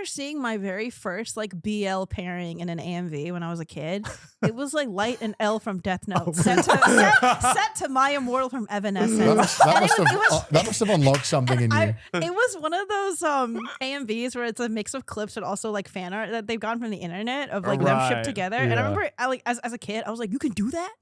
seeing my very first like BL pairing in an AMV when I was a kid. It was like Light and L from Death Note, set to My Immortal from Evanescence. That must have unlocked something in you. It was one of those AMVs where it's a mix of clips but also like fan art that they've gotten from the internet of like them shipped together. Yeah. And I remember as a kid, I was like, you can do that?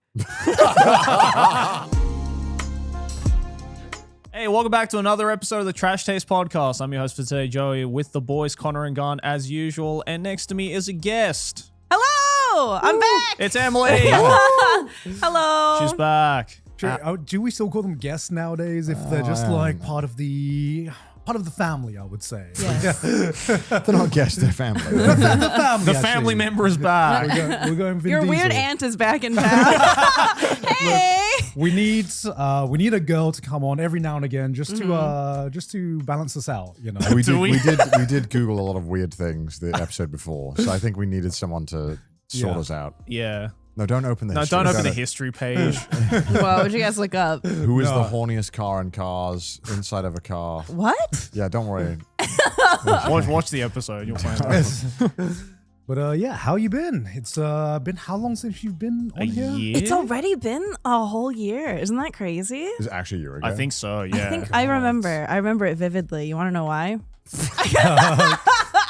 Hey, welcome back to another episode of the Trash Taste Podcast. I'm your host for today, Joey, with the boys, Connor and Garnt, as usual. And next to me is a guest. Hello! I'm back! It's Emily! Hello! She's back. Do we still call them guests nowadays if they're just like part of the family, I would say. Yes. They're not guests, they're family. The family member is back. We're going Vin Your Diesel. weird aunt is back in town. Hey! We need a girl to come on every now and again just to balance us out, you know. We did Google a lot of weird things the episode before, so I think we needed someone to sort us out. Yeah. No, don't open the history. Don't open the history page. Well, what'd you guys look up? Who is the horniest car in Cars, inside of a car? What? Yeah, don't worry. Watch the episode. You'll find out. But how you been? It's been how long since you've been on here? Year? It's already been a whole year. Isn't that crazy? Is it actually a year ago? I think so, yeah. I remember it vividly. You want to know why?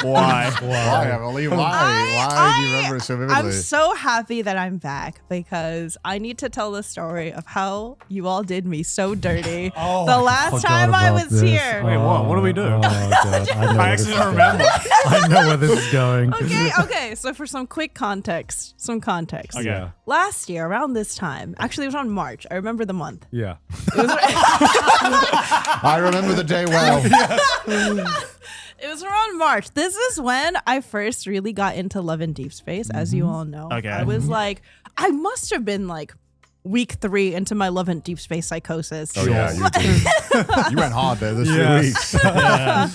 Why? Why, Emily? Why do you remember it so vividly? I'm so happy that I'm back because I need to tell the story of how you all did me so dirty the last time I was here. Wait, what? What do we do? Oh, God. I actually don't remember. I know where this is going. Okay. So for some context. Okay. Yeah. Last year, around this time, actually it was on March. I remember the month. Yeah. I remember the day well. It was around March. This is when I first really got into Love in Deepspace, as you all know. Okay. I was like, I must have been like week 3 into my Love in Deepspace psychosis. Oh, yeah, you did. You went hard there this 2 weeks. Yeah.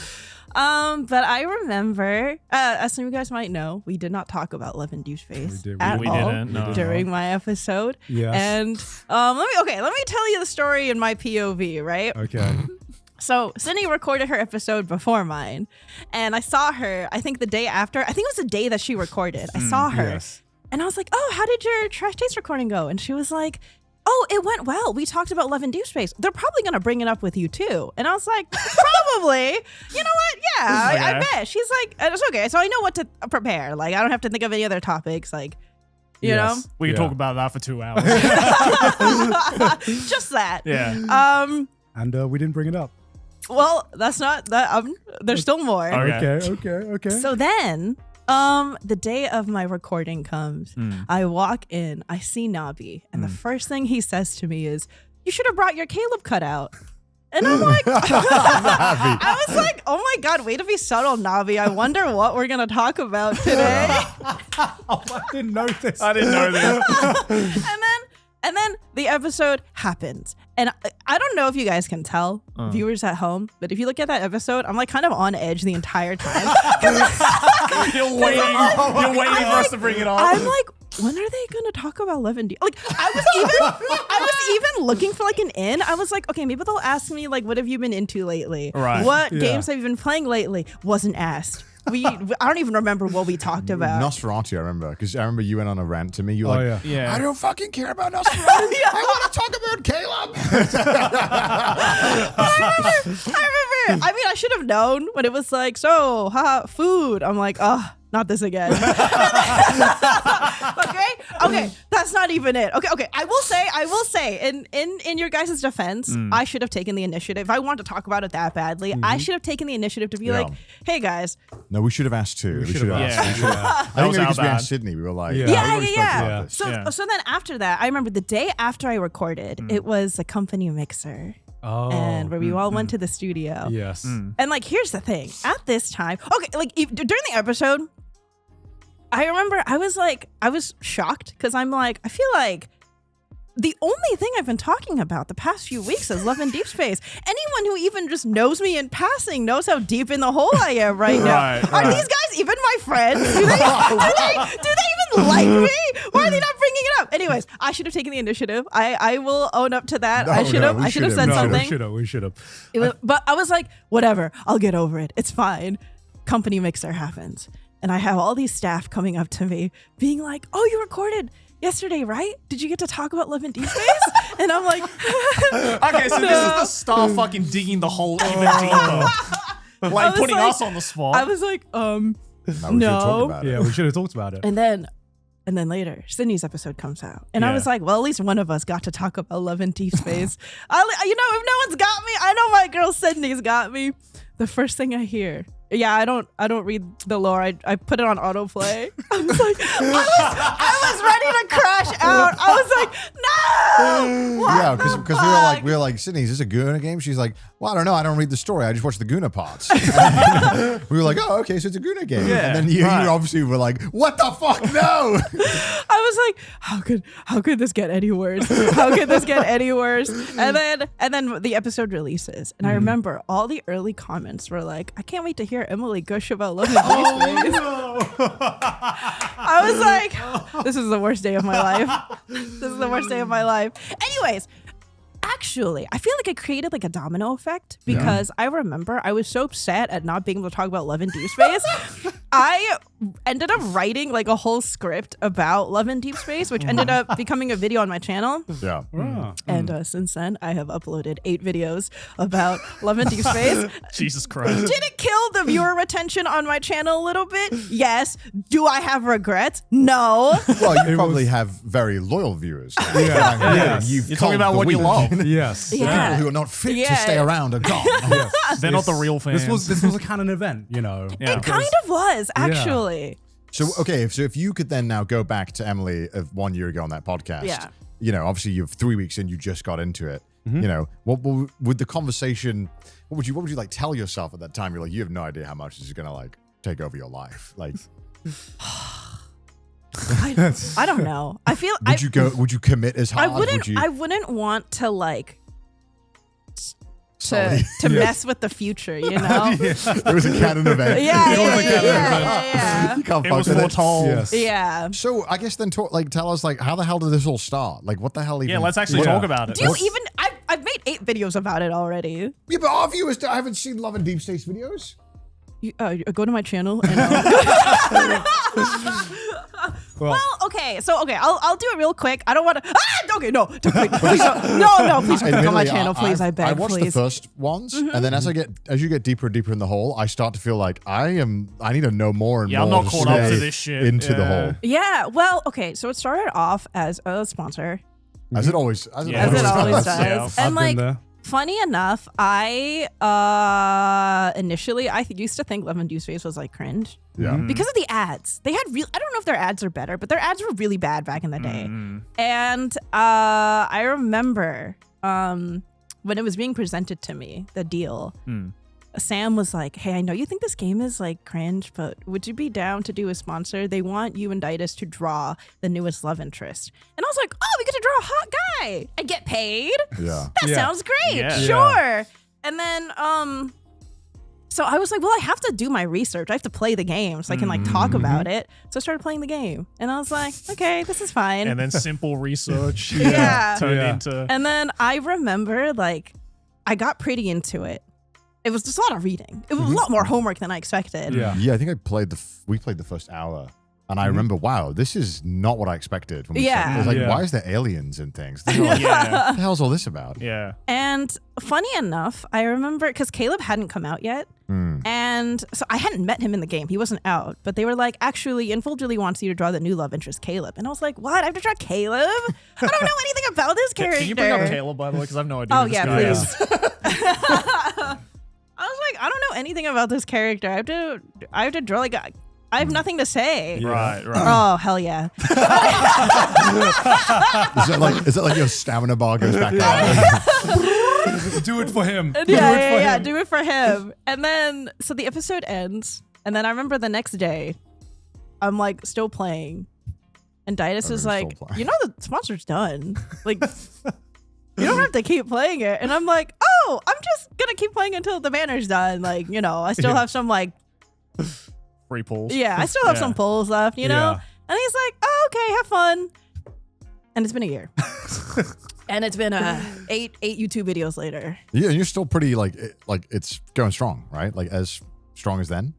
But I remember, as some of you guys might know, we did not talk about Love in Deepspace at We all didn't, no. during my episode. Yes. And let me tell you the story in my POV, right? Okay. So Cindy recorded her episode before mine, and I saw her, I think the day after, I think it was the day that she recorded. I saw her, Yes. and I was like, oh, how did your Trash Taste recording go? And she was like, oh, it went well. We talked about Love in Deepspace. They're probably going to bring it up with you too. And I was like, probably. You know what? Yeah, Okay. I bet. She's like, it's okay. So I know what to prepare. Like, I don't have to think of any other topics. Like, you know? We can talk about that for 2 hours. Just that. Yeah. And we didn't bring it up. Well, that's not that. There's still more. Okay. So then, the day of my recording comes. I walk in, I see Nabi, and the first thing he says to me is, "You should have brought your Caleb cutout." And I'm like, I was like, oh my God, way to be subtle, Nabi. I wonder what we're gonna talk about today. I didn't know this. I didn't know this. And then the episode happens. And I don't know if you guys can tell, viewers at home, but if you look at that episode, I'm like kind of on edge the entire time. You're waiting for us to bring it on. I'm like, when are they gonna talk about Love and D? Like, I was even looking for like an in. I was like, okay, maybe they'll ask me like, what have you been into lately? Right. What games have you been playing lately? Wasn't asked. I don't even remember what we talked about. Nosferatu, I remember. Because I remember you went on a rant to me. You were like, yeah. I don't fucking care about Nosferatu. I want to talk about Caleb. I remember. I mean, I should have known when it was like, so, food. I'm like, oh, not this again. Okay, that's not even it. Okay. I will say, in your guys' defense, I should have taken the initiative. If I wanted to talk about it that badly, I should have taken the initiative to be like, hey guys. No, we should have asked too. We should have asked. Yeah. I think maybe because we asked Sydney, we were like, Yeah. So then after that, I remember the day after I recorded, it was a company mixer. Oh. And where we all went to the studio. Yes. And like, here's the thing. At this time, during the episode, I remember I was shocked because I'm like, I feel like the only thing I've been talking about the past few weeks is Love in Deepspace. Anyone who even just knows me in passing knows how deep in the hole I am right now. Are these guys even my friends? Do they even like me? Why are they not bringing it up? Anyways, I should have taken the initiative. I will own up to that. I should have said something. We should have. But I was like, whatever. I'll get over it. It's fine. company mixer happens. And I have all these staff coming up to me being like, oh, you recorded yesterday, right? Did you get to talk about Love and Deepspace? And I'm like, Okay, so this is the star fucking digging the hole even deeper. Like putting us on the spot. I was like, Now we should No. talk about it. Yeah, we should have talked about it. and then later, Sydney's episode comes out. And I Yeah. was like, well, at least one of us got to talk about Love and Deepspace. If no one's got me, I know my girl Sydney's got me. The first thing I hear, I don't read the lore. I put it on autoplay. I was like, I was ready to crash out. I was like, no. What Yeah, the because we were fuck? like, Sydney, is this a Guna game? She's like, well, I don't know. I don't read the story. I just watch the Guna parts. We were like, oh, okay, so it's a Guna game. Yeah, and then you right. obviously were like, what the fuck? No. I was like, how could this get any worse? How could this get any worse? And then the episode releases, and I remember all the early comments were like, I can't wait to hear Emily gush about Love and Deepspace. I was like, this is the worst day of my life. This is the worst day of my life. Anyways, actually, I feel like it created like a domino effect because I remember I was so upset at not being able to talk about Love and Deepspace. I ended up writing like a whole script about Love and Deepspace, which ended up becoming a video on my channel. Yeah. And since then, I have uploaded 8 videos about Love and Deepspace. Jesus Christ. Did it kill the viewer retention on my channel a little bit? Yes. Do I have regrets? No. Well, you probably have very loyal viewers. Yeah. You've You're talking culled about the what you weed. love. Yes. Yeah. People who are not fit to Yeah. stay around are gone. They're not the real fans. This was a canon event, you know. Yeah. It kind of was, actually. So, okay, so if you could then now go back to Emily of 1 year ago on that podcast, Yeah. you know, obviously you've 3 weeks in, you just got into it. You know, what would the conversation, what would you like tell yourself at that time? You're like, you have no idea how much this is going to like take over your life. Like, I don't know. I feel would you commit as hard? I wouldn't want to like Sorry. to mess with the future, you know? It was a canon event. Yeah. You can't It fuck was with it. foretold. Yes. Yeah. So I guess then tell us like how the hell did this all start? Like what the hell even? Yeah, let's actually talk about it. Do you even? I've made 8 videos about it already. Yeah, but our viewers haven't seen Love and Deepspace videos. You, go to my channel and. Well, okay, I'll do it real quick. I don't want to. Okay, no, please don't. No, please don't click on my channel, please. I beg, I watched please. the first ones, and then as you get deeper and deeper in the hole, I start to feel like I need to know more and Yeah, more. I'm not to caught up stay to this shit. into the Yeah. hole, Yeah, well, okay, so it started off as a sponsor, as it always as it always does. does, Yeah. and I've been like. there. Funny enough, I initially used to think Love and Deepspace was like cringe Yeah. because of the ads. They had I don't know if their ads are better, but their ads were really bad back in the day. And I remember when it was being presented to me, the deal. Sam was like, hey, I know you think this game is like cringe, but would you be down to do a sponsor? They want you and Ditus to draw the newest love interest. And I was like, oh, we get to draw a hot guy and get paid? Yeah. That Yeah. sounds great. Yeah. Sure. And then so I was like, well, I have to do my research. I have to play the game so I can like talk about it. So I started playing the game. And I was like, okay, this is fine. And then simple research Yeah. turned Yeah. into. And then I remember like I got pretty into it. It was just a lot of reading. It was a lot more homework than I expected. Yeah. Yeah, I think we played the first hour, and I remember, wow, this is not what I expected. When we Yeah. started. It was like, Yeah. why is there aliens and things? They were like, Yeah. what the hell's all this about? Yeah. And funny enough, I remember because Caleb hadn't come out yet. And so I hadn't met him in the game. He wasn't out. But they were like, actually, Infold really wants you to draw the new love interest, Caleb. And I was like, what? I have to draw Caleb? I don't know anything about this character. Can you bring up Caleb, by the way? Because I have no idea Oh, who this yeah, guy please. is. I was like, I don't know anything about this character. I have to draw like I have nothing to say. Right. Oh, hell yeah. Is that like your stamina bar goes back up? Do it for him. Yeah, do it for him. And then, so the episode ends, and then I remember the next day, I'm like still playing, and Ditus is still like, playing. you know the sponsor's done. Like, you don't have to keep playing it. And I'm like, oh, I'm just gonna keep playing until the banner's done. Like, you know, I still have some like, Free pulls. yeah, I still have some pulls left, you know? Yeah. And he's like, oh, okay, have fun. And it's been a year. And it's been 8 YouTube videos later. Yeah, and you're still pretty like it's going strong, right? Like as strong as then.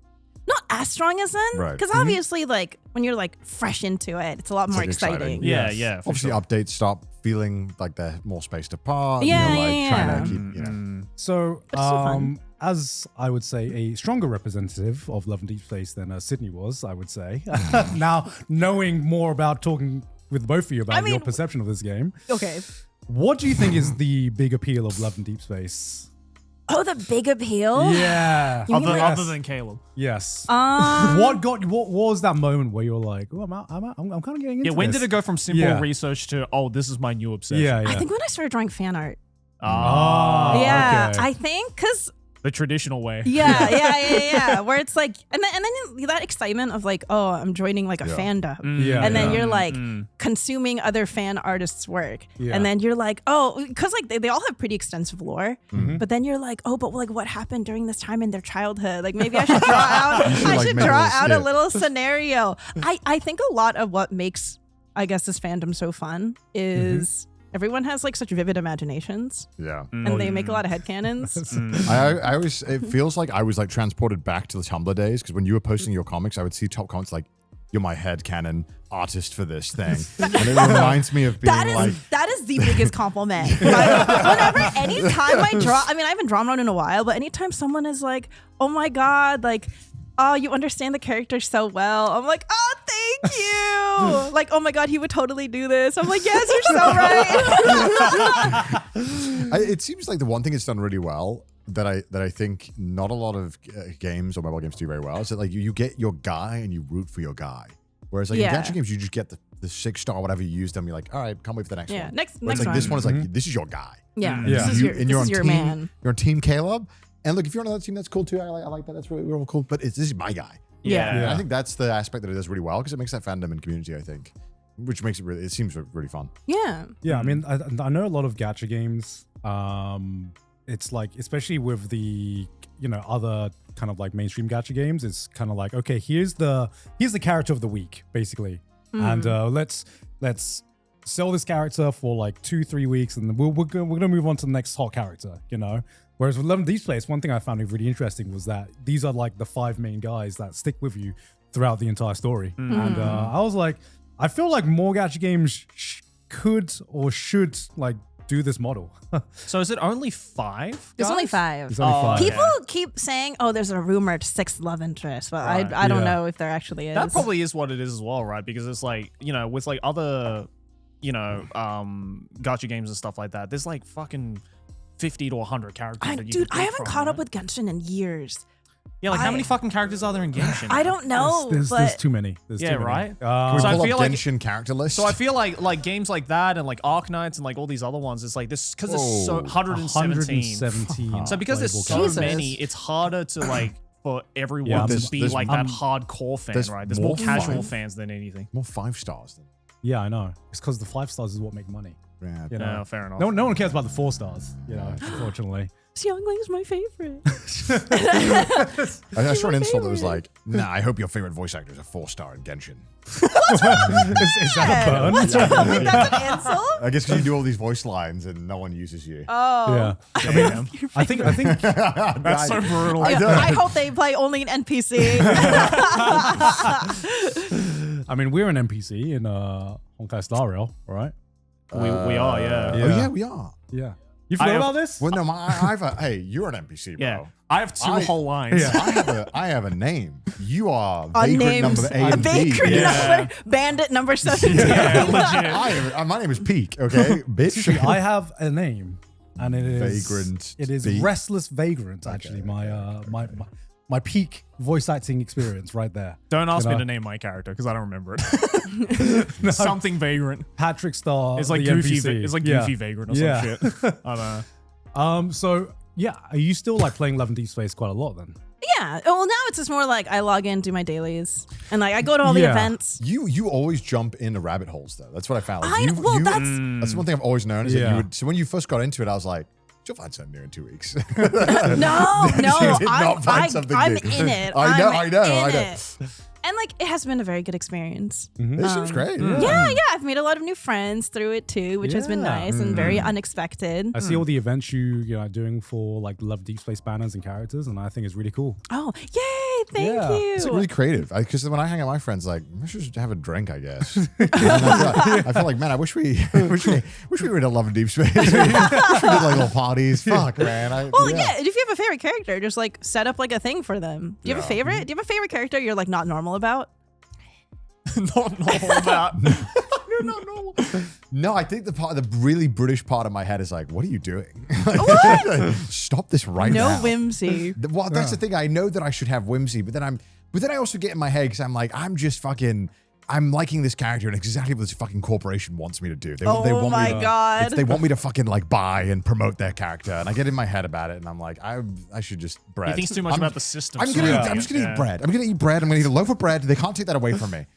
No, as strong as then. Right. Because obviously, like, when you're like fresh into it, it's a lot more like exciting. exciting. Yeah, for Obviously, sure. updates start feeling like they're more spaced apart. Yeah, you're, like, yeah, trying yeah. to keep, you know. So, But it's still fun. as I would say, a stronger representative of Love and Deepspace than Sydney was, I would say. Now, knowing more about talking with both of you about your perception of this game, Okay. what do you think is the big appeal of Love and Deepspace? Oh, the big appeal? Yeah. You mean like- Other than Caleb. Yes. Um, What was that moment where you're like, oh, I'm kind of getting into Yeah, when this? did it go from simple research to, oh, this is my new obsession? Yeah, I think when I started drawing fan art. Ah, Yeah, okay. I think because the traditional way. yeah. Where it's like, and then that excitement of like, oh, I'm joining like a fandom, Yeah, and then yeah. you're like consuming other fan artists' work, Yeah. and then you're like, oh, because like they all have pretty extensive lore, Mm-hmm. but then you're like, oh, but like what happened during this time in their childhood? Like maybe I should draw out, should, I like, should make a draw little out a skit. little scenario. I think a lot of what makes, I guess, this fandom so fun is. Everyone has like such vivid imaginations, Yeah. and they make a lot of headcanons. I always, it feels like I was like transported back to the Tumblr days because when you were posting your comics, I would see top comments like, "You're my headcanon artist for this thing," and it reminds me of being That is the biggest compliment. Like, anytime I draw, I mean, I haven't drawn one in a while, but anytime someone is like, "Oh my god," like, "Oh, you understand the character so well," I'm like, "Oh, thank you." Like, "Oh my god, he would totally do this." I'm like, "Yes, you're so right." it seems like the one thing it's done really well that I think not a lot of games or mobile games do very well is that like you get your guy and you root for your guy, whereas like in gacha games you just get the 6-star whatever you use them. You're like, all right, can't wait for the next Yeah, one. next Whereas, like one. this one is like this is your guy. Yeah, Yeah. this is your, and you're this on is your team, man. You're on Team Caleb, and look, if you're on another team, that's cool too. I like that. That's really all cool. But this is my guy. Yeah. And I think that's the aspect that it does really well because it makes that fandom and community. I think, which makes it seems really fun. Yeah. Yeah, I mean, I know a lot of gacha games. It's like, especially with the other kind of like mainstream gacha games, it's kind of like, okay, here's the character of the week, basically, and let's sell this character for like 2-3 weeks, and then we're gonna move on to the next hot character, Whereas with Love and Deepspace, one thing I found really interesting was that these are like the 5 main guys that stick with you throughout the entire story, and I was like, I feel like more gacha games could or should like do this model. So is it only 5? There's only 5. There's only 5. People keep saying, "Oh, there's a rumored 6th love interest," but I don't know if there actually is. That probably is what it is as well, right? Because it's like, with like other, gacha games and stuff like that, there's like fucking 50 to 100 characters that you Dude, can I pick haven't from, caught up right? with Genshin in years. Yeah, like how many fucking characters are there in Genshin? I don't know, There's but too many. There's Yeah, too many. right? Can we So I pull feel up like- Genshin character list? So I feel like games like that and like Arknights and like all these other ones, it's like this because there's so 117. 117. So because there's playable so Jesus. many, it's harder to like for everyone Yeah, to there's- be there's- like that hardcore fan, there's right? There's more more casual fun. fans than anything. more 5 stars. Then. Yeah, I know. It's because the 5 stars is what make money. Yeah. You know? No, fair enough. No one cares about the 4 stars. Unfortunately. Xiangling's my favorite. I saw an insult that was like, "Nah, I hope your favorite voice actor is a 4-star in Genshin." Is that a burn? What's wrong with that's an insult? I guess because you do all these voice lines and no one uses you. Oh. Yeah. I mean, I think That's so brutal. Yeah, I hope they play only an NPC. I mean, we're an NPC in Honkai Star Rail, right? We are, yeah. Oh yeah, we are. Yeah. You forgot have- about this? Well, no, hey, you're an NPC, bro. Yeah. I have 2 whole lines. I have a name. You are On vagrant names. number A A and B. vagrant Yeah. number. Bandit number 17. Yeah, legit. My name is Peak. Okay, bitch. I have a name, and it is Vagrant It is Beak. Restless Vagrant. Actually, my peak voice acting experience right there. Don't ask me know? to name my character because I don't remember it. Something vagrant. Patrick Star. It's like the goofy. NPC. It's like Yeah. goofy vagrant or Yeah. some shit. I don't know. So yeah, are you still like playing Love and Deepspace quite a lot then? Yeah. Well, now it's just more like I log in, do my dailies, and like I go to all the Yeah. events. You always jump into rabbit holes though. That's what I found. I- well, that's- that's one thing I've always known is that Yeah. you would. So when you first got into it, I was like, "You'll find something new in 2 weeks." No, You did not find something I'm new. in it. I know. I'm I in know. it. And like it has been a very good experience. It seems great. Yeah, I've made a lot of new friends through it too, which has been Yeah. nice and very unexpected. I see all the events you are doing for like Love Deepspace banners and characters, and I think it's really cool. Oh, yay! Thank you. It's like really creative. Because when I hang out with my friends, like, we should just have a drink, I guess. I feel like, man, I wish we were in a Love and Deep Space. We did like little parties. Fuck, man. Yeah. If you have a favorite character, just like set up like a thing for them. Do you have a favorite? Do you have a favorite character you're like not normal about? Not normal about. You're not normal. No, I think the really British part of my head is like, what are you doing? Stop this right now. No whimsy. Well, that's the thing. I know that I should have whimsy, but then I also get in my head because I'm like, I'm liking this character and exactly what this fucking corporation wants me to do. They want my God. They want me to fucking like buy and promote their character, and I get in my head about it, and I'm like, I should just bread. He thinks too much about the system. I'm just gonna eat bread. I'm gonna eat bread. I'm gonna eat a loaf of bread. They can't take that away from me.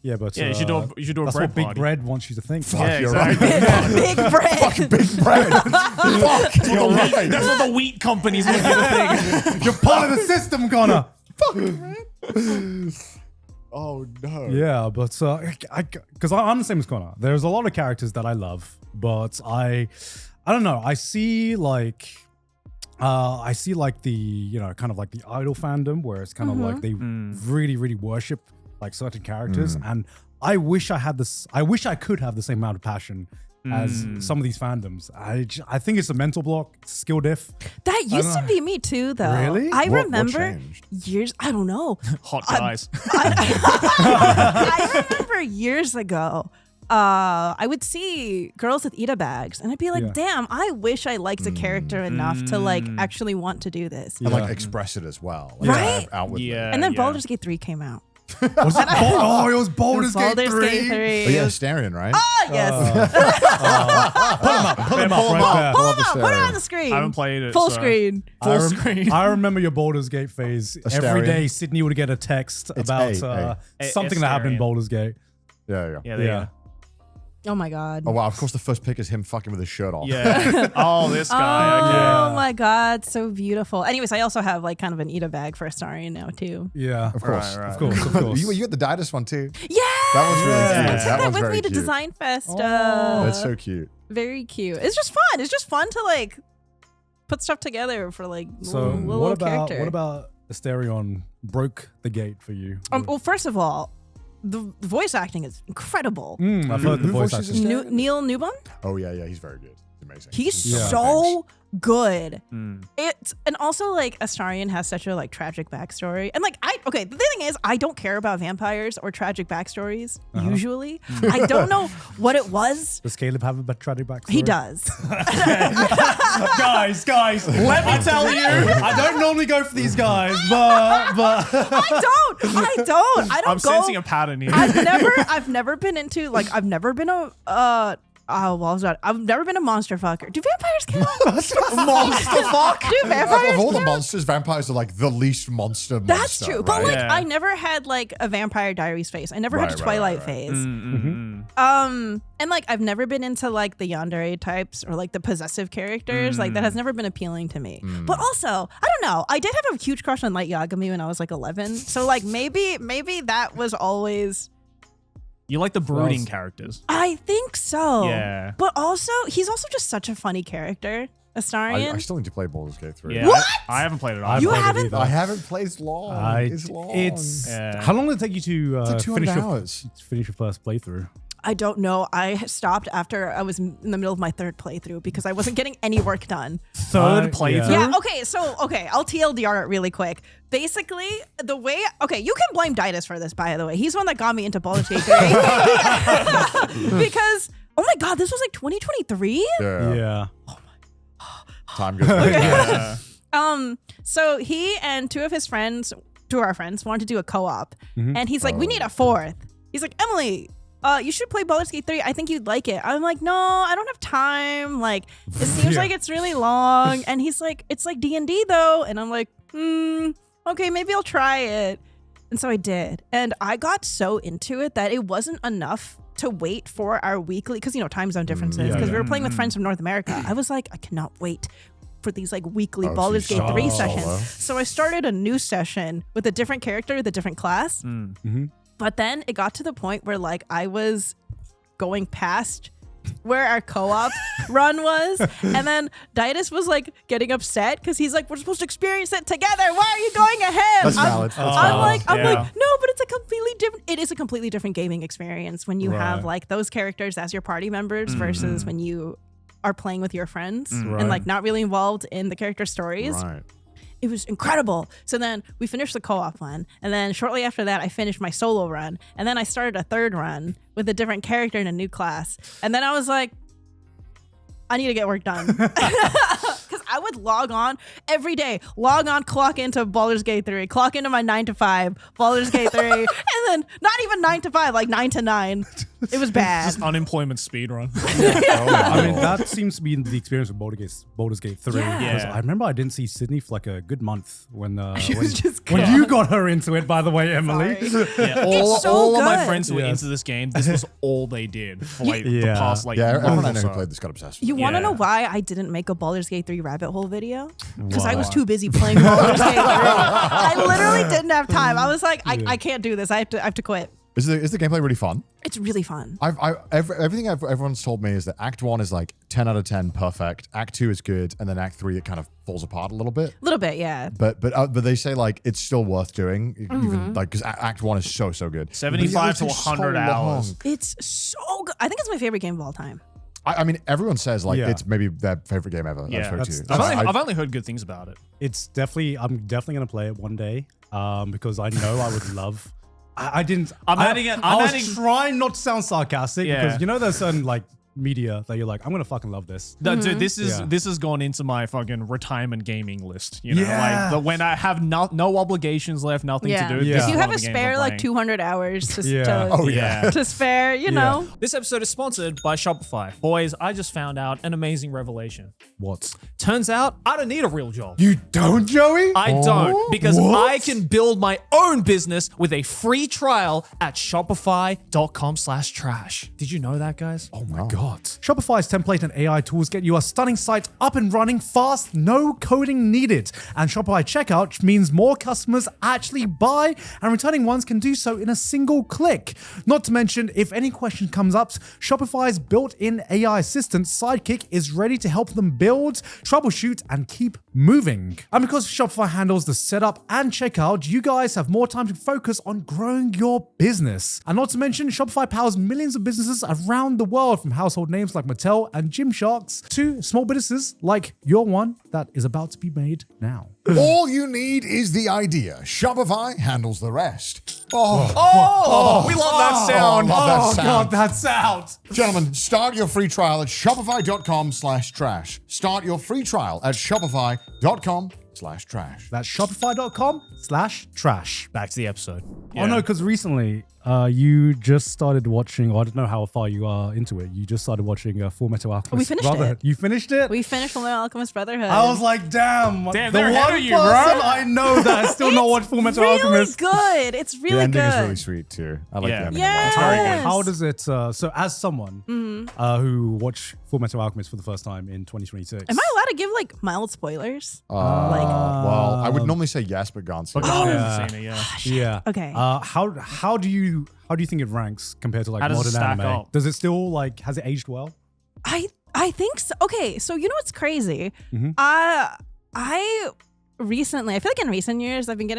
Yeah, but you should do a that's bread what Big party. Bread wants you to think. Fuck, Yeah, you're exactly. right. Big bread. Fucking big bread. Fuck, you're right. That's what the wheat companies want you to think. You're part of the system, Connor. Fuck, man. Oh no. Yeah, but because I'm the same as Connor. There's a lot of characters that I love, but I don't know. I see like the kind of like the idol fandom where it's kind of like they really really worship like certain characters, and I wish I could have the same amount of passion as some of these fandoms. I think it's a mental block, skill diff. That used to be me too, though. Really? I What remember changed? years. I don't know. Hot guys. I remember years ago. I would see girls with Ida bags, and I'd be like, Yeah. "Damn, I wish I liked a character enough to like actually want to do this." And like express it as well. Like, Right? Outwardly. Yeah. And then Baldur's Gate 3 came out. Was it it was Baldur's Gate 3. Oh, yeah, Asterion, right? Oh, yes. Pull him up right there. Pull up Put it on Asterion. the screen. I haven't played it. Full so- screen. Full screen. I remember your Baldur's Gate phase. Every Asterion. day, Sydney would get a text about something that happened in Asterion. Baldur's Gate. Yeah. Yeah, there you Yeah. go. Oh my God. Oh wow! Of course, the first pick is him fucking with his shirt off. Yeah. Oh, this guy. Oh Okay. my God, so beautiful. Anyways, I also have like kind of an Ida bag for Astarion now too. Yeah, Of course, Right. of course. You got the Didus one too. Yeah, That one's really cute. I That took that one's with very me to cute. Design Fest. That's so cute. Very cute. It's just fun. It's just fun to like put stuff together for like So little character. what about Asterion broke the gate for you? Well, first of all, the voice acting is incredible. I've heard the Who voice voices acting. Asterion? Neil Newbon, Oh yeah, he's very good. He's amazing. he's Yeah. so good. Mm. It's and also like Astarion has such a like tragic backstory, and like the thing is I don't care about vampires or tragic backstories usually. I don't know what it was. Does Caleb have a tragic backstory? He does. guys, let me tell you, I don't normally go for these guys, but I don't. I'm go. sensing a pattern here. I've never been into like I've never been a I've never been a monster fucker. Do vampires count? Monster fuck. Do vampires Of all the count? monsters, vampires are like the least monster. That's monster, true. But right? like Yeah. I never had like a Vampire Diaries phase. I never had a Right, right, Twilight right. phase. Mm-hmm. And like I've never been into like the yandere types or like the possessive characters. Like that has never been appealing to me. But also, I don't know. I did have a huge crush on Light Yagami when I was like 11. So like maybe that was always. You like the brooding characters. I think so. Yeah. But also, he's also just such a funny character, Astarion. I still need to play Baldur's Gate 3. Yeah. What? I haven't played it. I've either. You played it haven't? either. I haven't played it's long. It's long. Yeah. How long did it take you to like 200 finish hours. finish your first playthrough? I don't know. I stopped after I was in the middle of my third playthrough because I wasn't getting any work done. Third playthrough. Yeah, okay, I'll TLDR it really quick. Basically, you can blame Didus for this, by the way. He's the one that got me into Baldur's Gate 3. Because, oh my God, this was like 2023? Yeah. Yeah. Time goes by fast. So he and two of our friends wanted to do a co-op. And he's like, we need a fourth. He's like, Emily, you should play Baldur's Gate 3. I think you'd like it. I'm like, no, I don't have time. Like, it seems like it's really long. And he's like, it's like D&D though. And I'm like, okay, maybe I'll try it. And so I did. And I got so into it that it wasn't enough to wait for our weekly, because, time zone differences, because we were playing with friends from North America. I was like, I cannot wait for these like weekly Baldur's Gate 3 sessions. So I started a new session with a different character with a different class. But then it got to the point where like I was going past where our co-op run was, and then Ditus was like getting upset because he's like, we're supposed to experience it together. Why are you going ahead? That's valid. I'm like, Yeah. no, but it's a completely different. It is a completely different gaming experience when you have like those characters as your party members versus when you are playing with your friends and like not really involved in the character stories. Right. It was incredible. So then we finished the co-op one, and then shortly after that, I finished my solo run, and then I started a third run with a different character in a new class, and then I was like, I need to get work done. Because I would log on every day, clock into Baldur's Gate 3, clock into my 9 to 5, Baldur's Gate 3, and then not even 9 to 5, like 9 to 9. It was bad. Just unemployment speedrun. I mean, that seems to be the experience with Baldur's Gate 3. Yeah. Because Yeah. I remember I didn't see Sydney for like a good month when She was just when gone. you got her into it, by the way, Emily. Sorry. Yeah, It's so all of my good. friends who were Yes. into this game, this was all they did for like the Yeah. past like Yeah, everyone I month know or who so. played this got obsessed with You it. want to Yeah. know why I didn't make a Baldur's Gate 3 rabbit hole video? Because I was Why? too busy playing Baldur's Gate 3. I literally didn't have time. I was like, I can't do this. I have to quit. Is the gameplay really fun? It's really fun. Everything everyone's told me is that Act 1 is like 10 out of 10 perfect. Act 2 is good, and then Act 3 it kind of falls apart a little bit. A little bit, yeah. But they say like it's still worth doing, even like because Act 1 is so good. 75 to But it takes 100 so hours. long. It's so good. I think it's my favorite game of all time. I mean, everyone says like Yeah. it's maybe their favorite game ever. Yeah. I've heard That's- too. that's- I've only heard good things about it. I'm definitely gonna play it one day, because I know I would love. I didn't. I'm adding it- I'm I was adding- trying not to sound sarcastic Yeah. because you know there's certain like media that you're like, I'm gonna fucking love this. No, dude, this Yeah. has gone into my fucking retirement gaming list. You know, Yeah. like when I have no obligations left, nothing Yeah. to do. Yeah. This If is you one have of a the games spare I'm like playing. 200 hours to, Yeah. to, Oh yeah. to spare, you know. This episode is sponsored by Shopify. Boys, I just found out an amazing revelation. What? Turns out I don't need a real job. You don't, Joey? I don't, because What? I can build my own business with a free trial at shopify.com/trash. Did you know that, guys? Oh my God. Shopify's template and AI tools get your stunning site up and running fast, no coding needed. And Shopify checkout means more customers actually buy, and returning ones can do so in a single click. Not to mention, if any question comes up, Shopify's built-in AI assistant Sidekick is ready to help them build, troubleshoot, and keep moving. And because Shopify handles the setup and checkout, you guys have more time to focus on growing your business. And not to mention, Shopify powers millions of businesses around the world, from household names like Mattel and Gymsharks to small businesses like your one that is about to be made now. All you need is the idea. Shopify handles the rest. We love that sound. love that sound. God, that sound. Gentlemen, start your free trial at shopify.com/trash. Start your free trial at shopify.com/trash. That's shopify.com/trash. Back to the episode. Oh no, because recently you just started watching, or I don't know how far you are into it. You just started watching Full Metal Alchemist. We finished Brotherhood. it. You finished it? We finished Full Metal Alchemist Brotherhood. I was like, damn. Damn, the they're ahead one of you, bro. person I know that has still not watched Full Metal really Alchemist. good. It's The really ending good. is really sweet too. I like Yeah. the ending. Yeah. a lot. It's very good. Yes. How does it, so as someone who watched Full Metal Alchemist for the first time in 2026. Am I allowed to give like mild spoilers? Well, I would normally say yes, but Garnt said But no. I Yeah. haven't seen it yet. Yeah. Okay. How do you think it ranks compared to like How does it modern stack anime? up? Does it still like, has it aged well? I think so. Okay, so you know what's crazy? Mhm. I recently, I feel like in recent years, I've been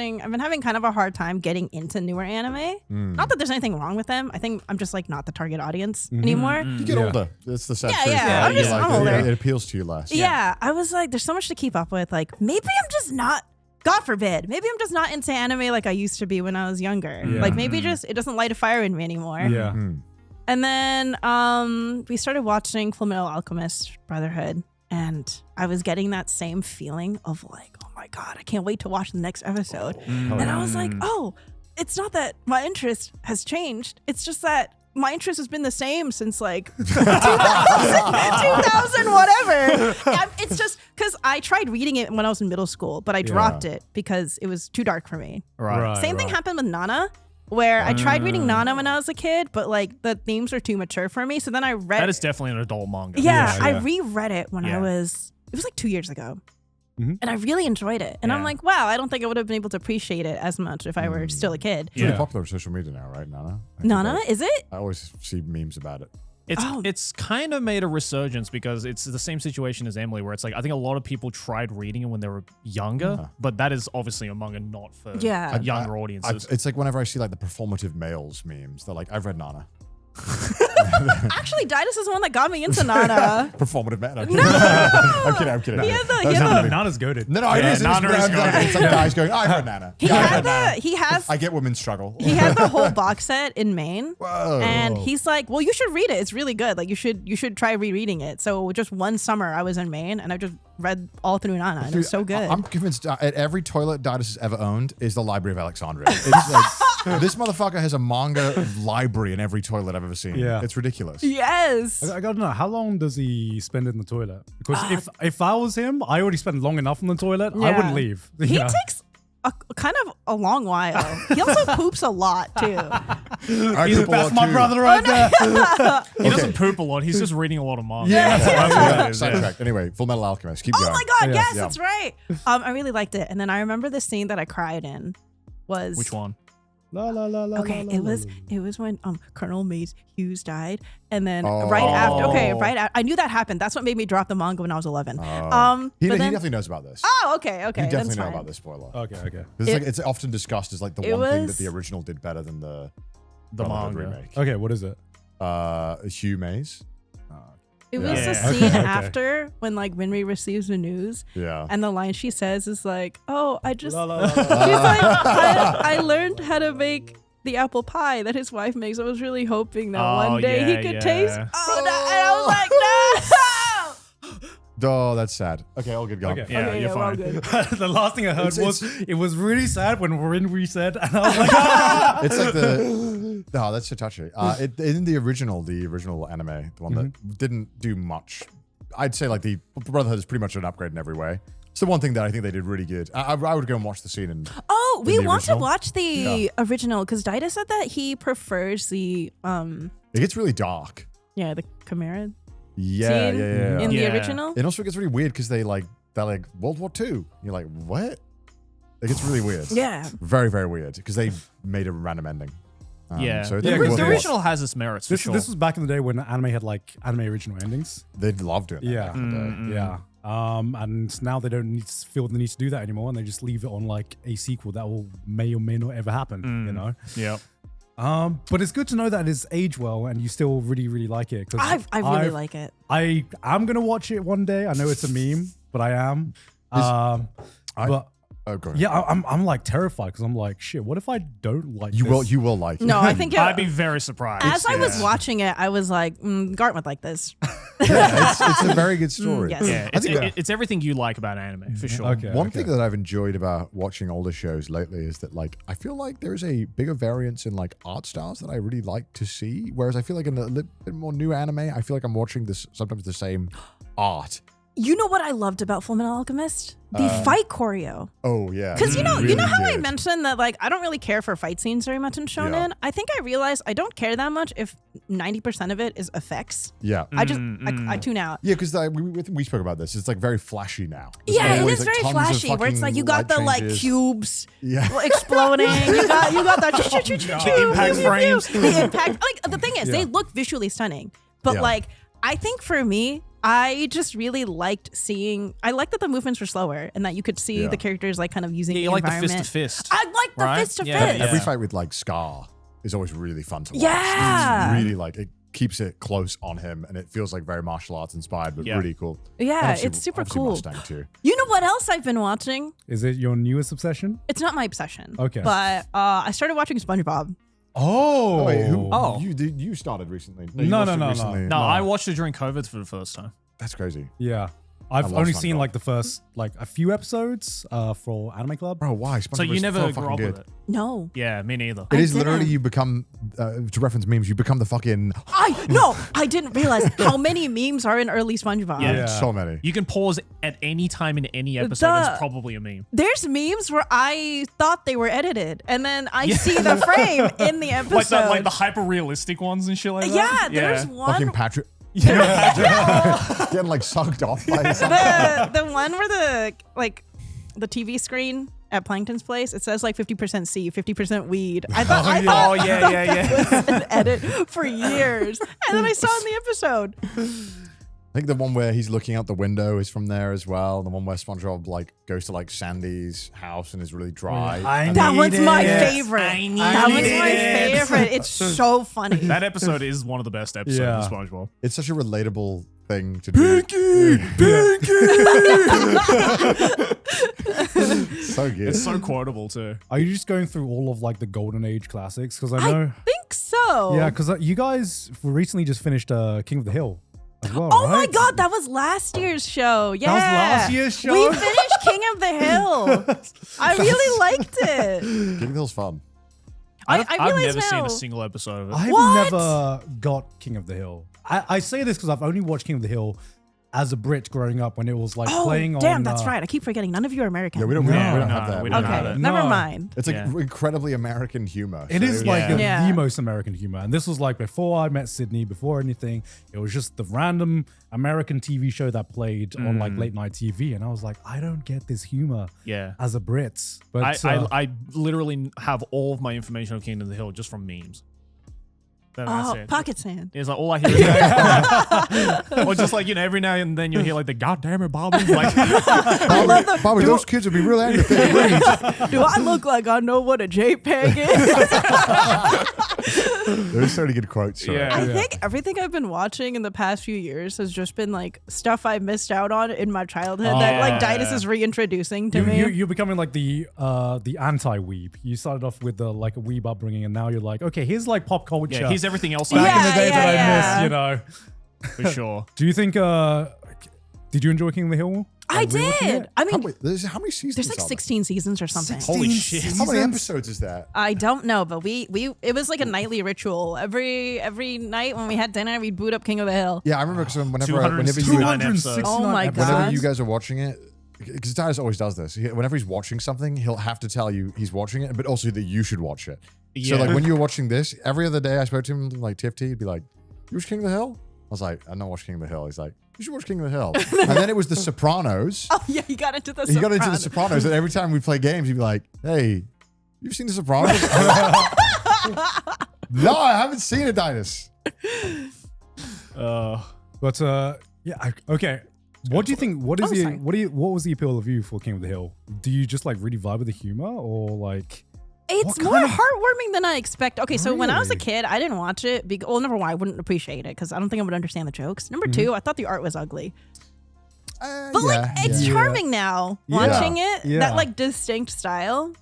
having kind of a hard time getting into newer anime. Not that there's anything wrong with them. I think I'm just like not the target audience anymore. You get Yeah. older. It's the sad Yeah, truth. yeah, I'm just- Like, I'm older. It appeals to you less. Yeah, I was like, there's so much to keep up with. Like, maybe I'm just not. God forbid. Maybe I'm just not into anime like I used to be when I was younger. Yeah. Like maybe just it doesn't light a fire in me anymore. Yeah. And then we started watching Fullmetal Alchemist Brotherhood, and I was getting that same feeling of like, oh my God, I can't wait to watch the next episode. And I was like, oh, it's not that my interest has changed. It's just that my interest has been the same since like 2000 whatever. It's just because I tried reading it when I was in middle school, but I dropped it because it was too dark for me. Right. Same thing happened with Nana, where I tried reading Nana when I was a kid, but like the themes are too mature for me. So then I read That is definitely an adult manga. yeah, Yeah, I yeah. reread it when Yeah. it was like 2 years ago. Mhm. And I really enjoyed it. And I'm Yeah. like, wow, I don't think I would have been able to appreciate it as much if I were still a kid. It's really Yeah. popular on social media now, right, Nana? I think Nana, that- is it? I always see memes about it. It's kind of made a resurgence because it's the same situation as Emily, where it's like I think a lot of people tried reading it when they were younger, but that is obviously a manga not for younger audiences. It's like whenever I see like the performative males memes, they're like, I've read Nana. Actually, Didus is the one that got me into Nana. Performative man. I'm kidding. I'm kidding. Nana's goated. No, it is. Nana is goated. It's like guys going, I've read Nana. I get women's struggle. He had the whole box set in Maine. Whoa. And he's like, well, you should read it. It's really good. Like you should try rereading it. So just one summer I was in Maine and I just read all through Nana and it was so good. I'm convinced at every toilet Didus has ever owned is the Library of Alexandria. It's like, this motherfucker has a manga library in every toilet I've ever seen. Yeah. It's ridiculous. Yes. I gotta know, how long does he spend in the toilet? Because if I was him, I already spent long enough in the toilet. I wouldn't leave. He takes kind of a long while. He also poops a lot too. That's my brother right there. He doesn't poop a lot. He's just reading a lot of manga. Sidetracked. Anyway, Full Metal Alchemist. Keep going. Oh my god, yes, that's right. I really liked it. And then I remember the scene that I cried in was Which one? Okay, it was when Colonel Mace Hughes died, and then right after, I knew that happened. That's what made me drop the manga when I was 11. He definitely knows about this. Oh, okay. He definitely knows about this spoiler. Okay. It's often discussed as like the one thing that the original did better than the manga remake. Okay, what is it? Hugh Mace. It was the scene after when like Winry receives the news. Yeah. And the line she says is like, "Oh, she's like, I learned how to make the apple pie that his wife makes. I was really hoping that one day he could taste." Oh, no. And I was like, no. Oh, that's sad. Okay, all good. Go. Okay. Yeah, you're fine. The last thing I heard it was really sad when Winry said, and I was like, It's like that's so touchy. In the original anime, the one that didn't do much, I'd say like the Brotherhood is pretty much an upgrade in every way. It's the one thing that I think they did really good. I would go and watch the scene. We want to watch the original because Dida said that he prefers the It gets really dark. Yeah, the Chimera. Yeah. In the original. It also gets really weird because they're like World War II. You're like, what? It gets really weird. Yeah. Very, very weird because they made a random ending. So the original has its merits for sure. This was back in the day when anime had like anime original endings. They loved doing that. Back in the day. Yeah. And now they don't feel the need to do that anymore, and they just leave it on like a sequel that may or may not ever happen. You know. Yeah. But it's good to know that it's aged well and you still really, really like it. I really like it. I'm gonna watch it one day. I know it's a meme, but I am. Oh, go ahead. Yeah, I'm like terrified because I'm like, shit. What if I don't like? You will like it. No, I think I'd be very surprised. As I was watching it, I was like, Garnt would like this. It's a very good story. Yes. Yeah, it's everything you like about anime for sure. Okay. One thing that I've enjoyed about watching older shows lately is that like I feel like there's a bigger variance in like art styles that I really like to see. Whereas I feel like in a little bit more new anime, I feel like I'm watching sometimes the same art. You know what I loved about Fullmetal Alchemist? The fight choreo. Oh yeah. Because you know how I mentioned that like I don't really care for fight scenes very much in shonen. Yeah. I think I realized I don't care that much if 90% of it is effects. Yeah. I just I tune out. Yeah, because we spoke about this. It's like very flashy now. Yeah, it always, is like, very tons of flashy. Where it's like you got light the like changes. cubes Yeah. exploding. you got that impact frames. The impact. Like the thing is, they look visually stunning. But like I think for me, I just really liked seeing. I liked that the movements were slower and that you could see the characters like kind of using the like environment. the fist to fist. I like the fist to fist. Every fight with like Scar is always really fun to watch. Yeah. It's really like it keeps it close on him and it feels like very martial arts inspired, but really cool. Yeah, it's super cool. Mustang too. You know what else I've been watching? Is it your newest obsession? It's not my obsession. Okay. But I started watching SpongeBob. Oh. Wait, you started recently? No. No, I watched it during COVID for the first time. That's crazy. Yeah. I've only seen like the first like a few episodes for Anime Club. Bro, why? So you never grew up with it? No. Yeah, me neither. It is literally you become, to reference memes, you become the fucking... I didn't realize how many memes are in early SpongeBob. Yeah. So many. You can pause at any time in any episode. It's probably a meme. There's memes where I thought they were edited, and then I see the frame in the episode. Like the hyper realistic ones and shit like that. Yeah, there's one. Fucking Patrick... Getting like sucked off by something. The one where the TV screen at Plankton's place, it says like 50% C, 50% weed. I thought that was an edit for years. And then I saw in the episode. I think the one where he's looking out the window is from there as well. The one where SpongeBob like goes to like Sandy's house and is really dry. That one's my favorite. That one's my favorite. It's so funny. That episode is one of the best episodes of SpongeBob. It's such a relatable thing to do. Pinky! So good. It's so quotable too. Are you just going through all of like the Golden Age classics? Because I know. I think so. Yeah, because you guys recently just finished King of the Hill. As well, oh right? my God, that was last year's show. Yeah. That was last year's show? We finished King of the Hill. I really liked it. King of the Hill's fun. I've never seen a single episode of it. I've never got King of the Hill. I say this because I've only watched King of the Hill as a Brit growing up when it was like playing on... Damn, that's right. I keep forgetting. None of you are American. Yeah, we don't have that. We don't have it. Never mind. It's like incredibly American humor. It is like the most American humor. And this was like before I met Sydney, before anything. It was just the random American TV show that played on like late night TV. And I was like, I don't get this humor as a Brit. But I literally have all of my information on King of the Hill just from memes. Pocket sand. It's like all I hear is that. Or just like, every now and then you'll hear like the goddamn it, Bobby. Like, Bobby, those kids would be real angry if they read. Do I look like I know what a JPEG is? There's so many good quotes. I think everything I've been watching in the past few years has just been like stuff I missed out on in my childhood that like Didas is reintroducing to me. You're becoming like the anti-weeb. You started off with the like a weeb upbringing, and now you're like, okay, here's like pop culture. Yeah, here's everything else back in the day that I missed, For sure. Do you think? Did you enjoy King of the Hill? I did. I mean, how many seasons? There's like 16 seasons or something. Holy shit! How many episodes is that? I don't know, but it was like a nightly ritual. Every night when we had dinner, we'd boot up King of the Hill. Yeah, I remember because whenever you guys are watching it, because Dias always does this. Whenever he's watching something, he'll have to tell you he's watching it, but also that you should watch it. Yeah. So like when you were watching this, every other day I spoke to him like TFT, he'd be like, "You watch King of the Hill?" I was like, "I'm not watching King of the Hill." He's like, "You should watch King of the Hill." And then it was The Sopranos. Oh yeah, he got into The Sopranos, and every time we play games, he'd be like, "Hey, you've seen The Sopranos?" No, I haven't seen it, Dias. Okay. What do you think? What was the appeal of you for King of the Hill? Do you just like really vibe with the humor, or like? It's more heartwarming than I expect. Okay, so when I was a kid, I didn't watch it. Number one, I wouldn't appreciate it because I don't think I would understand the jokes. Number two, I thought the art was ugly. But it's charming now watching it. Yeah. That like distinct style.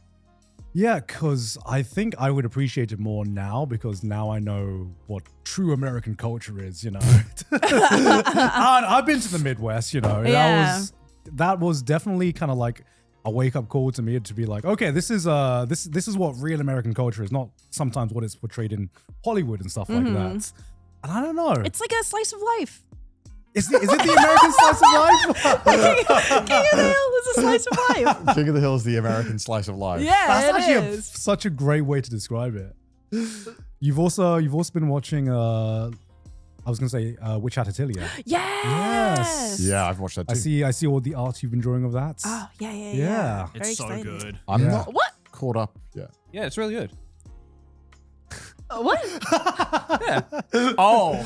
Yeah, because I think I would appreciate it more now because now I know what true American culture is, I've been to the Midwest, That was definitely kind of like a wake-up call to me to be like, okay, this is what real American culture is, not sometimes what it's portrayed in Hollywood and stuff like that. And I don't know. It's like a slice of life. Is it the American slice of life? King of the Hill is a slice of life. King of the Hill is the American slice of life. Yeah, that's actually such a great way to describe it. You've also been watching Witch Hat Atelier. Yes. Yeah, I've watched that too. I see all the art you've been drawing of that. Oh, yeah. It's so good. I'm not caught up yet. Yeah, it's really good. What? Yeah. Oh.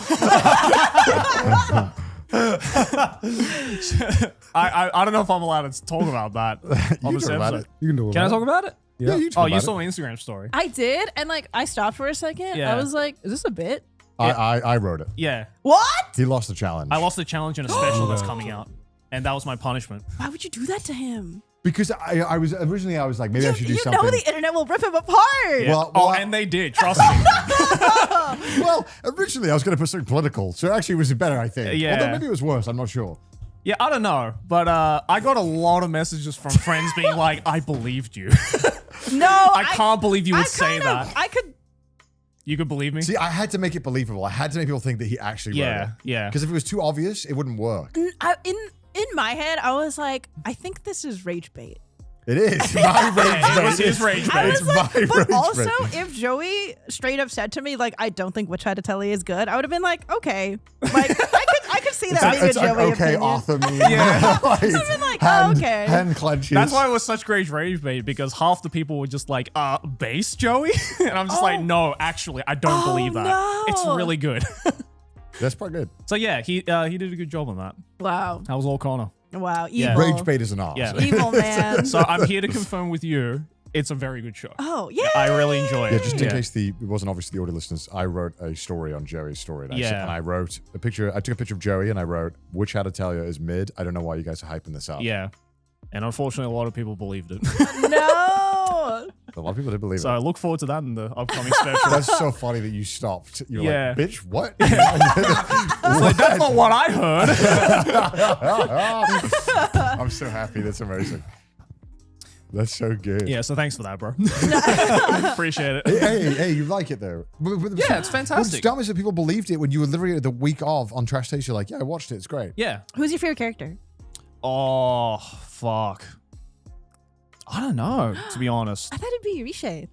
I don't know if I'm allowed to talk about that. You can talk about it. You can do it. Can I talk about it? Yeah, you talk about you it. saw my Instagram story. I did, and like I stopped for a second. Yeah. I was like, "Is this a bit?" I wrote it. Yeah. What? He lost the challenge. I lost the challenge in a special that's coming out. And that was my punishment. Why would you do that to him? Because I was originally like, maybe I should do something. You know the internet will rip him apart. Yeah. And they did, trust me. Well, originally I was going to put something political, so actually it was better, I think. Yeah. Although maybe it was worse, I'm not sure. Yeah, I don't know. But I got a lot of messages from friends being like, I believed you. No. I can't believe you would say that. I could. You could believe me? See, I had to make it believable. I had to make people think that he actually wrote it. Yeah. Because if it was too obvious, it wouldn't work. In my head, I was like, I think this is rage bait. It is. My rage bait. It was his rage bait. It's my rage But also, bait. if Joey straight up said to me, like, I don't think Witch Hat Atelier is good, I would have been like, okay. Like, I could see that being a Joey okay, opinion. Arthur me. Yeah. I've been like, oh, okay. Hand clenches. That's why it was such great rage bait, because half the people were just like, base Joey? And I'm just like, no, actually, I don't believe that. No. It's really good. That's pretty good. So yeah, he did a good job on that. Wow. That was all Connor. Wow. Yeah. Evil. Rage bait is an art. Yeah. Evil man. So I'm here to confirm with you, it's a very good show. Oh, yeah. I really enjoy it. Yeah, just in case it wasn't obvious to the audio listeners, I wrote a story on Joey's story. And Yeah. and I wrote a picture. I took a picture of Joey and I wrote, which Hat Atelier is mid? I don't know why you guys are hyping this up. Yeah. And unfortunately, a lot of people believed it. No. A lot of people did believe So I it. look forward to that in the upcoming special. That's so funny that you stopped. You were Yeah. like, bitch, what? It's like, that's not what I heard. I'm so happy. That's amazing. That's so good. Yeah, so thanks for that, bro. Appreciate it. Hey, you like it though? Yeah, it's fantastic. What's dumb is that people believed it when you were literally the week of on Trash Taste. You're like, yeah, I watched it. It's great. Yeah. Who's your favorite character? Oh, fuck. I don't know, to be honest. I thought it'd be Riche. I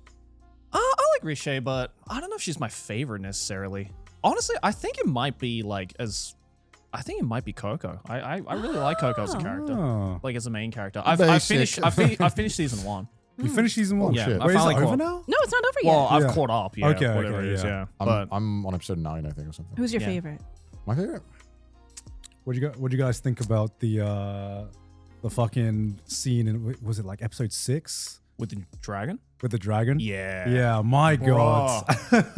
like Riche, but I don't know if she's my favorite necessarily. Honestly, I think it might be Coco. I really like Coco as a character, Oh. like as a main character. I Basic. finished season 1. You finished season 1? Yeah, shit. I Wait, is finally it over caught. now? No, it's not over yet. Well, I've Yeah. caught up. Yeah, Okay, whatever okay, it is. yeah. Yeah, I'm, but I'm on episode 9, I think, or something. Who's your Yeah. favorite? My favorite? What do you guys think about the fucking scene in, was it like episode 6 with the dragon. with the dragon? Yeah. Yeah, my god.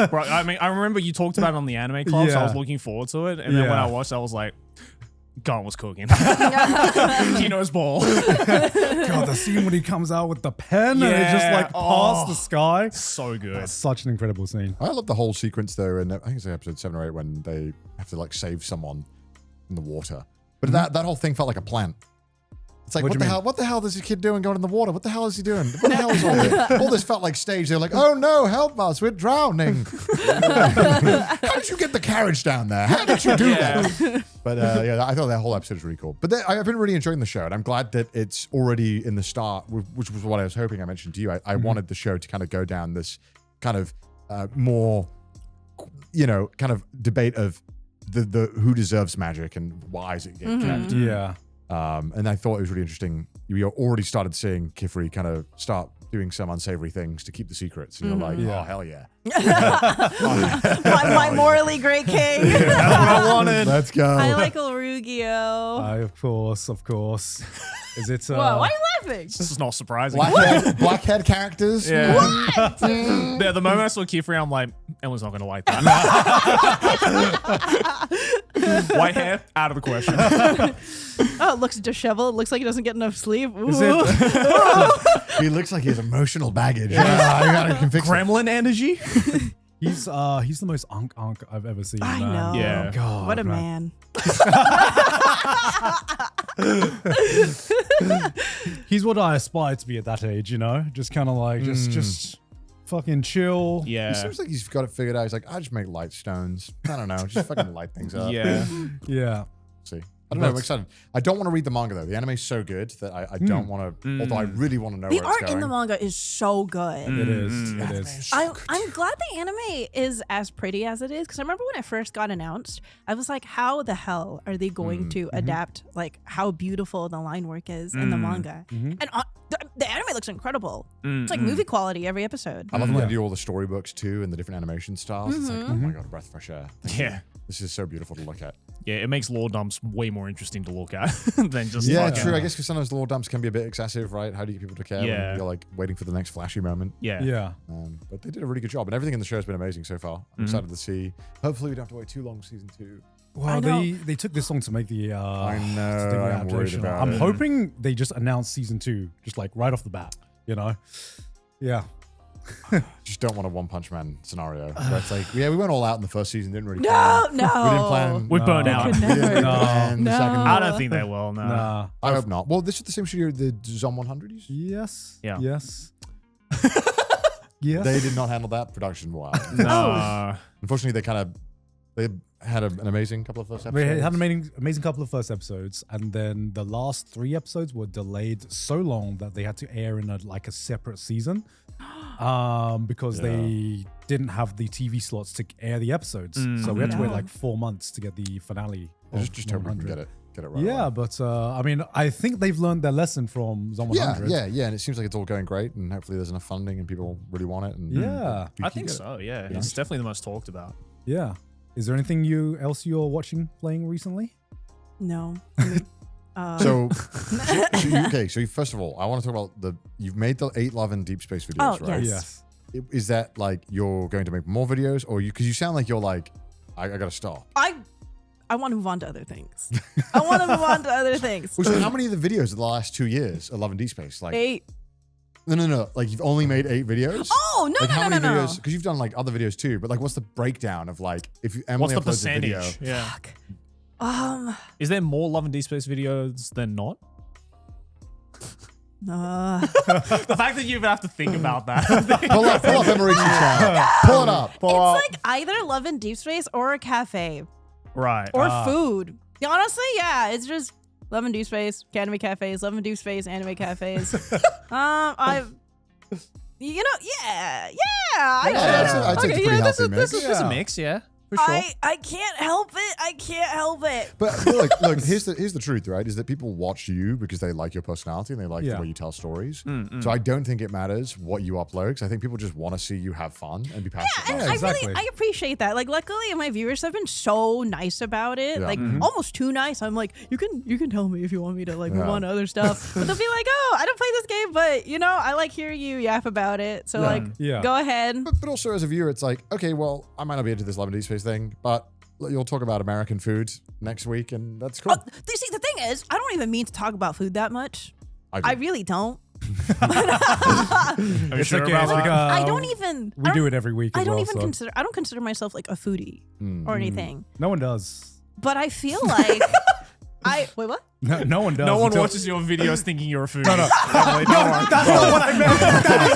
Bro, I mean, I remember you talked about it on the anime club, so I was Yeah. looking forward to it. And then when Yeah. I watched, I was like, Garnt was cooking. He knows ball. God, the scene when he comes out with the pen and it just Yeah, like past the sky. So good. That's such an incredible scene. I love the whole sequence though, and I think it's episode 7 or 8 when they have to like save someone in the water. But that whole thing felt like a plant. It's like, What what do the you hell? What the hell is this kid doing going in the water? What the hell is he doing? What the hell is all this? All this felt like stage. They're like, oh no, help us, we're drowning. How did you get the carriage down there? How did you do that? But yeah, I thought that whole episode was really cool. But I've been really enjoying the show, and I'm glad that it's already in the start, which was what I was hoping I mentioned to you. I wanted the show to kind of go down this kind of more, kind of debate of the who deserves magic and why is it getting kept. Yeah. And I thought it was really interesting. You already started seeing Kifri kind of start doing some unsavory things to keep the secrets. And you're like, oh, hell yeah. my morally great king. That's what I wanted. Let's go. I like Olrugio. Of course. Is it? Whoa, why are you laughing? This is not surprising. Blackhead characters. Yeah. What? Yeah, the moment I saw Kifri, I'm like, Emma's not going to like that. White hair, out of the question. Oh, it looks disheveled. It looks like he doesn't get enough sleep. Ooh. Is it? He looks like he has emotional baggage. Yeah, I gotta fix it. Gremlin energy? He's the most unk I've ever seen. I man. know. Yeah. God, What a man. He's what I aspire to be at that age, just kind of like just fucking chill. He Yeah. seems like he's got it figured out. He's like, I just make light stones. I don't know, just fucking light things up. Yeah. Yeah. See. I don't know. I'm excited. I don't want to read the manga though. The anime's so good that I don't want to. Although I really want to know The where it's art going. in the manga is so good. It is. It is. I'm glad the anime is as pretty as it is, because I remember when it first got announced, I was like, how the hell are they going to adapt like how beautiful the line work is in the manga? And the anime looks incredible. It's like movie quality every episode. I love when they do all the storybooks too and the different animation styles. It's like, oh my god, a breath of fresh air. Yeah. This is so beautiful to look at. Yeah, it makes lore dumps way more interesting to look at than just Yeah, like, true. I guess because sometimes the lore dumps can be a bit excessive, right? How do you get people to care Yeah. when you're like waiting for the next flashy moment? Yeah. Yeah. But they did a really good job, and everything in the show has been amazing so far. I'm excited to see. Hopefully, we don't have to wait too long for season 2. Well, they took this long to make the. I know, to do the I'm worried adaptation. about I'm it. hoping they just announce season 2, just like right off the bat. Yeah. Just don't want a One Punch Man scenario. Where it's like, yeah, we went all out in the first season, didn't really No, plan. no. We didn't plan. We're burnt out. Could We didn't never. plan the No. second. I don't think they will, no. Nah. I hope not. Well, this is the same studio the Zom 100 used. Yes. Yeah. Yes. Yes. They did not handle that production well. No. Unfortunately, they kind of They had an amazing couple of first episodes. They had an amazing couple of first episodes, and then the last 3 episodes were delayed so long that they had to air in a separate season, because they didn't have the TV slots to air the episodes. So we had to wait like 4 months to get the finale. Just hope we can get it right. Yeah, away. but I mean, I think they've learned their lesson from Zone 100. Yeah, and it seems like it's all going great, and hopefully there's enough funding and people really want it. And I think so. Yeah, it's definitely the most talked about. Yeah. Is there anything else you're watching, playing recently? No. So first of all, I want to talk about you've made the 8 Love and Deepspace videos, right? Yes. Is that like you're going to make more videos, or because you sound like you're like, I gotta stop. I want to move on to other things. So how many of the videos of the last 2 years are Love and Deepspace? Like 8. No. Like you've only made 8 videos? Oh, no, like how many no. videos? Because you've done like other videos too, but like what's the breakdown of like if Emily What's the uploads percentage? a video? Yeah. Fuck. Is there more Love and Deep Space videos than not? The fact that you even have to think about that. Pull up Emery's channel. Pull it up. It's like either Love and Deep Space or a cafe. Right. Or food. Honestly, yeah, it's just Love and Deep Space, anime cafes, Love and Deep Space, anime cafes. I'd say it's a pretty healthy mix. This is a mix, yeah. For sure. I can't help it. But look, here's the truth, right? Is that people watch you because they like your personality and they like the way you tell stories. So I don't think it matters what you upload, because I think people just want to see you have fun and be passionate. Yeah, about it. I appreciate that. Like, luckily, my viewers have been so nice about it. Yeah. Like, almost too nice. I'm like, you can tell me if you want me to like move on to other stuff. But they'll be like, oh, I don't play this game, but I like hearing you yap about it. So go ahead. But also as a viewer, it's like, okay, well, I might not be into this Love and Deep Space thing, but you'll talk about American food next week, and that's cool. You see, the thing is, I don't even mean to talk about food that much. I really don't. It's sure okay. about It's like, I don't even. We do it every week. I don't even consider. I don't consider myself like a foodie or anything. No one does. But I feel like wait, what? No one does. No one watches your videos thinking you're a foodie. No, that's not what I meant. That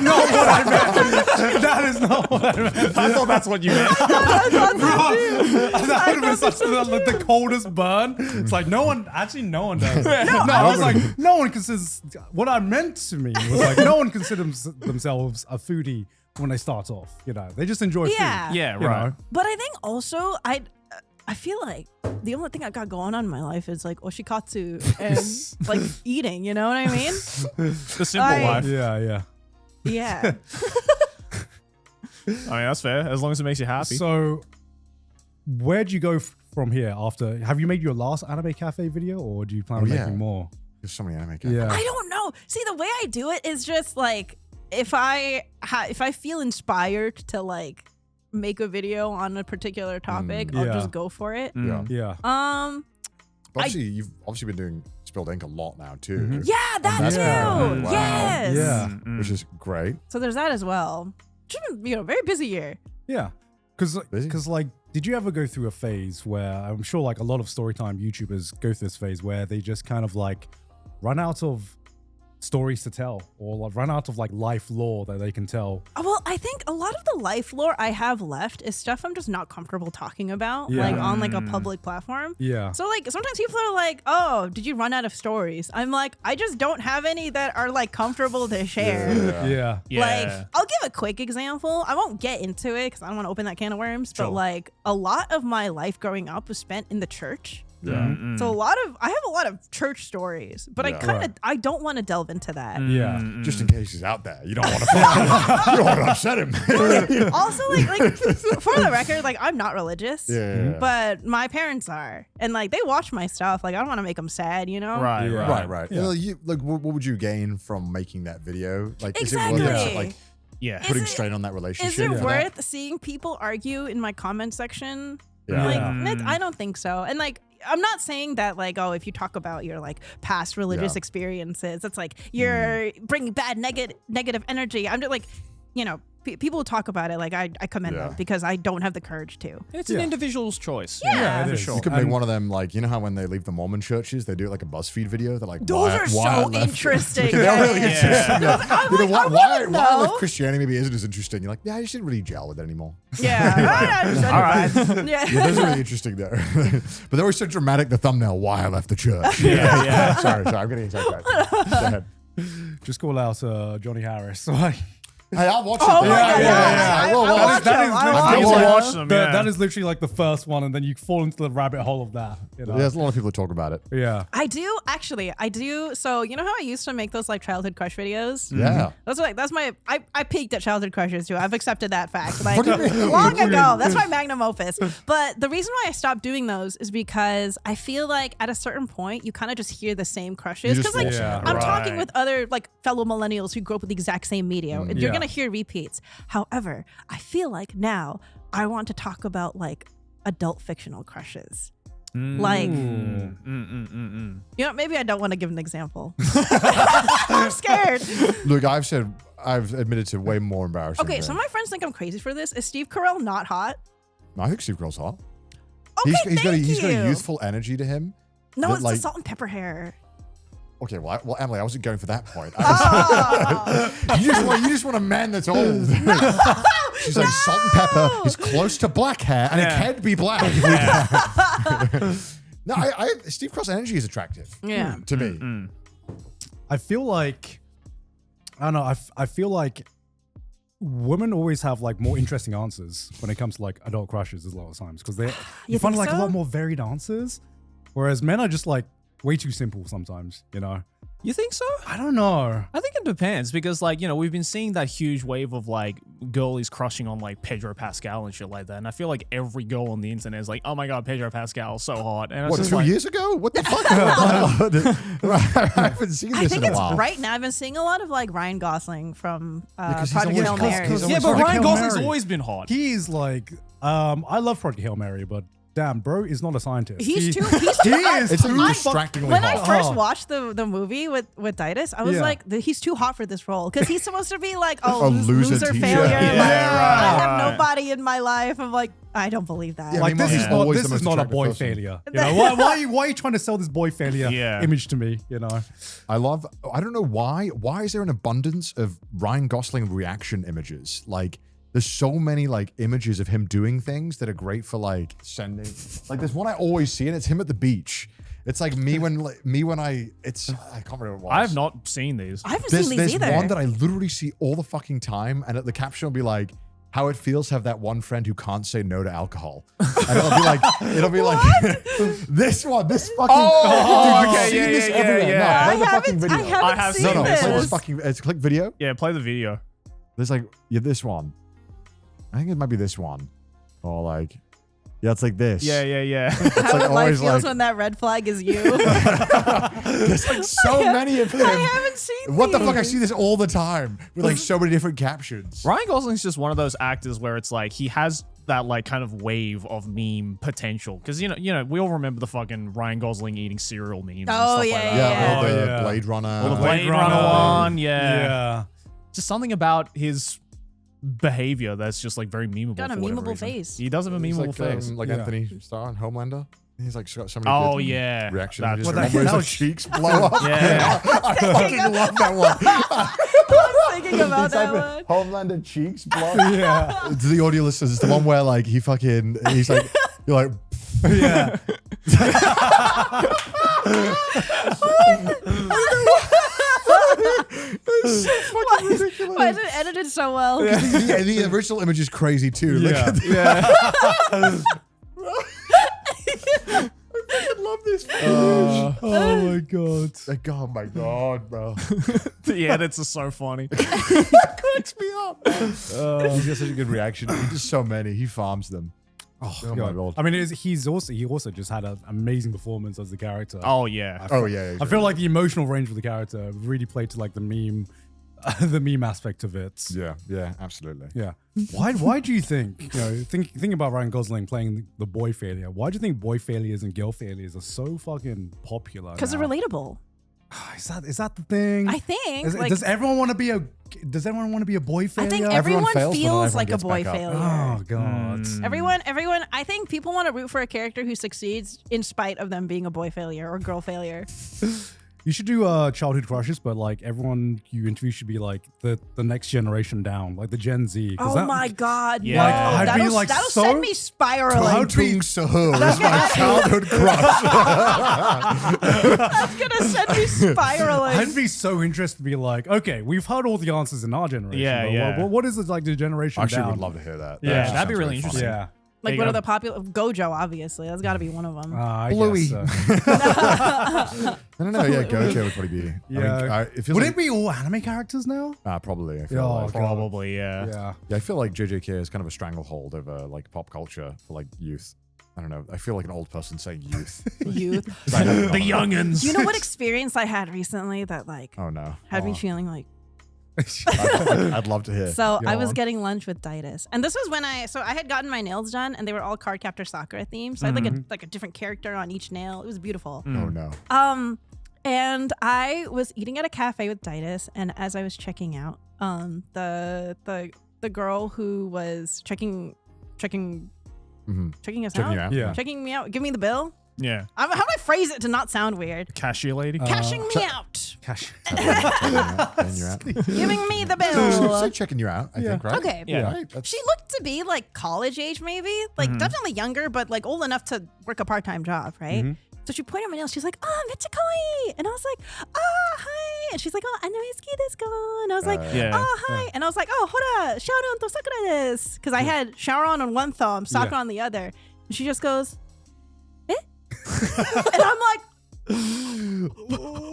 is not what I meant. I thought that's what you meant. That would have been such the coldest burn. It's like no one does. I was like, no one considers. What I meant to mean was like, no one considers themselves a foodie when they start off. They just enjoy food. Yeah, right. But I think also I feel like the only thing I got going on in my life is like oshikatsu and like eating, you know what I mean? The simple life. Yeah. Yeah. I mean, that's fair, as long as it makes you happy. So, where'd you go from here after? Have you made your last anime cafe video, or do you plan on making more? There's so many anime cafes. Yeah. I don't know. See, the way I do it is just like if I feel inspired to like make a video on a particular topic, I'll just go for it. Yeah. But you've obviously been doing Spilled Ink a lot now too. Yeah, that too. Wow. Yes. Yeah. Which is great. So there's that as well. It's been, very busy year. Yeah. Because like, did you ever go through a phase where I'm sure like a lot of Storytime YouTubers go through this phase where they just kind of like run out of stories to tell, or like run out of like life lore that they can tell? Well, I think a lot of the life lore I have left is stuff I'm just not comfortable talking about, like on like a public platform. Yeah. So like sometimes people are like, "Oh, did you run out of stories?" I'm like, I just don't have any that are like comfortable to share. Yeah. Like, I'll give a quick example. I won't get into it because I don't want to open that can of worms. But like, a lot of my life growing up was spent in the church. Yeah. So I have a lot of church stories, but I don't want to delve into that. Yeah. Just in case he's out there, you don't want to you don't want to upset him. Also, like for the record, like I'm not religious, but my parents are, and like they watch my stuff. Like I don't want to make them sad, you know? Right. Yeah. Like, what would you gain from making that video? Like, exactly. Is it worth it, like, Yeah. putting strain on that relationship? Is it worth seeing people argue in my comment section? Yeah. Like, I don't think so. And like, I'm not saying that like, oh, if you talk about your like past religious experiences, it's like you're bringing bad negative energy. I'm just like, people talk about it. Like I commend them because I don't have the courage to. It's an individual's choice. Yeah, for is. sure. You could make one of them, like, you know how when they leave the Mormon churches, they do it like a BuzzFeed video. They're like, Those why are I so left. interesting. They're really Yeah. interesting. I'm You know, like, why I know. left Christianity maybe isn't as interesting. You're like, yeah, I just didn't really gel with it anymore. Yeah. All right. Yeah. Yeah, those are really interesting there. But they were so dramatic, the thumbnail, why I left the church. Yeah. Sorry, I'm getting excited. Go ahead. Just call out Johnny Harris. Like, Hey, I'll watch it. Oh my Yeah, God, yeah. I will watch watch them. it. I I You will will watch watch them. that is literally like the first one, and then you fall into the rabbit hole of that. You know? There's a lot of people that talk about it. Yeah. I do. So you know how I used to make those like childhood crush videos? Yeah. That's my I peaked at childhood crushes too. I've accepted that fact. Like What do you mean? long ago. That's my magnum opus. But the reason why I stopped doing those is because I feel like at a certain point you kind of just hear the same crushes. You just Because like watch I'm them. talking Right. with other like fellow millennials who grew up with the exact same media. You're Yeah. gonna hear repeats. However, I feel like now I want to talk about like adult fictional crushes. Like, you know, maybe I don't want to give an example. I'm scared. Look, I've admitted to way more embarrassing. Okay, some of my friends think I'm crazy for this. Is Steve Carell not hot? No, I think Steve Carell's hot. Okay, He's got a you. youthful energy to him. No, that, it's like- the salt and pepper hair. Okay, well, Emily, I wasn't going for that point. Oh. You just want a man that's old. She's like salt and pepper is close to black hair, and it can be black. No, Steve Carell's energy is attractive. Yeah. To me. I feel like, I don't know. I feel like women always have like more interesting answers when it comes to like adult crushes a lot of times because you You find think like a so? lot more varied answers, whereas men are just like way too simple sometimes. You know, You think so? I don't know. I think it depends because, like, you know, we've been seeing that huge wave of like girlies crushing on like Pedro Pascal and shit like that, and I feel like every girl on the internet is like, "Oh my god, Pedro Pascal, so hot!" And it's What, just 2 like, years ago? What the fuck? I haven't seen I this think in a it's while. right now. I've been seeing a lot of like Ryan Gosling from 'cause he's Project always- Hail 'cause- Mary. 'cause yeah, always but Project Ryan Hail Gosling's Mary. always been hot. He's like, I love Project Hail Mary, but damn, bro is not a scientist. He's too He is It's too like fuck- distractingly When I hot. first watched the movie with Titus, I was Yeah. like, he's too hot for this role because he's supposed to be like, A loser loser teacher. failure. Yeah, Like, I have right. nobody in my life. I'm like, I don't believe that. Yeah, Like I mean, this Mom is not always this the is most not a attractive boy person. failure. You know why are you trying to sell this boy failure image to me? You know, I don't know why. Why is there an abundance of Ryan Gosling reaction images? Like, there's so many like images of him doing things that are great for like sending. Like, there's one I always see, and it's him at the beach. It's like me when I can't remember what it was. I have not seen these. I haven't There's seen these either. one that I literally see all the fucking time, and the caption will be like, "How it feels to have that one friend who can't say no to alcohol," and it'll be like this one, this fucking. Oh, dude, you okay, see yeah, this yeah, everywhere. yeah. No, I play the fucking haven't, video. I haven't I have seen seen No, this. play this. this fucking. It's click video. Yeah, play the video. There's like this one. I think it might be this one, or like, yeah, it's like this. Yeah. How like life always feels like- when that red flag is you. There's like so many of him. I haven't seen What the these. fuck? I see this all the time with like so many different captions. Ryan Gosling's just one of those actors where it's like he has that like kind of wave of meme potential because you know we all remember the fucking Ryan Gosling eating cereal memes. And Oh, stuff yeah, like that. Yeah, all the yeah. Blade Runner. Or the Blade Blade Runner Runner. one. Yeah. yeah. Just something about his behavior that's just like very memeable. Got a for whatever memeable reason. face. He does have a He's memeable like, face. like Yeah. Anthony Starr in Homelander. He's like got so many Oh good yeah, reaction That's images. What One the where his hell? like, cheeks blow up. Yeah. I fucking love that one. I'm thinking about It's that like one. Homelander cheeks blow. Yeah. To the audio listeners, it's the one where like he's like you're like Yeah. Why is it edited so well? the original image is crazy too. Look Yeah. at the, Yeah. I love this footage. Oh my god. Like, oh my god, bro. The edits are so funny. Cracks me up. He's got such a good reaction. He does so many. He farms them. Oh, my god. God. I mean, he also just had an amazing performance as the character. Oh yeah. Oh yeah. I feel like the emotional range of the character really played to like the meme, the meme aspect of it. Yeah, absolutely. Yeah. Why do you think, think about Ryan Gosling playing the boy failure. Why do you think boy failures and girl failures are so fucking popular? Because they're now? relatable. Is that the thing? I think. Does everyone want to be a boy failure? I think Everyone everyone fails, but feels everyone like a gets boy back up. failure. Oh god. Everyone. I think people want to root for a character who succeeds in spite of them being a boy failure or girl failure. You should do childhood crushes, but like everyone you interview should be like the next generation down, like the Gen Z. Oh my god! Yeah. No. Like, I'd be, that'll like, that'll so send me spiraling. Tung Soho is my childhood crush. That's gonna send me spiraling. I'd be so interested to be like, okay, we've heard all the answers in our generation. Yeah, but yeah. what is it like the generation I actually down? would love to hear that. Yeah, actually that'd be sounds really fun. interesting. Yeah. Like, There what you are go. the popular? Gojo, obviously. That's got to be one of them. I Bluey. guess so. I don't know. Yeah, Gojo would probably be. Yeah. It feels Would like, it be all anime characters now? Probably. I feel Oh, like. God. Probably, yeah. Yeah. Yeah, I feel like JJK is kind of a stranglehold over like pop culture for like youth. I don't know. I feel like an old person saying youth. Youth. I don't know. The youngins. You know what experience I had recently that like Oh no. had me Oh, feeling like. I'd love to hear. So Go I was on. getting lunch with Ditus, and this was when I had gotten my nails done, and they were all Cardcaptor Sakura themed. So I had like a different character on each nail. It was beautiful. Oh no. And I was eating at a cafe with Ditus, and as I was checking out, the girl who was checking us Checking out, you out. Yeah. checking me out, give me the bill. Yeah. How do I phrase it to not sound weird? Cashier lady. Cashing me out, Cash. And you're out. giving me the So bill. checking you out, I think, right? Okay. Yeah. Right? That's, She looked to be like college age, maybe like definitely younger, but like old enough to work a part-time job, right? So she pointed at my nails. She's like, "Oh, mecha kawaii," and I was like, "Oh, hi," and she's like, "Oh, anime-ski desu ka?" And I was like, Yeah. "Oh, hi," and I was like, "Oh, hora, Shaoran to Sakura desu," because I had Shaoran on one thumb, Sakura on the other, and she just goes, "Eh?" And I'm like,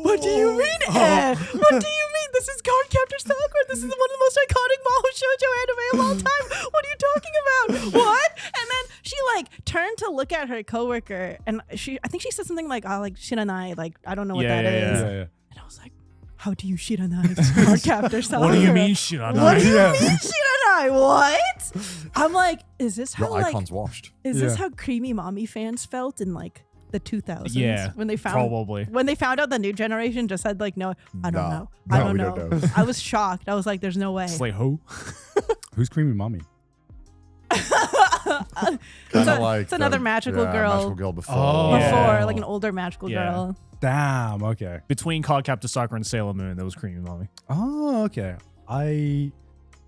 "What do you mean, eh? What do you mean? This is Cardcaptor Sakura. This is one of the most iconic mahou shoujo anime of all time. What are you talking about? What?" And then she like turned to look at her coworker, and I think she said something like, "Oh, like shiranai, like I don't know what that is." Yeah, yeah. And I was like, "How do you shiranai Cardcaptor Sakura? What do you mean shit on What do you Yeah. mean shiranai? What?" I'm like, "Is this how your like icon's washed. is this Yeah. how Creamy Mommy fans felt in like the 2000s Yeah, when they found probably. when they found out the new generation just had like no, I don't Nah. know, No, I don't we know. don't know. I was shocked. I was like, "There's no way." It's like who? Who's Creamy Mommy? It's another magical girl. Magical girl before. Oh. Before, Yeah. like an older magical Yeah. girl. Damn. Okay. Between Cardcaptor Sakura and Sailor Moon, there was Creamy Mommy. Oh, okay.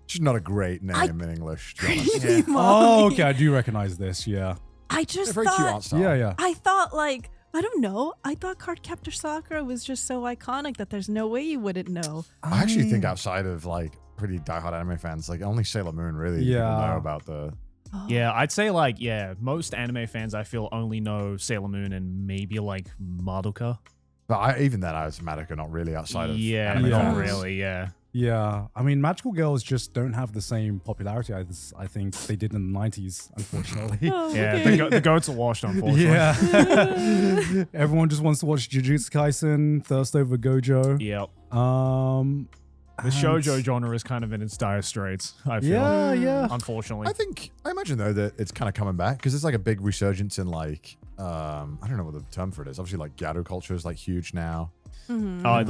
She's not a great name in English, to be honest. Creamy Oh, Mommy. okay. I do recognize this. Yeah. I It's just a very cute art thought, style. Yeah, yeah. I thought like, I don't know. I thought Cardcaptor Sakura was just so iconic that there's no way you wouldn't know. I actually think outside of like pretty diehard anime fans, like only Sailor Moon really people Yeah. know about the. Yeah, I'd say like, most anime fans I feel only know Sailor Moon and maybe like Madoka. But even then, I was Madoka, not really outside of. Yeah, anime not fans. really, yeah. Yeah, I mean, magical girls just don't have the same popularity as I think they did in the 90s, unfortunately. Oh, Yeah, okay. the goats are washed, unfortunately. Yeah. Everyone just wants to watch Jujutsu Kaisen, thirst over Gojo. Yep. The And- shoujo genre is kind of in its dire straits, I feel. Yeah, yeah. Unfortunately. I imagine though that it's kind of coming back because it's like a big resurgence in like I don't know what the term for it is. Obviously, like Gyaru culture is like huge now. The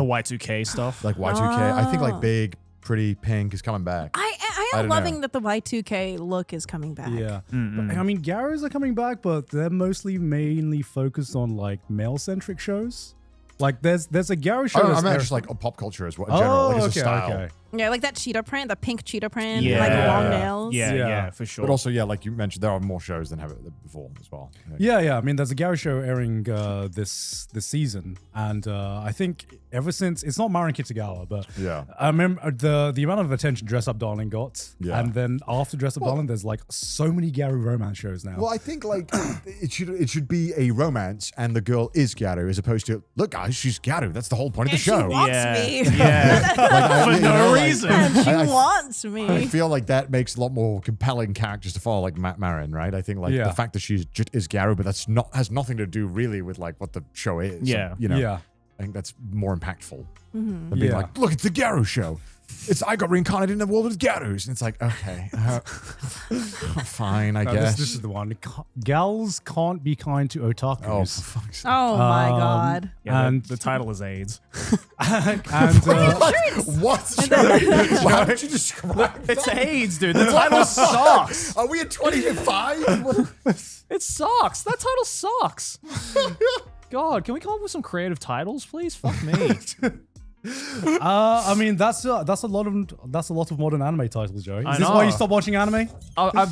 Y2K stuff. Like Y2K, I think like big, pretty pink is coming back. I I am don't loving know. that the Y2K look is coming back. Yeah. Mm-mm. But, I mean, Gyarus are coming back, but they're mainly focused on like male-centric shows. Like there's a Gyaru show. I that's meant there- just like pop culture as well in general, like as a style. okay. Yeah, like that cheetah print, the pink cheetah print, Yeah. like long nails. Yeah, Yeah. yeah, for sure. But also, yeah, like you mentioned, there are more shows than have it before as well. Yeah. I mean, there's a Gyaru show airing this season, and I think ever since it's not Marin Kitagawa, but Yeah. I remember the amount of attention Dress Up Darling got, Yeah. and then after Dress Up Darling, there's like so many Gyaru romance shows now. Well, I think like it should be a romance, and the girl is Gyaru, as opposed to look, guys, she's Gyaru. That's the whole point of And the show. she wants Yeah. me. Yeah. Like, For no reason. And she I- wants I me. feel like that makes a lot more compelling characters to follow, like Marin, right? I think like Yeah. the fact that she's just is Gyaru, but that's not has nothing to do really with like what the show is. Yeah. you know, Yeah. I think that's more impactful Mm-hmm. than being Yeah. like, look, it's the Gyaru show. I got reincarnated in the world with Garus. And it's like, okay, fine, I guess. This is the one. Gals can't be kind to otakus. Oh, for fuck's sake. Oh my god. Yeah, and the title is AIDS. and What? Why don't you describe It's that? AIDS, dude. The title sucks. Are we at 25? It sucks. That title sucks. God, can we come up with some creative titles, please? Fuck me. I mean, that's a lot of modern anime titles, Joey. Is I this know. why you stopped watching anime?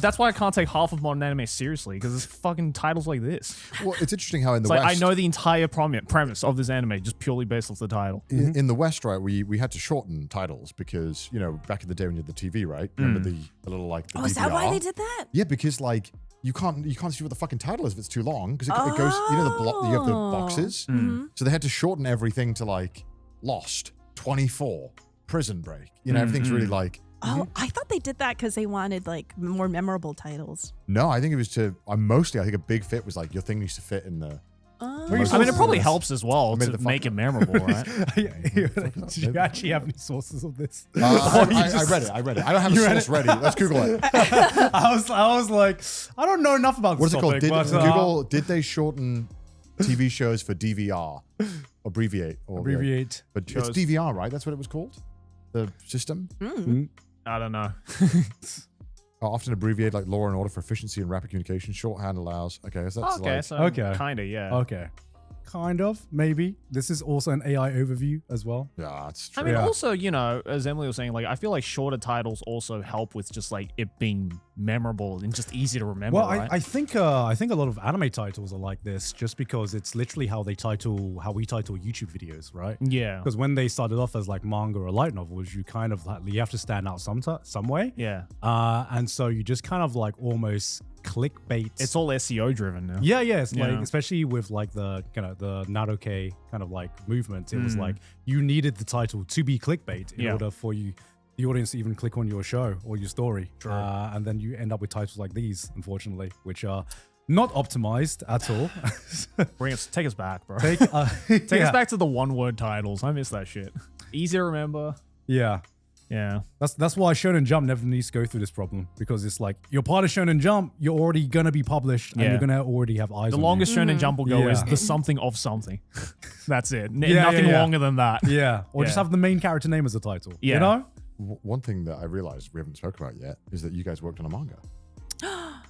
That's why I can't take half of modern anime seriously, because it's fucking titles like this. Well, it's interesting how in the It's like West, I know the entire premise of this anime just purely based off the title. in the West, right, we had to shorten titles because, back in the day when you had the TV, right? Remember the little like the Oh, is that DVR? why they did that? Yeah, because like you can't see what the fucking title is if it's too long because it goes, you have the boxes. So they had to shorten everything to like Lost, 24, Prison Break. Everything's really like. Oh, I thought they did that because they wanted like more memorable titles. No, I think it was to. I think a big fit was like your thing needs to fit in the. I mean, it probably helps as well made to the make it memorable, right? Did you actually have any sources of this? I read it. I don't have a source ready. Let's Google it. I was like, I don't know enough about What's this it called? topic, Did Google? Did they shorten TV shows for DVR? Abbreviate. Abbreviate. But Shows. it's DVR, right? That's what it was called. The system. I don't know. Often abbreviate like law and order for efficiency and rapid communication. Shorthand allows. Okay, so that's Okay, like. so Okay. kind of, yeah. Okay. Kind of, maybe. This is also an AI overview as well. Yeah, that's true. I mean, Yeah. also, as Emily was saying, like, I feel like shorter titles also help with just like it being memorable and just easy to remember. Well, right? I think a lot of anime titles are like this, just because it's literally how we title YouTube videos, right? yeah, Because when they started off as like manga or light novels, you kind of you have to stand out some way, yeah. and so you just kind of like almost clickbait. It's all SEO driven now. Yeah, it's like Yeah. especially with like the the Naruke kind of like movement. It was like you needed the title to be clickbait in Yeah. order for the audience to even click on your show or your story. True. And then you end up with titles like these, unfortunately, which are not optimized at all. Take us back, bro. Take Take us back to the one-word titles. I miss that shit. Easy to remember. Yeah. Yeah. That's why Shonen Jump never needs to go through this problem, because it's like you're part of Shonen Jump, you're already gonna be published, and Yeah. you're gonna already have eyes The on longest Shonen Jump will go Yeah. is the something of something. That's it. Yeah, Nothing yeah. longer than that. you. Yeah, or just Yeah. have the main character name as a title. Yeah. You know? One thing that I realized we haven't spoken about yet is that you guys worked on a manga.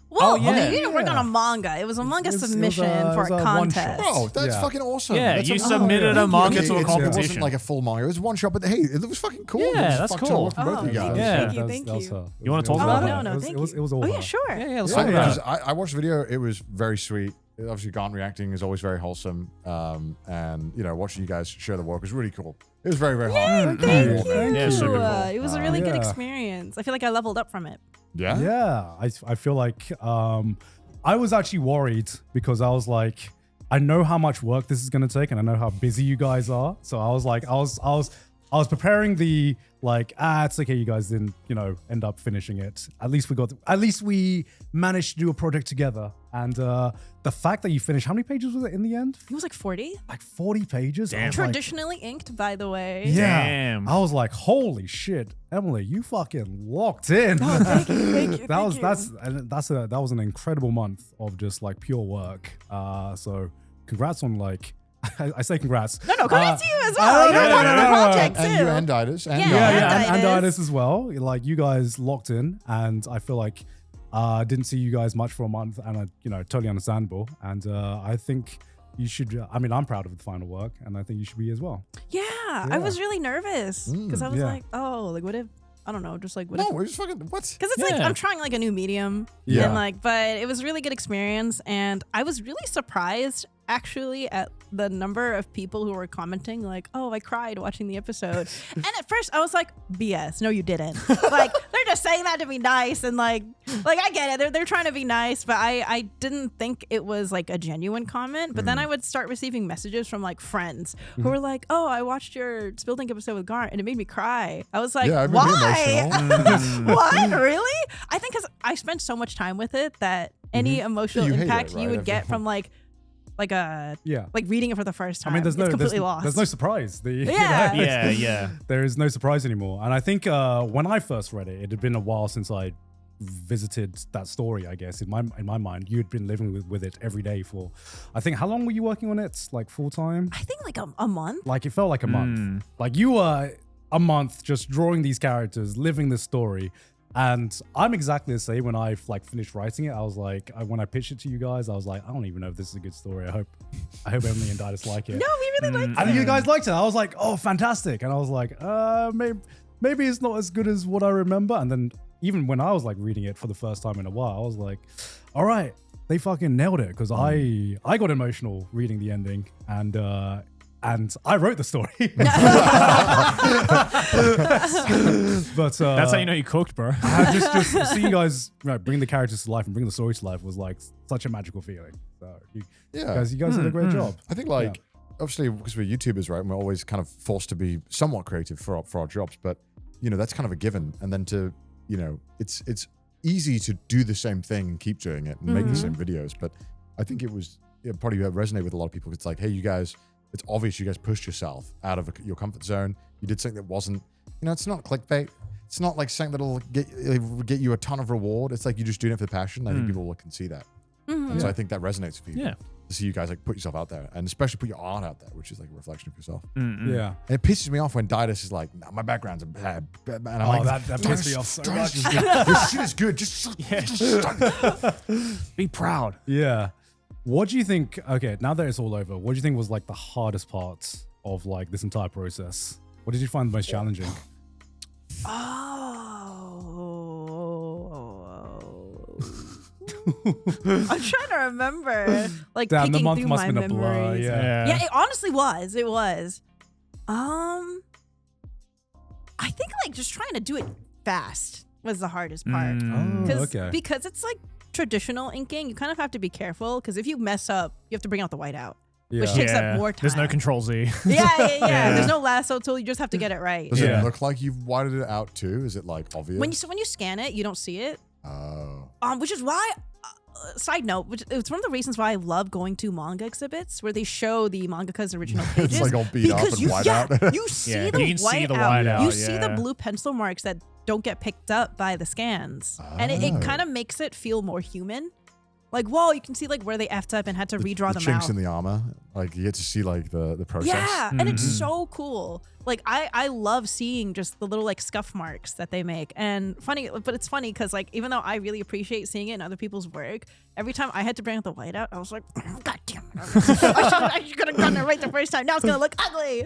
Well, yeah. we didn't work on a manga. It was a manga It was submission a- for it was a a one contest. shot. Oh, that's Yeah. fucking awesome. Yeah, That's you a- submitted a Thank manga you. to a It wasn't competition. like a full manga. It was one shot, but hey, it was fucking cool. Yeah, It was that's fucking cool. chill for both of you guys. Yeah. Thank you, thank you. You wanna talk Oh, about no, it? no, thank you. It was all Oh, yeah, her. sure. Yeah, let's So, talk about it. I watched the video. It was very sweet. Obviously, Garnt reacting is always very wholesome. And, watching you guys share the work was really cool. It was very, very hard. Thank you. Yeah, super cool. It was a really good Yeah. experience. I feel like I leveled up from it. Yeah? Yeah, I feel like I was actually worried, because I was like, I know how much work this is going to take, and I know how busy you guys are. So I was like, I was preparing the like, it's okay, you guys didn't, end up finishing it. At least we managed to do a project together. And the fact that you finished, how many pages was it in the end? It was like 40. Like 40 pages. I Damn. was like, Traditionally inked, by the way. yeah. Damn. I was like, holy shit, Emily, you fucking locked in. Oh, thank you, thank you. That was an incredible month of just like pure work. So congrats on like, I say congrats. No, congrats to you as well. You're part of the project And too. you and Itis. And Yeah. Garnt. and Itis. Itis as well. Like you guys locked in, and I feel like didn't see you guys much for a month, and totally understandable. And I think you should. I'm proud of the final work, and I think you should be as well. Yeah, I was really nervous because I was yeah. like, oh, like what if, I don't know, just like what No, if. it was fucking, what? Because it's like Yeah. I'm trying like a new medium, Yeah. and but it was a really good experience, and I was really surprised actually at the number of people who were commenting like, oh, I cried watching the episode. And at first I was like, BS, no you didn't. Like they're just saying that to be nice, and like I get it, they're trying to be nice, but I didn't think it was like a genuine comment. But then I would start receiving messages from like friends who were like, oh, I watched your Spilled Ink episode with Garnt and it made me cry. I was like, Yeah, it made me why? emotional. What? Really? I think because I spent so much time with it that any emotional You hate impact it, you right? would get from like like reading it for the first time. I mean, it's completely lost. There's no surprise. Yeah. There is no surprise anymore. And I think when I first read it, it had been a while since I visited that story. I guess in my mind, you had been living with it every day for. I think how long were you working on it? Like full time? I think like a month. Like it felt like a month. Like you were a month just drawing these characters, living this story. And I'm exactly the same. When I like finished writing it, I was like, when I pitched it to you guys, I was like, I don't even know if this is a good story. I hope Emily and Didas like it. No, we really liked it. And you guys liked it. I was like, oh, fantastic. And I was like, maybe it's not as good as what I remember. And then even when I was like reading it for the first time in a while, I was like, all right, they fucking nailed it. Because I got emotional reading the ending, and I wrote the story. But that's how you know you cooked, bro. just seeing you guys bring the characters to life and bring the story to life was like such a magical feeling. So you guys did a great job. I think obviously because we're YouTubers, right? And we're always kind of forced to be somewhat creative for our jobs, but that's kind of a given. And then to it's easy to do the same thing and keep doing it and make the same videos. But I think it probably resonate with a lot of people. It's like, hey, you guys. It's obvious you guys pushed yourself out of your comfort zone. You did something that wasn't, it's not clickbait. It's not like something that'll get you a ton of reward. It's like you're just doing it for the passion. I think people can see that. And so I think that resonates with you. Yeah. To see you guys like put yourself out there and especially put your art out there, which is like a reflection of yourself. Yeah. And it pisses me off when Didas is like, nah, my background's a bad. And I'm like, that pisses me off so much. Your shit is good. Just be proud. Yeah. What do you think? Okay, now that it's all over, what do you think was like the hardest part of like this entire process? What did you find the most challenging? I'm trying to remember. Like damn, picking the month through must my have been a blur. memories. Yeah, it honestly was. It was. I think like just trying to do it fast was the hardest part. Because it's like traditional inking, you kind of have to be careful because if you mess up, you have to bring out the whiteout, which takes up more time. There's no Control Z. Yeah. There's no lasso tool. You just have to get it right. Does it look like you've whited it out too? Is it like obvious? When you scan it, you don't see it. Oh. Which is why. Side note, it's one of the reasons why I love going to manga exhibits where they show the mangaka's original pages. It's like all beat up and white out. You see the whiteout. You see the blue pencil marks that don't get picked up by the scans. And it kind of makes it feel more human. Like, whoa, you can see like where they effed up and had to redraw them out. Chinks in the armor. Like you get to see like the process. Yeah, and it's so cool. Like I love seeing just the little like scuff marks that they make. And it's funny because like even though I really appreciate seeing it in other people's work, every time I had to bring out the whiteout, I was like, God damn it. I should have gotten it right the first time. Now it's gonna look ugly.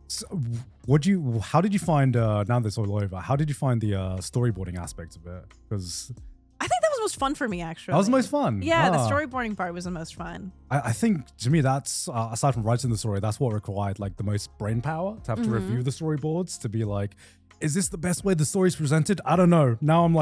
So, how did you find now that's all over, how did you find the storyboarding aspect of it? Because I think that was most fun for me, actually. That was the most fun? Yeah, the storyboarding part was the most fun. I think, to me, that's, aside from writing the story, that's what required like the most brain power, to have to review the storyboards, to be like, is this the best way the story's presented? I don't know. Now I'm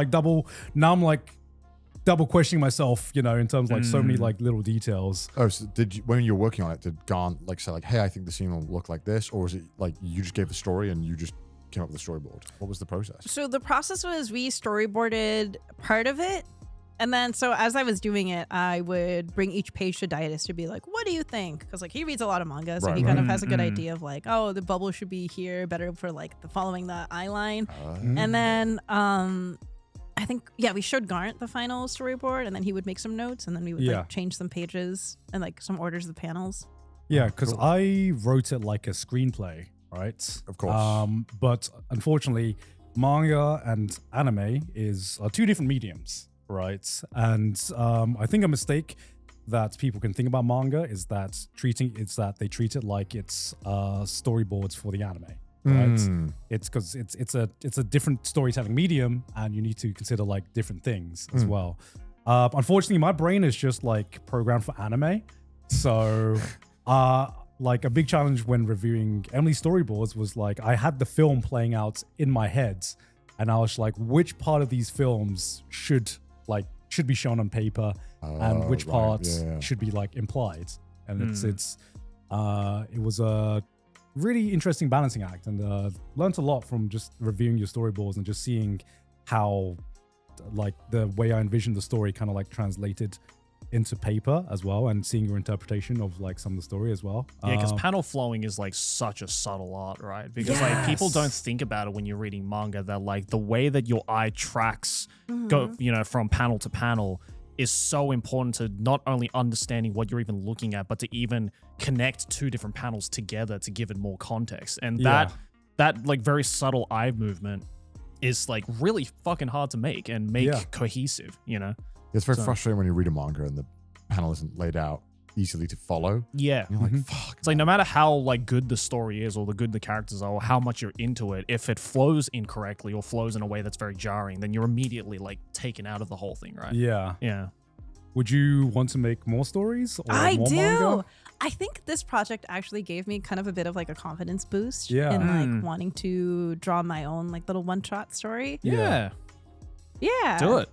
double questioning myself, in terms of like so many like little details. Oh, so when you were working on it, did Garnt like say like, hey, I think the scene will look like this? Or was it like you just gave the story and you just came up with the storyboard? What was the process? So the process was we storyboarded part of it. And then so as I was doing it, I would bring each page to Didas to be like, what do you think? Because like he reads a lot of manga, so he kind of has a good idea of like, oh, the bubble should be here, better for like following the eye line. And then I think, we showed Garnt the final storyboard and then he would make some notes and then we would like change some pages and like some orders of the panels. Yeah, because I wrote it like a screenplay, right? Of course. But unfortunately, manga and anime are two different mediums, right? And I think a mistake that people can think about manga is that they treat it like it's storyboards for the anime. Right, it's because it's a different storytelling medium, and you need to consider like different things as well. Unfortunately, my brain is just like programmed for anime, so like a big challenge when reviewing Emily's storyboards was like I had the film playing out in my head, and I was like, which part of these films should be shown on paper, and which parts should be like implied, and it was a really interesting balancing act, and learned a lot from just reviewing your storyboards and just seeing how like the way I envisioned the story kind of like translated into paper as well and seeing your interpretation of like some of the story as well. Yeah, because panel flowing is like such a subtle art, right? Because like people don't think about it when you're reading manga, that like the way that your eye tracks go, you know, from panel to panel is so important to not only understanding what you're even looking at, but to even connect two different panels together to give it more context. And that like very subtle eye movement is like really fucking hard to make and make cohesive, you know? It's very frustrating when you read a manga and the panel isn't laid out easily to follow. Yeah. You're like, fuck. It's like no matter how like good the story is or the good the characters are or how much you're into it, if it flows incorrectly or flows in a way that's very jarring, then you're immediately like taken out of the whole thing, right? Yeah. Yeah. Would you want to make more stories? Or I more do. Manga? I think this project actually gave me kind of a bit of like a confidence boost Yeah. in like wanting to draw my own like little one-shot story. Yeah. Yeah. Do it.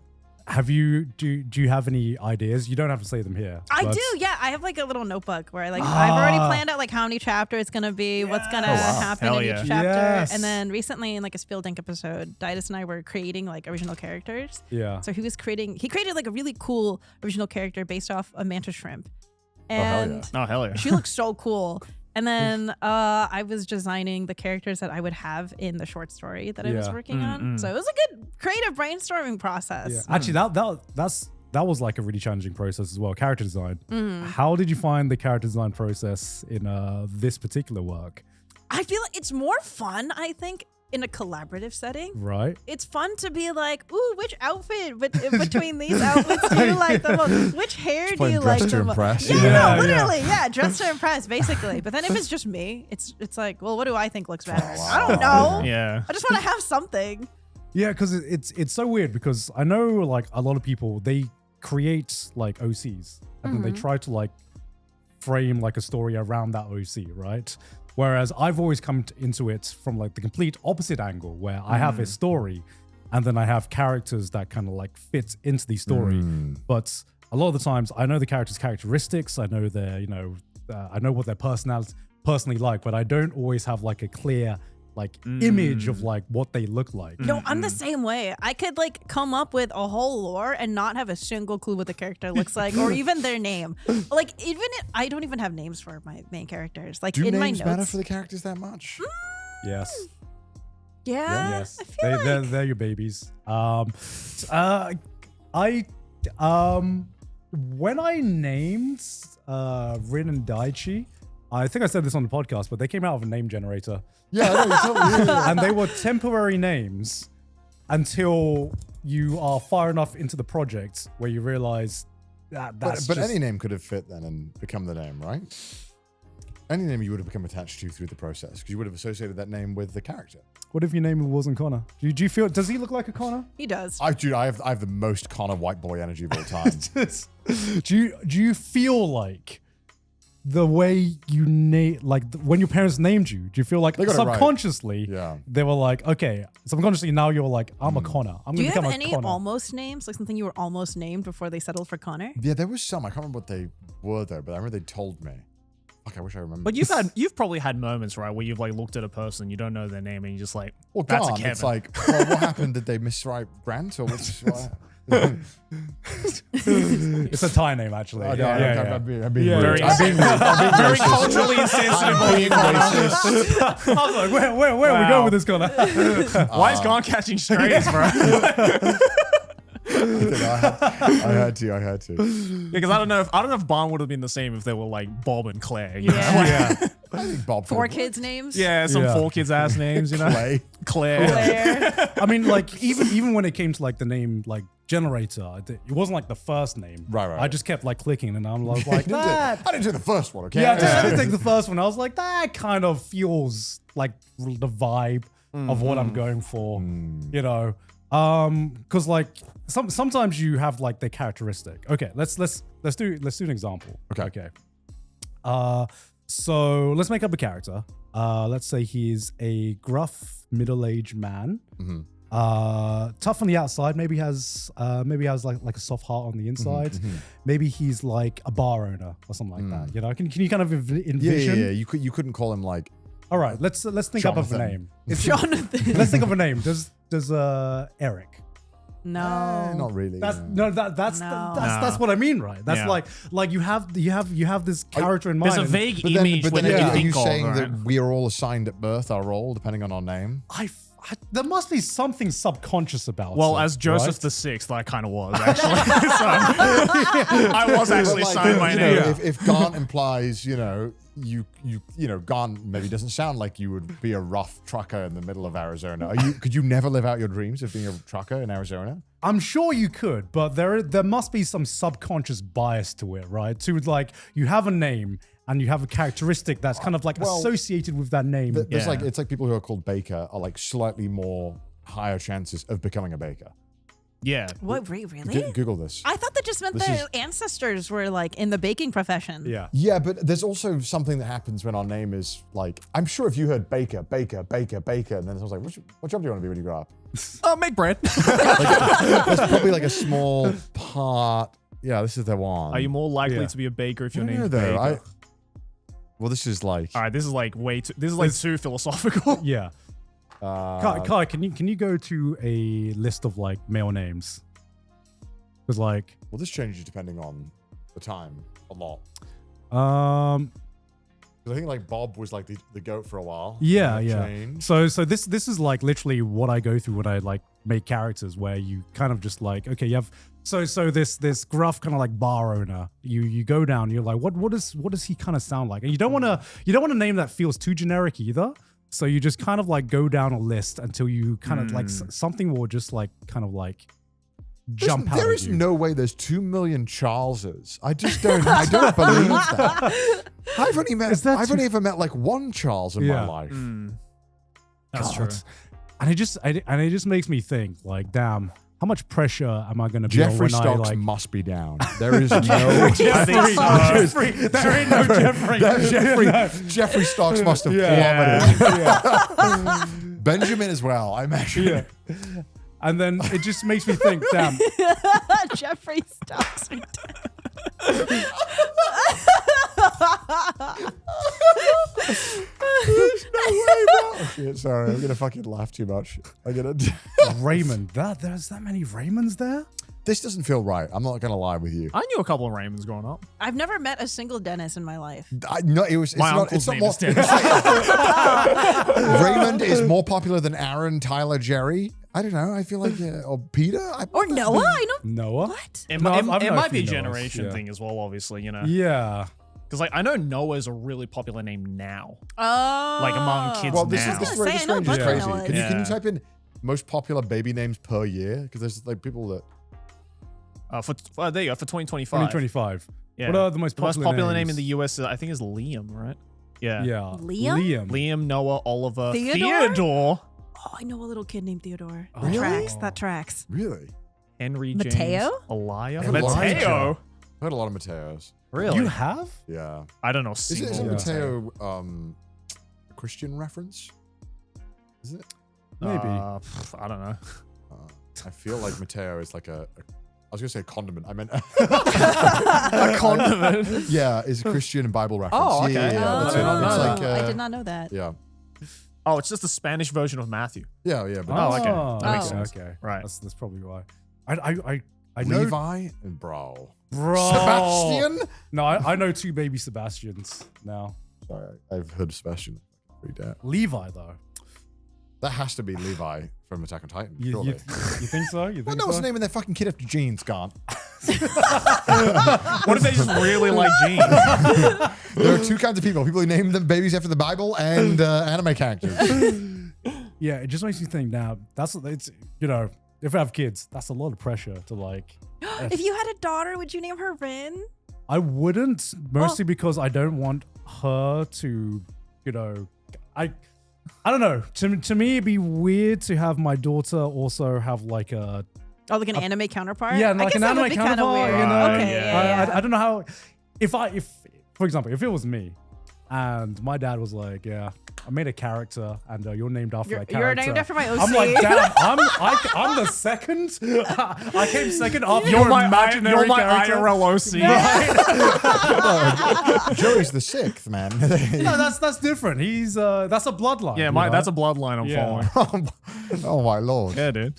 Do you have any ideas? You don't have to say them here. I do, yeah. I have like a little notebook where I've already planned out like how many chapters it's gonna be, what's gonna happen Hell in yeah. each chapter. Yes. And then recently in like a Spiel Dink episode, Didus and I were creating like original characters. Yeah. So he created like a really cool original character based off a mantis shrimp. And Oh, hell yeah. she looks so cool. And then I was designing the characters that I would have in the short story that I was working on. So it was a good creative brainstorming process. Yeah. Actually, that was like a really challenging process as well. Character design. How did you find the character design process in this particular work? I feel like it's more fun, I think, in a collaborative setting. Right. It's fun to be like, ooh, which outfit between these outfits do you like the most? Which hair do you like dress to the most? impress. Yeah, no, literally, yeah, dress to impress, basically. But then if it's just me, it's like, well, what do I think looks better? I don't know. Yeah. I just want to have something. Yeah, because it's so weird because I know like a lot of people, they create like OCs and then they try to like frame like a story around that OC, right? Whereas I've always come into it from like the complete opposite angle where I have a story and then I have characters that kind of like fit into the story. But a lot of the times I know the characters' characteristics, I know their, you know, I know what their personally like, but I don't always have like a clear like image of like what they look like. No, I'm the same way. I could like come up with a whole lore and not have a single clue what the character looks like or even their name. Like I don't even have names for my main characters. Like Do in my names notes. matter for the characters that much? Yes. Yeah. Yes. I feel They're your babies. When I named Rin and Daichi, I think I said this on the podcast, but they came out of a name generator. Yeah, I know, you told me. And they were temporary names until you are far enough into the project where you realize that that's But just, any name could have fit then and become the name, right? Any name you would have become attached to through the process because you would have associated that name with the character. What if your name wasn't Connor? Do you feel? Does he look like a Connor? He does. I have the most Connor white boy energy of all time. do you feel like the way you name, like when your parents named you, do you feel like They got it right. subconsciously they were like, okay, subconsciously now you're like, I'm a Connor. I'm Do gonna you have become any a Connor. almost names? Like something you were almost named before they settled for Connor? Yeah, there was some. I can't remember what they were though, but I remember they told me. Fuck, I wish I remember. But you've probably had moments, right, where you've like looked at a person, you don't know their name, and you're just like, Well, that's a Garnt, Kevin. it's like, well, what happened? Did they miswrite Grant or what's what? It's a Thai name actually. I'm being Yeah. rude. Very- I'm being rude. I'm being Very racist. culturally insensitive. I'm being racist. I was like, where are we Wow. going with this, Connor? Why is Garnt catching strays, bro? I had to. Because I don't know if Barn would have been the same if they were like Bob and Claire. You know? Yeah. I think Bob. Four could- kids' names? Yeah, some Yeah. 4 kids' ass names, you know? Clay. Claire. Claire. I mean, like even when it came to like the name like generator, it wasn't like the first name. Right. I just kept like clicking, and I'm like, I that. didn't do the first one, okay? Yeah, I didn't take the first one. I was like, that kind of feels like the vibe of what I'm going for, you know. Because like sometimes you have like the characteristic. Okay, let's do an example. Okay. So let's make up a character. Let's say he's a gruff middle-aged man. Tough on the outside. Maybe has like a soft heart on the inside. Maybe he's like a bar owner or something like that. You know, can you kind of envision? Yeah. You couldn't call him like. All right, let's think up of a Jonathan. name. Jonathan. Let's think of a name. Does Eric? No. Not really. That's no. that's what I mean, right? That's Yeah. like you have this character in mind. There's a and vague But then, image but when then you are you think saying of, that right? we are all assigned at birth our role depending on our name? there must be something subconscious about Well, it, as Joseph right? the Sixth, I kind of was actually. So, I was actually Like, signed my you name. know, if Garnt implies, you know, Garnt maybe doesn't sound like you would be a rough trucker in the middle of Arizona. Could you never live out your dreams of being a trucker in Arizona? I'm sure you could, but there must be some subconscious bias to it, right? To like you have a name and you have a characteristic that's kind of like associated with that name. There's like it's like people who are called baker are like slightly more higher chances of becoming a baker. Yeah. What? Really? Google this. I thought that just meant This their is- ancestors were like in the baking profession. Yeah. Yeah, but there's also something that happens when our name is like, I'm sure if you heard baker, baker, baker, baker, and then I was like, what job do you want to be when you grow up? Make bread. There's probably like a small part. Yeah, this is the one. Are you more likely Yeah. to be a baker if your No, name's though. Baker? Well, this is like. All right, this is like way too. This is like too philosophical. Yeah. Kai, can you go to a list of like male names? Because like Well, this changes depending on the time a lot. 'Cause I think like Bob was like the goat for a while. yeah, And it yeah. changed. So this is like literally what I go through when I like make characters, where you kind of just like, okay, you have so this gruff kind of like bar owner. You go down, you're like, what does he kind of sound like? And you don't want to name that feels too generic either. So you just kind of like go down a list until you kind of like something will just like kind of like jump out There at is you. no way there's 2 million Charleses. I just don't. I don't believe that. I've only ever met like one Charles in my life. That's God. true. And it just makes me think like, damn, how much pressure am I going to be on Jeffrey when I Stocks like must be down. There is no. I think so. Jeffrey, there ain't no Jeffrey. Jeffrey Stocks must have Yeah. plummeted. Benjamin as well, I imagine. Yeah. And then it just makes me think, damn, Jeffrey Stocks. Shit, sorry, I'm gonna fucking laugh too much. I'm gonna. Raymond. There's that many Raymonds there? This doesn't feel right. I'm not gonna lie with you. I knew a couple of Raymonds growing up. I've never met a single Dennis in my life. No, it's My not. uncle's It's not name more. is Dennis. Raymond is more popular than Aaron, Tyler, Jerry. I don't know. I feel like or Peter. Or Noah? I know. Noah? What? It, No, it, I've it known a might be a few Noahs, generation yeah. thing as well, obviously, you know. Yeah. Because like I know Noah is a really popular name now. Oh. Like among kids Well, this now. is this I was gonna say, I know a range is bunch of crazy. Noahs. Can you Yeah. type in most popular baby names per year? Because there's like people that. There you go, for 2025. 2025. Yeah. What are the most The most popular popular name names? in the US, I think, is Liam, right? Yeah. Yeah. Liam? Liam, Noah, Oliver, Theodore? Theodore, Oh, I know a little kid named Theodore. That Really? tracks. That tracks. Really? Henry, Mateo? James, Elijah. Elijah. Mateo. I heard a lot of Mateos. Really? You have? Yeah. I don't know. Isn't Yeah. Mateo a Christian reference? Is it? Maybe. I don't know. I feel like Mateo is like I was gonna say a condiment. I meant A condiment. yeah, is a Christian Bible reference. Oh, okay. Yeah, that's it. Oh, It's like I did not know that. yeah, Oh, it's just the Spanish version of Matthew. yeah. But Oh, okay. That makes sense. Okay. Right. That's probably why. I know. Levi and Bro. Bro. Sebastian. No, I know two baby Sebastians now. Sorry, I've heard of Sebastian. Pretty dead. Levi though. That has to be Levi from Attack on Titan. You surely. think so? You Well, think no one's so? naming their fucking kid after jeans, Garnt. What if they just really like jeans? There are two kinds of people: people who name them babies after the Bible and anime characters. Yeah, it just makes me think now. It's if I have kids, that's a lot of pressure to like. If you had a daughter, would you name her Rin? I wouldn't, mostly because I don't want her to, I don't know. To me, it'd be weird to have my daughter also have like a Oh, like an anime counterpart? yeah, I like guess an that anime would be kinda counterpart. weird. You know, Okay, yeah. I don't know how. If for example, if it was me, and my dad was like, "Yeah, I made a character, and you're named after that You're character." named after my OC. I'm like, damn, I'm the second. I came second after You're your my imaginary character. IRL OC. Joey's the sixth, man. No, that's different. He's that's a bloodline. Yeah, you know? that's a bloodline I'm Yeah. following. Oh my lord. Yeah, dude.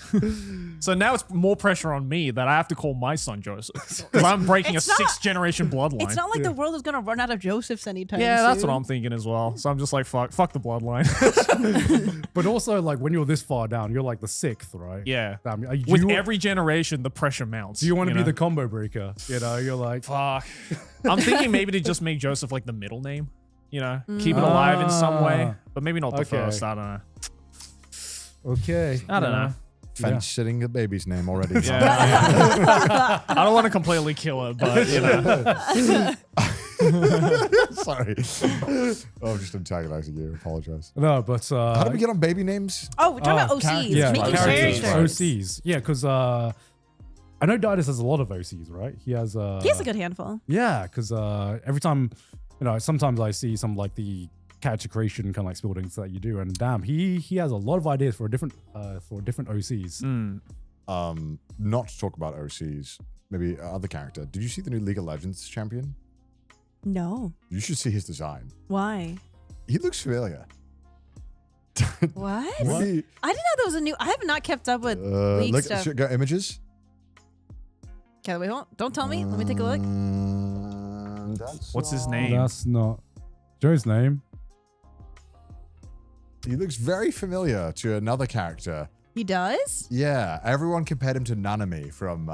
So now it's more pressure on me that I have to call my son Joseph because I'm breaking a It's not- 6th generation bloodline. It's not like the world is gonna run out of Josephs anytime soon. Yeah, that's what I'm thinking as well. So I'm just like, fuck the bloodline. But also, like, when you're this far down, you're like the 6th, right? Yeah. Do With you, every generation, the pressure mounts. do you want to be know? the combo breaker? You know, you're like, Fuck. I'm thinking maybe to just make Joseph like the middle name. You know, keep it alive in some way, but maybe not the Okay. first. I don't know. okay. I don't know. Fence sitting the baby's name already. Yeah. I don't want to completely kill it, but you know. Sorry. Oh, I'm just antagonizing you. Apologize. No, but How did we get on baby names? Oh, we're talking about OCs. characters. Yeah, making characters. characters. OCs. Yeah, because I know Didus has a lot of OCs, right? He has He has a good handful. Yeah, because every time, sometimes I see some like the character creation kind of like buildings that you do, and damn, he has a lot of ideas for different OCs. Not to talk about OCs, maybe other character. Did you see the new League of Legends champion? No. You should see his design. Why? He looks familiar. What? Maybe, I didn't know there was a new. I have not kept up with league look, stuff. go images. Okay, wait, hold on. Don't tell me. Let me take a look. What's his name? That's not Joe's name. He looks very familiar to another character. He does? Yeah, everyone compared him to Nanami from.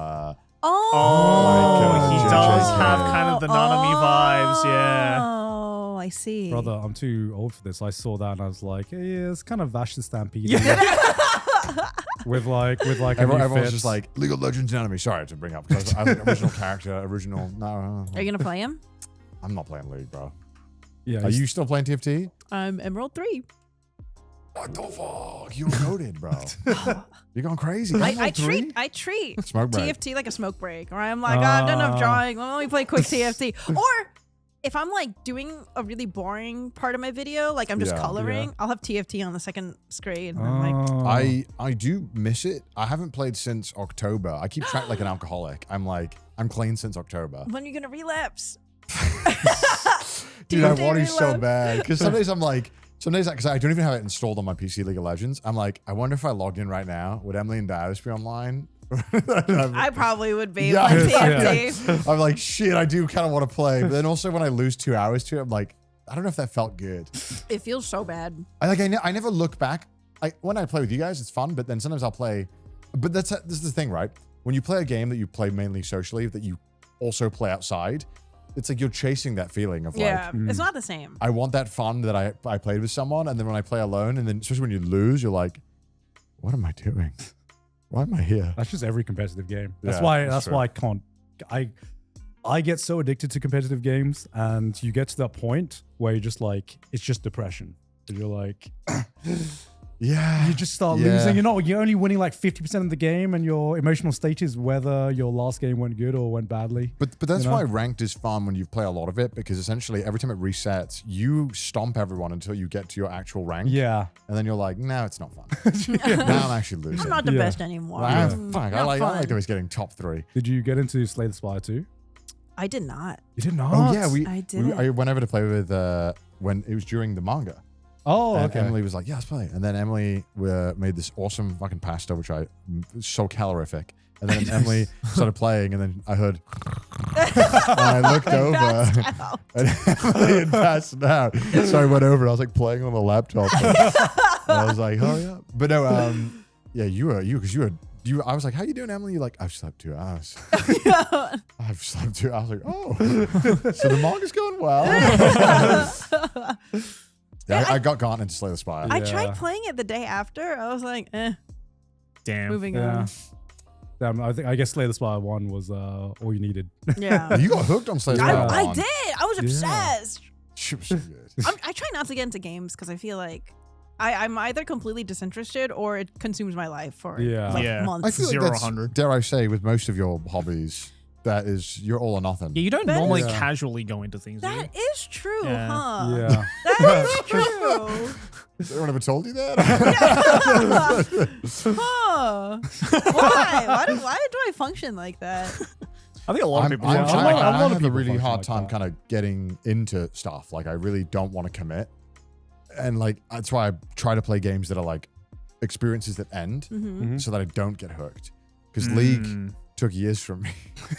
Oh, he Like, does JJ. have kind of the Nanami vibes, yeah. Oh, I see. Brother, I'm too old for this. I saw that and I was like, hey, yeah, it's kind of Vash the Stampede. with like Everyone's just like League of Legends Nanami. Sorry to bring up because I was original character, original. No, Are you gonna play him? I'm not playing League, bro. yeah. Are you still playing TFT? I'm Emerald 3. What the fuck? You're goated, bro. You're going crazy. I Emerald 3? treat Smoke break. TFT like a smoke break. Or I'm like, I've done enough drawing. Let me play quick TFT. Or if I'm like doing a really boring part of my video, like I'm just Yeah. coloring, I'll have TFT on the second screen. And I'm like, I do miss it. I haven't played since October. I keep track like an alcoholic. I'm clean since October. when are you gonna relapse? Dude, I TFT want you so relapse. bad. Because sometimes because I don't even have it installed on my PC League of Legends. I'm like, I wonder if I logged in right now, would Emily and Darius be online? I probably would be Yeah. playing Yes, TFT. I'm like, shit, I do kind of want to play. But then also when I lose 2 hours to it, I'm like, I don't know if that felt good. It feels so bad. I never look back. When I play with you guys, it's fun, but then sometimes I'll play. But this is the thing, right? When you play a game that you play mainly socially, that you also play outside, it's like you're chasing that feeling of Yeah, like, it's not the same. I want that fun that I played with someone, and then when I play alone, and then especially when you lose, you're like, what am I doing? Why am I here? That's just every competitive game. That's Yeah, why. that's That's true. why I can't. I get so addicted to competitive games, and you get to that point where you're just like, it's just depression. And you're like, Yeah. you just start Yeah. losing. You're only winning like 50% of the game, and your emotional state is whether your last game went good or went badly. But that's You know? why ranked is fun when you play a lot of it, because essentially every time it resets, you stomp everyone until you get to your actual rank. Yeah. And then you're like, no, it's not fun. Now I'm actually losing. I'm not the Yeah. best anymore. Ah, Mm, fuck, I not like fun. always getting top 3. Did you get into Slay the Spire too? I did not. You did not. Oh yeah, I did. I went over to play with when it was during the manga. Oh, And okay. Emily was like, yeah, let's play. And then Emily made this awesome fucking pasta, which so calorific. And then Emily started playing, and then I heard, and I looked over, Passed out. and Emily had passed out. So I went over, and I was like playing on the laptop. And I was like, oh yeah. But no, yeah, I was like, how you doing, Emily? You're like, I've slept 2 hours. I've slept 2 hours. I was like, oh, so the manga's going well. Yeah, I got Garnt into Slay the Spire. I Yeah. tried playing it the day after. I was like, Damn. moving Yeah. on. Damn, I guess Slay the Spire 1 was all you needed. Yeah. You got hooked on Slay the Spire. I 1. did. I was obsessed. Shit was so good. I try not to get into games because I feel like I'm either completely disinterested or it consumes my life for Yeah. like Yeah. months. I feel like 0 or that's, 100. dare I say, with most of your hobbies, that is, you're all or nothing. Yeah, you don't That normally is- casually go into things. do you? That is true, Yeah. huh? Yeah. That is true. Has anyone ever told you that? Huh. Why? Why do I function like that? I think a lot of people I'm- function I'm like like- that. a I lot of have a people really function hard like time that. kind of getting into stuff. Like, I really don't want to commit. And, like, that's why I try to play games that are, like, experiences that end Mm-hmm. so that I don't get hooked. because League took years from me.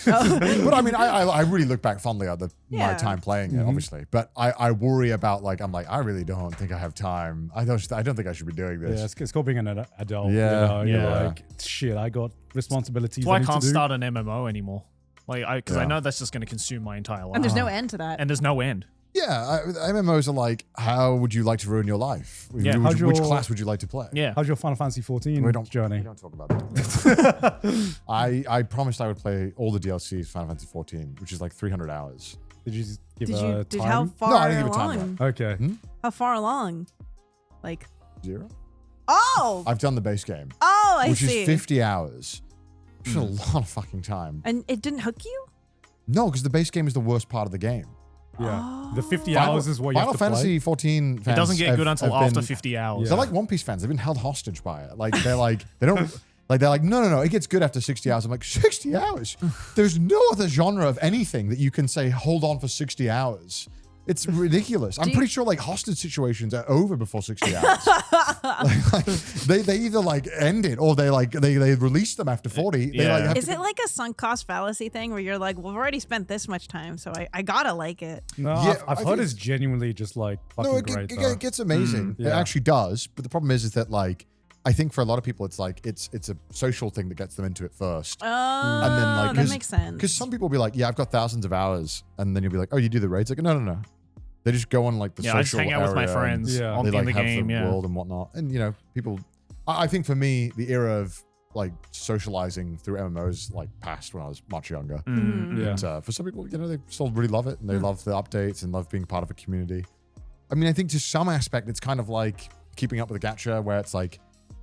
But I mean, I really look back fondly at my time playing it, obviously. But I worry about I'm like, I really don't think I have time. I don't think I should be doing this. Yeah, it's called being an adult. Yeah. You're like, shit, I got responsibilities. That's why I need to can't do. start an MMO anymore. Because I know that's just going to consume my entire life. And there's no end to that. And there's no end. Yeah, MMOs are like, how would you like to ruin your life? Yeah. Which class would you like to play? Yeah. How's your Final Fantasy 14 journey? We don't talk about that. I promised I would play all the DLCs Final Fantasy 14, which is like 300 hours. Did you give Did a you? time? How far No, I didn't give a time along? Okay. How far along? Like. 0? Oh. I've done the base game, I which see. is 50 hours. Which is a lot of fucking time. And it didn't hook you? No, because the base game is the worst part of the game. Yeah. The 50 hours is what you have to Final Fantasy play. 14 fans It doesn't get good have until after been- 50 hours. They're like One Piece fans. They've been held hostage by it. Like they're like they don't like they're like no. It gets good after 60 hours. I'm like 60 hours. There's no other genre of anything that you can say hold on for 60 hours. It's ridiculous. I'm pretty sure like hostage situations are over before 60 hours. they either like end it or they release them after 40. They like have Is to- it like a sunk cost fallacy thing where you're like, well, we've already spent this much time, so I gotta like it? No, Yeah, I've I heard think it's genuinely just like fucking No, great. it gets amazing. It yeah. actually does. But the problem is that like I think for a lot of people it's like it's a social thing that gets them into it first. Oh, And then like that makes sense. Because some people will be like, yeah, I've got thousands of hours, and then you'll be like, oh, you do the raids? Like, no. They just go on like the I just social hang out with my area friends Yeah. on and they in like the have game. the Yeah. world and whatnot. And you know, people. I think for me, the era of like socializing through MMOs like passed when I was much younger. Yeah. But for some people, you know, they still really love it and they love the updates and love being part of a community. I mean, I think to some aspect, it's kind of like keeping up with the gacha, where it's like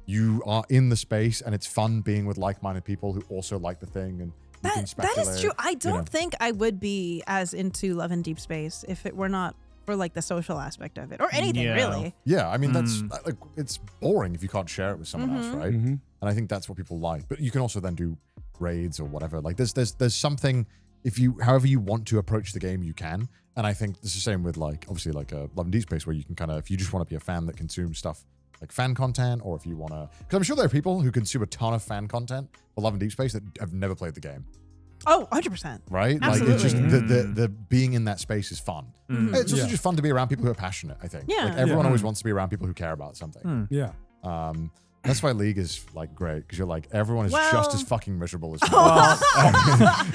you are in the space and it's fun being with like-minded people who also like the thing, and you can That speculate. is true. I don't know. think I would be as into Love and Deep Space if it were not for like the social aspect of it or anything Yeah. really. Yeah, I mean that's like it's boring if you can't share it with someone else, right? Mhm. And I think that's what people like. But you can also then do raids or whatever. Like there's something however you want to approach the game, you can. And I think it's the same with like obviously like Love and Deep Space, where you can kind of if you just want to be a fan that consumes stuff like fan content, or if you want to, because I'm sure there are people who consume a ton of fan content for Love and Deep Space that have never played the game. Oh, 100%. Right? Like it's just Absolutely. the being in that space is fun. It's also just fun to be around people who are passionate, I think. Yeah. Like everyone always wants to be around people who care about something. Yeah. That's why League is like great, because you're like everyone is Well- just as fucking miserable as you.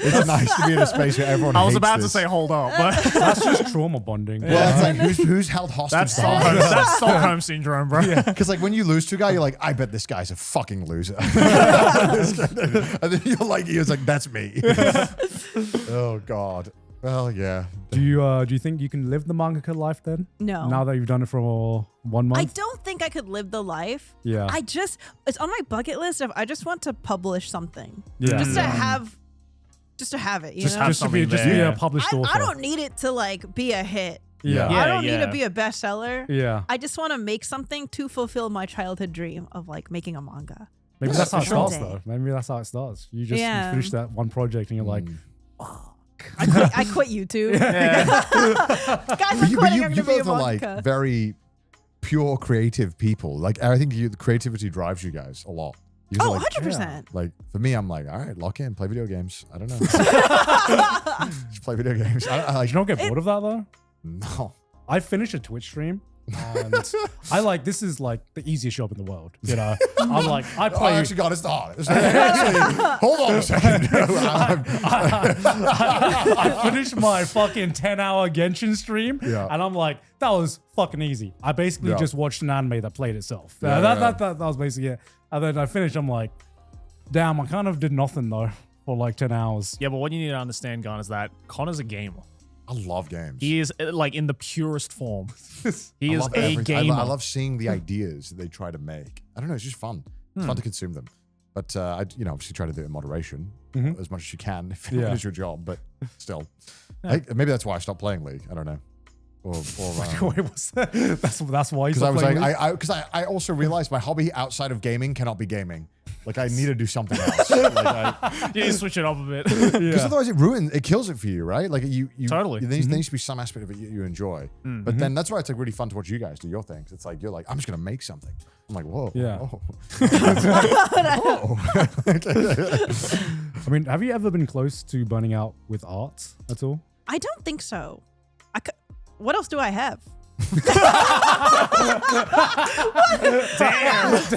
It's nice to be in a space where everyone I was hates about to this. say, hold up, but That's just trauma bonding. Well, it's like who's held hostage? that's Stockholm syndrome, bro. Because like when you lose to a guy, you're like, I bet this guy's a fucking loser. And then you're like, that's me. Oh God. Well, yeah. Do you think you can live the mangaka life then? No. Now that you've done it for 1 month? I don't think I could live the life. Yeah. It's on my bucket list of I just want to publish something. Yeah. Just to have it, you Just know? have just to be something there. a published author. I don't need it to like be a hit. Yeah. I don't need yeah. to be a bestseller. Yeah. I just want to make something to fulfill my childhood dream of like making a manga. Maybe Yeah, that's how it for sure. starts though. Maybe that's how it starts. You just Yeah. finish that one project and you're like, I quit YouTube. Guys, I'm quitting. I'm you gonna be a both are manga. like very pure creative people. Like I think the creativity drives you guys a lot. You guys are Oh, like, 100%. like for me, I'm like, all right, lock in, play video games. I don't know. Just play video games. I like you don't get bored of that though? no. I finished a Twitch stream and I like this is like the easiest job in the world. You know, I'm like I Oh, play. actually, God, it's not. Actually, hold on a second. I finished my fucking 10-hour Genshin stream, Yeah. and I'm like, that was fucking easy. I basically Yeah. just watched an anime that played itself. Yeah, That was basically it. And then I finished. I'm like, damn, I kind of did nothing though for like 10 hours. Yeah, but what you need to understand, Garnt, is that Connor's a gamer. I love games. He is like in the purest form. He I is love a everything. gamer. I love seeing the ideas that they try to make. I don't know. It's just fun. It's fun to consume them. But I obviously try to do it in moderation as much as you can if Yeah. it is your job. But still, maybe that's why I stopped playing League. I don't know. Or Wait, what's that? That's why. because I was like, because I also realized my hobby outside of gaming cannot be gaming. Like I need to do something else. Like You need to switch it up a bit. because otherwise it kills it for you, right? Like you Totally. There needs to be some aspect of it you enjoy. But then that's why it's like really fun to watch you guys do your things. It's like you're like, I'm just gonna make something. I'm like, whoa. Yeah. Whoa. I mean, have you ever been close to burning out with art at all? I don't think so. What else do I have? Damn.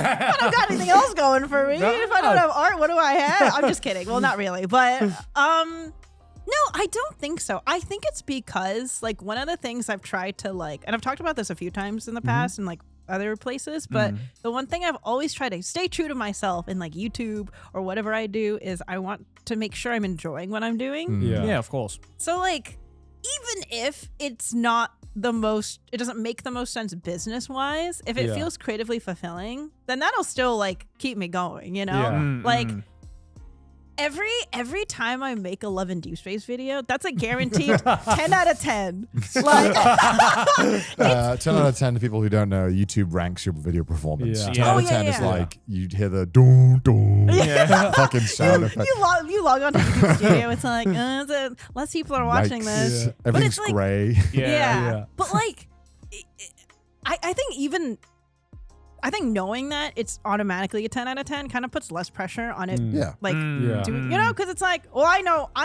I don't got anything else going for me. If I don't have art, what do I have? I'm just kidding. Well, not really, but no, I don't think so. I think it's because like one of the things I've tried to like, and I've talked about this a few times in the past and like other places, but the one thing I've always tried to stay true to myself in like YouTube or whatever I do is I want to make sure I'm enjoying what I'm doing. Yeah, of course. So like, even if it's not it doesn't make the most sense business wise, if it feels creatively fulfilling, then that'll still like keep me going, you know? Like every time I make a Love and Deepspace video, that's a guaranteed 10 out of 10. Like 10 out of 10 to people who don't know, YouTube ranks your video performance. Yeah. 10 out of 10 is like you'd hear the doom doom fucking sound effect. you log on to YouTube Studio, it's like less people are watching Yikes. this. Yeah. But Everything's it's like, gray. yeah. But like I think knowing that it's automatically a 10 out of 10 kind of puts less pressure on it. Yeah. Like, Yeah. you know, because it's like, well, I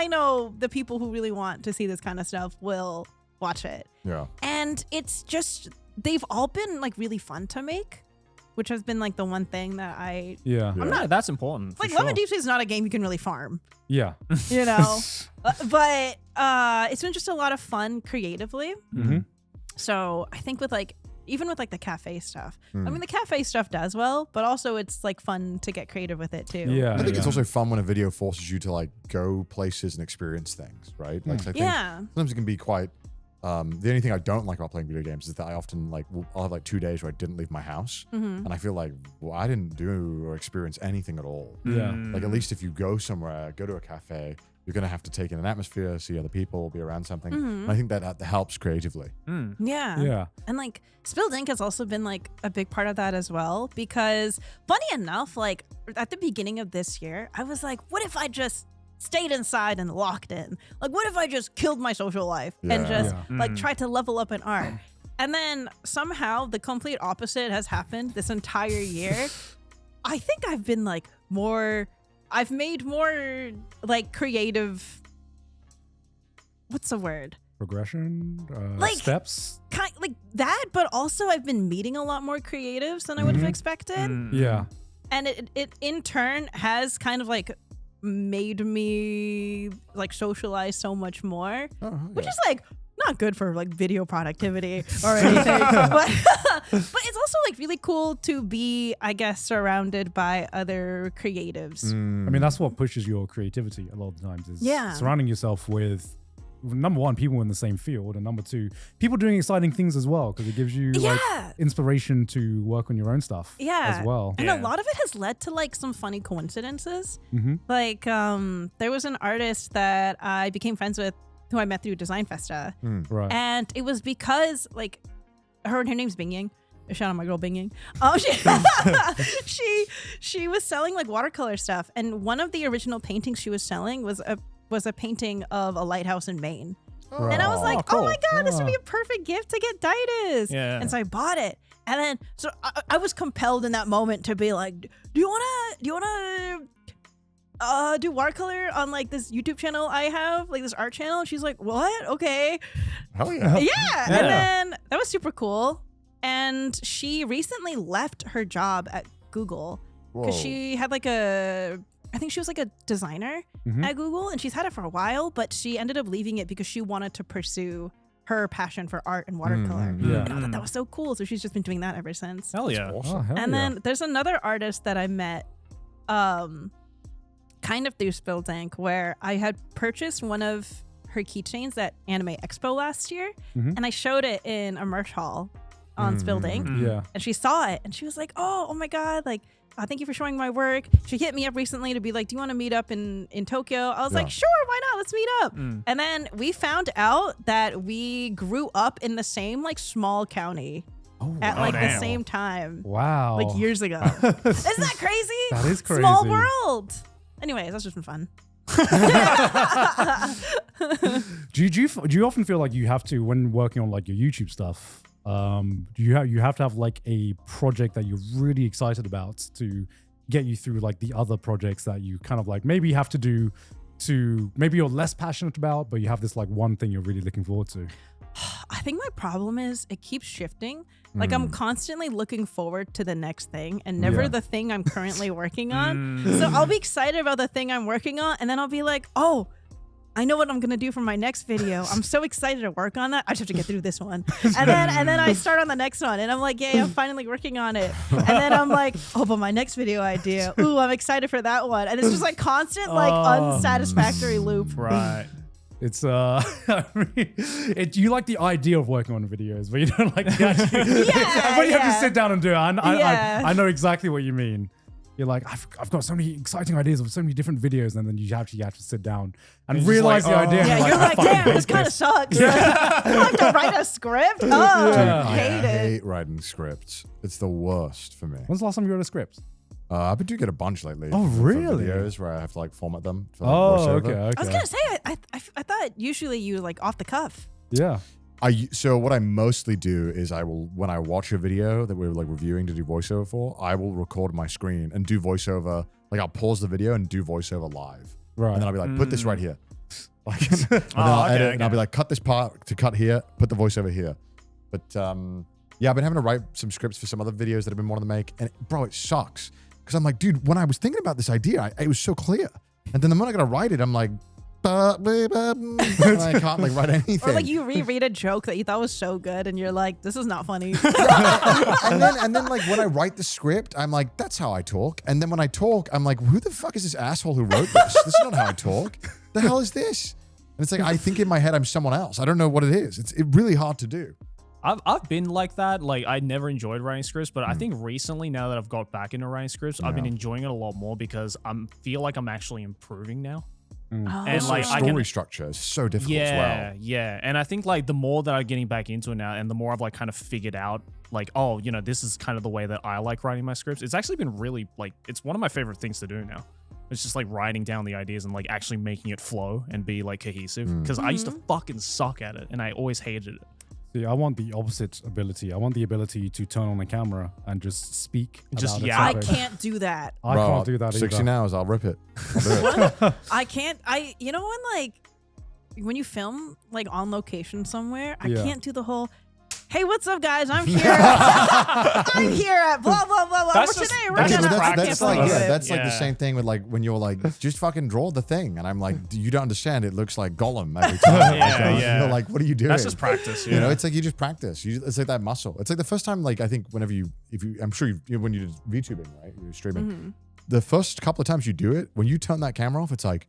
know the people who really want to see this kind of stuff will watch it. Yeah. And it's just, they've all been like really fun to make, which has been like the one thing that I'm Yeah, that's important. like, for Love sure. and Deepspace is not a game you can really farm, Yeah. you know? But it's been just a lot of fun creatively. So I think with like, even with like the cafe stuff, I mean, the cafe stuff does well, but also it's like fun to get creative with it too. Yeah. I think it's also fun when a video forces you to like go places and experience things, right? Like, I think sometimes it can be quite. The only thing I don't like about playing video games is that I often like I'll have like 2 days where I didn't leave my house, and I feel like I didn't do or experience anything at all. Yeah. Like at least if you go somewhere, go to a cafe, you're gonna have to take in an atmosphere, see other people, be around something. And I think that helps creatively. Yeah. Yeah. And like Spilled Ink has also been like a big part of that as well, because funny enough, like at the beginning of this year, I was like, what if I just stayed inside and locked in? Like, what if I just killed my social life and just like tried to level up in art? And then somehow the complete opposite has happened this entire year. I think I've been like I've made more like creative, what's the word? Progression, Like- steps. Kind like that, but also I've been meeting a lot more creatives than I would have expected. Yeah. And it in turn has kind of like made me like socialize so much more, which is like not good for like video productivity or anything, but it's also like really cool to be, I guess, surrounded by other creatives. I mean, that's what pushes your creativity a lot of the times is surrounding yourself with, number one, people in the same field, and number two, people doing exciting things as well, because it gives you like inspiration to work on your own stuff as well. And a lot of it has led to like some funny coincidences. Like there was an artist that I became friends with who I met through Design Festa. Right. And it was because like her name's Bingying. Shout out my girl Bingying. She was selling like watercolor stuff, and one of the original paintings she was selling was a painting of a lighthouse in Maine. And I was like, cool. oh my God, this would be a perfect gift to get Titus. Yeah. And so I bought it. And then, so I was compelled in that moment to be like, do you wanna do watercolor on like this YouTube channel I have, like this art channel? She's like, what? Okay. Hell yeah. Yeah. And then that was super cool. And she recently left her job at Google because she had like I think she was like a designer at Google, and she's had it for a while, but she ended up leaving it because she wanted to pursue her passion for art and watercolor. Yeah. And I thought that was so cool. So she's just been doing that ever since. Hell yeah. Oh, hell And yeah. then there's another artist that I met kind of through Spilled Ink, where I had purchased one of her keychains at Anime Expo last year, and I showed it in a merch hall on Spilled Ink. Yeah. And she saw it and she was like, oh my God, like, thank you for showing my work. She hit me up recently to be like, do you want to meet up in Tokyo? I was like, sure, why not? Let's meet up. And then we found out that we grew up in the same like small county at like the damn. same time. Wow. Like years ago. Isn't that crazy? That is crazy. Small world. Anyways, that's just been fun. Do you often feel like you have to, when working on like your YouTube stuff, do you have to have like a project that you're really excited about to get you through like the other projects that you kind of like maybe have to do to maybe you're less passionate about, but you have this like one thing you're really looking forward to? I think my problem is it keeps shifting. Like I'm constantly looking forward to the next thing and never the thing I'm currently working on. So I'll be excited about the thing I'm working on and then I'll be like, oh, I know what I'm gonna do for my next video. I'm so excited to work on that. I just have to get through this one. And then I start on the next one and I'm like, yay, I'm finally working on it. And then I'm like, oh, but my next video idea. Ooh, I'm excited for that one. And it's just like constant like unsatisfactory loop. Right. It's I mean, you like the idea of working on videos, but you don't like the actual. But you have to sit down and do it. I know exactly what you mean. You're like, I've got so many exciting ideas of so many different videos, and then you have to sit down and realize like, the idea. Yeah, you're like, damn, this kind of sucks. I have to write a script. Oh, I hate it. hate writing scripts. It's the worst for me. When's the last time you wrote a script? I've been doing it a bunch lately. Oh, for really? videos where I have to like format them. For, like, Oh, voiceover. okay. I was gonna say, I thought usually you like off the cuff. Yeah. So what I mostly do is when I watch a video that we're like reviewing to do voiceover for, I will record my screen and do voiceover. Like I'll pause the video and do voiceover live. Right. And then I'll be like, put this right here. Like, and then I'll edit and I'll be like, cut this part to cut here, put the voiceover here. But yeah, I've been having to write some scripts for some other videos that I've been wanting to make. And bro, it sucks. Because I'm like, dude, when I was thinking about this idea, it was so clear. And then the moment I gotta write it, I'm like, and I can't like write anything. Or like you reread a joke that you thought was so good and you're like, this is not funny. and then like when I write the script, I'm like, that's how I talk. And then when I talk, I'm like, who the fuck is this asshole who wrote this? This is not how I talk. The hell is this? And it's like, I think in my head I'm someone else. I don't know what it is. It's really hard to do. I've been like that. Like I never enjoyed writing scripts, but I think recently, now that I've got back into writing scripts, I've been enjoying it a lot more because I feel like I'm actually improving now. And like story structure is so difficult as well. Yeah. And I think like the more that I'm getting back into it now and the more I've like kind of figured out like, oh, you know, this is kind of the way that I like writing my scripts. It's actually been really like, it's one of my favorite things to do now. It's just like writing down the ideas and like actually making it flow and be like cohesive. Because I used to fucking suck at it and I always hated it. See, I want the opposite ability. I want the ability to turn on a camera and just speak. Just about I it. can't do that. I can't do that 60 either. hours, I'll rip it. I'll do it. I can't. You know when you film like on location somewhere, I can't do the whole, hey, what's up, guys? I'm here. I'm here at blah blah blah blah. That's For just- today, we're that's gonna. just I can't That's fucking like do it. that's like the Yeah. same thing with like when you're like just fucking draw the thing, and I'm like, you don't understand. It looks like Gollum every time. Yeah. You're like, what are you doing? That's just practice. Yeah. You know, it's like you just practice. It's like that muscle. It's like the first time, like I think whenever I'm sure when you did VTubing, right? You're streaming. The first couple of times you do it, when you turn that camera off, it's like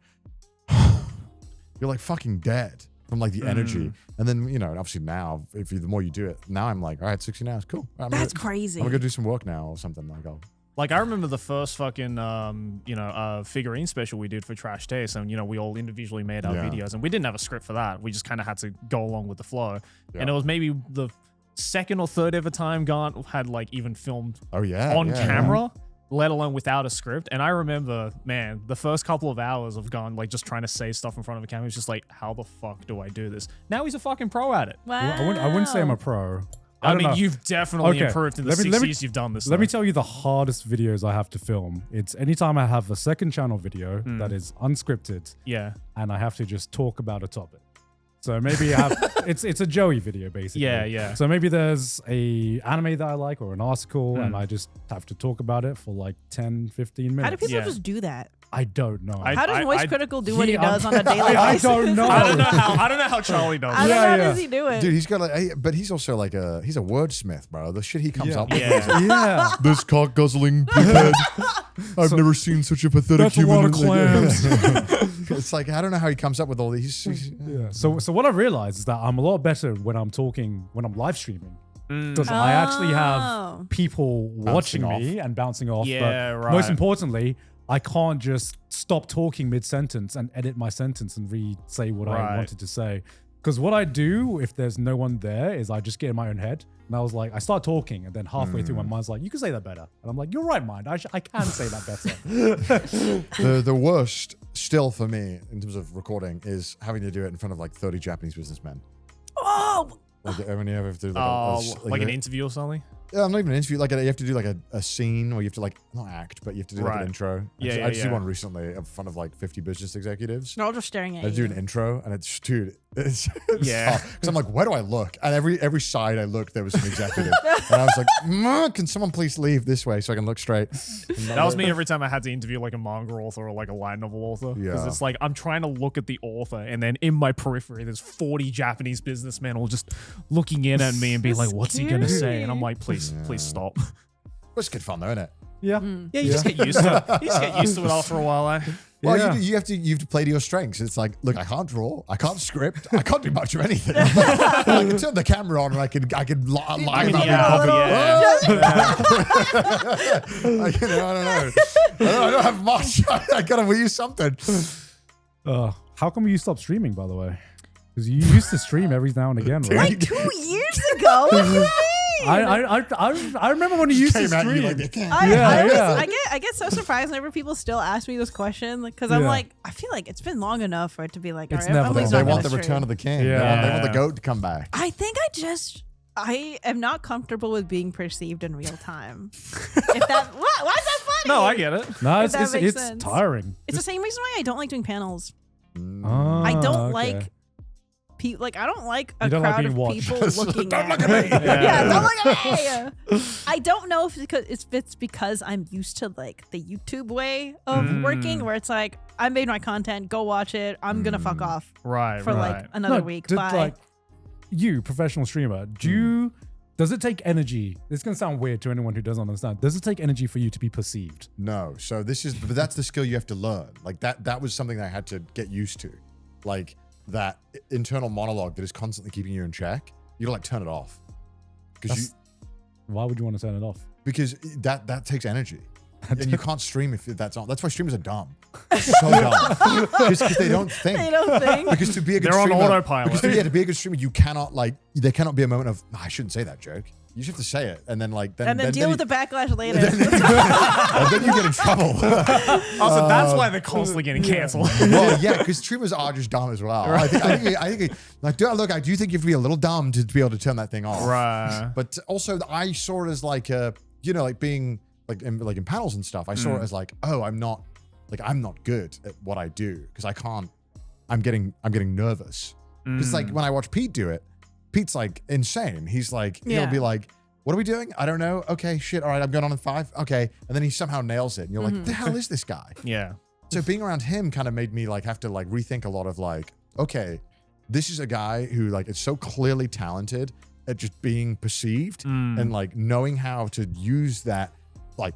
you're like fucking dead from like the energy. And then, you know, obviously now, the more you do it, now I'm like, all right, 16 hours, cool. That's crazy. I'm gonna go do some work now or something. Like I remember the first fucking figurine special we did for Trash Taste, and you know we all individually made our videos, and we didn't have a script for that. We just kind of had to go along with the flow. And it was maybe the second or third ever time Garnt had like even filmed on camera, let alone without a script. And I remember, man, the first couple of hours of Garnt like just trying to say stuff in front of a camera. It was just like, how the fuck do I do this? Now he's a fucking pro at it. Wow. I wouldn't say I'm a pro. I mean, don't know. you've definitely improved in the Let me- 6 years you've done this. Let me tell you the hardest videos I have to film. It's anytime I have a second channel video that is unscripted Yeah. and I have to just talk about a topic. So maybe I have it's a Joey video basically. Yeah. So maybe there's a anime that I like or an article and I just have to talk about it for like 10, 15 minutes. How do people Yeah. just do that? I don't know. How does Moist Critical do what he he- does on a daily I basis? don't know. I don't know how Charlie does I it. don't know how Yeah. does he do it. Dude, he's got like, but he's also like he's a wordsmith, bro. The shit he comes up with. Yeah. Yeah. This cock guzzling head. I've never seen such a pathetic That's a lot of human. clams. It's like I don't know how he comes up with all these. Yeah. So what I realized is that I'm a lot better when I'm live streaming. Because I actually Oh. have people watching me and bouncing off. Yeah, but right. most importantly, I can't just stop talking mid-sentence and edit my sentence and re-say what I Right. wanted to say. Because what I do if there's no one there is I just get in my own head. And I was like, I start talking, and then halfway through my mind's like, you can say that better. And I'm like, you're right, mind. I can say that better. The worst still for me in terms of recording is having to do it in front of like 30 Japanese businessmen. Oh, Like when you have to do like an interview or something. Yeah, not even an interview. Like you have to do like a scene where you have to like not act, but you have to do like an intro. I just did one recently in front of like 50 business executives. they're all just staring at I you. do an intro, and it's it's Yeah. because I'm like, where do I look? And every side I looked, there was an executive, and I was like, can someone please leave this way so I can look straight? That was me every time I had to interview like a manga author or like a light novel author. Because it's like I'm trying to look at the author, and then in my periphery, there's 40 Japanese businessmen all just looking in at me and being like, "What's he gonna say?" And I'm like, "Please stop." It's good fun though, isn't it? Yeah. Yeah, you just get used to it. You just get used to it after a while. Well, Yeah. you have to play to your strengths. It's like, look, I can't draw, I can't script, I can't do much of anything. I can turn the camera on and I could lie about Yeah. I don't know. I don't have much. I gotta use something. How come you stopped streaming, by the way? Because you used to stream every now and again, right? Like 2 years ago. What do you mean? I remember when you used to Came at you stream. like they can't. I get so surprised whenever people still ask me this question because I'm Yeah. like, I feel like it's been long enough for it to be like, all It's right, never at least done. I'm They want gonna the return stream. of the king. Yeah. They want the goat to come back. I think I am not comfortable with being perceived in real time. Why is that funny? No, I get it. No, If that makes it's sense. tiring. It's the same reason why I don't like doing panels. Ah, I don't okay. like people. Like I don't like a You don't like crowd being of watched. people looking at look at me. Yeah, don't look at me. I don't know if it's because I'm used to like the YouTube way of working, where it's like I made my content, go watch it. I'm gonna fuck off Right, for like another No, week. did, Bye. like, you, professional streamer, does it take energy? This is gonna sound weird to anyone who doesn't understand. Does it take energy for you to be perceived? No. So but that's the skill you have to learn. Like that was something that I had to get used to. Like that internal monologue that is constantly keeping you in check. You gotta like turn it off. Why would you want to turn it off? Because that takes energy. And you can't stream if that's on. That's why streamers are dumb. So dumb. Just because they don't think. They don't think. Because to be a good They're on streamer, autopilot. Because to be a good streamer, you cannot there cannot be a moment of I shouldn't say that joke. You just have to say it, and then deal with the backlash later. and then you get in trouble. Also, that's why they're constantly getting canceled. Well, yeah, because streamers are just dumb as well. I think look, I do think you have to be a little dumb to be able to turn that thing off. Right. But also, I saw it as like being like in panels and stuff. I saw it as like, oh, I'm not good at what I do because I can't. I'm getting nervous because like when I watch Pete do it, Pete's like insane. He's like he'll be like, what are we doing? I don't know. Okay, shit. All right, I'm going on in 5. Okay, and then he somehow nails it, and you're like, what the hell is this guy? Yeah. So being around him kind of made me like have to like rethink a lot of like, okay, this is a guy who like is so clearly talented at just being perceived and like knowing how to use that, like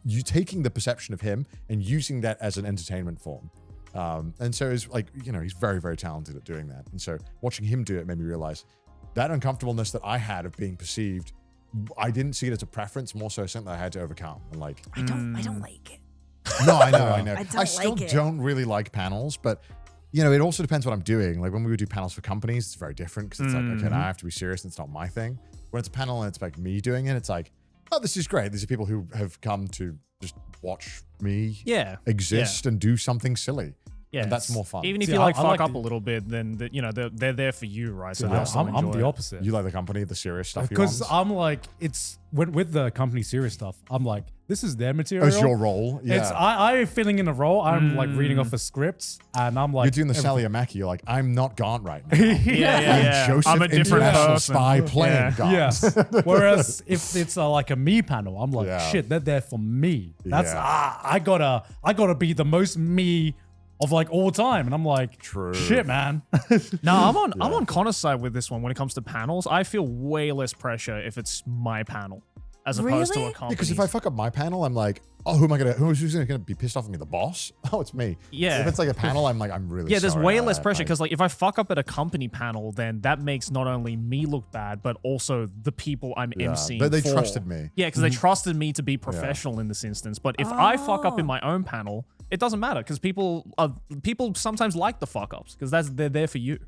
you taking the perception of him and using that as an entertainment form. And so it's like, he's very, very talented at doing that. And so watching him do it made me realize that uncomfortableness that I had of being perceived, I didn't see it as a preference, more so something that I had to overcome. And like, I don't like it. no, I know. I still like it. don't really like panels, but it also depends what I'm doing. Like when we would do panels for companies, it's very different because it's like, okay, now I have to be serious and it's not my thing. When it's a panel and it's like me doing it, it's like, oh, this is great. These are people who have come to just watch me exist and do something silly. Yeah, and that's more fun. Even if See, you I fuck like up the- a little bit, then they're there for you, right? So Yeah, they'll still I'm enjoy the it. opposite. You like the company, the serious stuff. Because I'm like, it's with the company serious stuff. I'm like, this is their material. It's your role. Yeah. It's I'm filling in a role. I'm like reading off the scripts, and I'm like, You're doing the Sally Amaki. You're like, I'm not Garnt right now. Yeah. Joseph, I'm a different international person. spy playing Garnt. Yes. Whereas if it's like a me panel, I'm like, Yeah. shit, they're there for me. That's Yeah. I gotta be the most me of like all time, and I'm like, True. shit, man. No, I'm on Connor's side with this one. When it comes to panels, I feel way less pressure if it's my panel as opposed to Really? a company. Because if I fuck up my panel, I'm like, oh, who's gonna be pissed off at me? The boss? Oh, it's me. Yeah. If it's like a panel, I'm like, I'm really there's sorry way about less that. pressure Like, because like if I fuck up at a company panel, then that makes not only me look bad, but also the people I'm emceeing. They for. trusted me. Yeah, because they trusted me to be professional in this instance. But if I fuck up in my own panel, it doesn't matter because people sometimes like the fuck ups because they're there for you.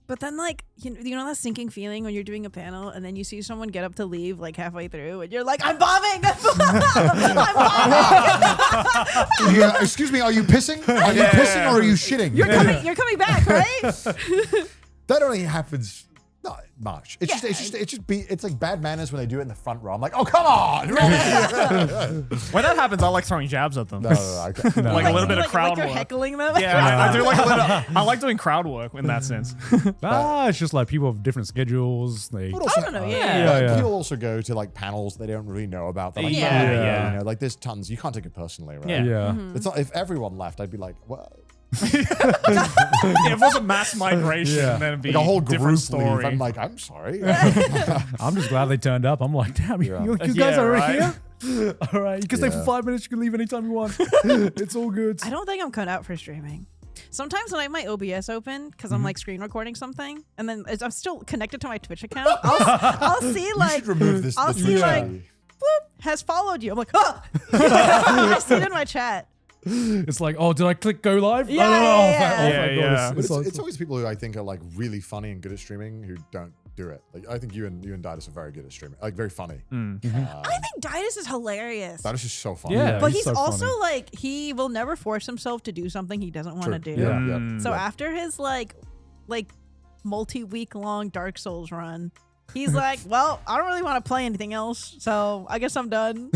But then, like, you know that sinking feeling when you're doing a panel and then you see someone get up to leave like halfway through and you're like, I'm bombing! I'm bombing! Yeah, excuse me, are you pissing? Are you pissing or are you shitting? You're coming back, right? That only happens not much. It's like bad manners when they do it in the front row. I'm like, oh, come on. When that happens, I like throwing jabs at them. No, I can't. Like a little bit of crowd like you're work. heckling them. Yeah, I do like a little. I like doing crowd work in that sense. It's just like people have different schedules. They But also, I don't know, yeah. People also go to like panels they don't really know about. They're like, Yeah. You know, like there's tons. You can't take it personally, right? Yeah. yeah. It's not, if everyone left, I'd be like, what? Yeah, if it was a mass migration, then it'd be Like a whole different group story. leave. I'm like, I'm sorry. I'm just glad they turned up. I'm like, damn, Yeah. you guys Yeah, are right? here? All right. You can stay for Yeah. 5 minutes. You can leave anytime you want. It's all good. I don't think I'm cut out for streaming. Sometimes when I have my OBS open, because I'm like screen recording something, and then I'm still connected to my Twitch account, I'll see You like, should remove this. I'll the see Twitch like, ID. whoop, has followed you. I'm like, oh! I see it in my chat. It's like, oh, did I click go live? Yeah, oh, no, yeah, oh, yeah. my Yeah, God, yeah. But it's always people who I think are like really funny and good at streaming who don't do it. Like I think you and Didus are very good at streaming. Like very funny. I think Didus is hilarious. That is just so funny. Yeah. But he's he's so also funny. like, he will never force himself to do something he doesn't want to do. Yeah. Mm. So after his like multi-week long Dark Souls run, he's like, well, I don't really want to play anything else, so I guess I'm done.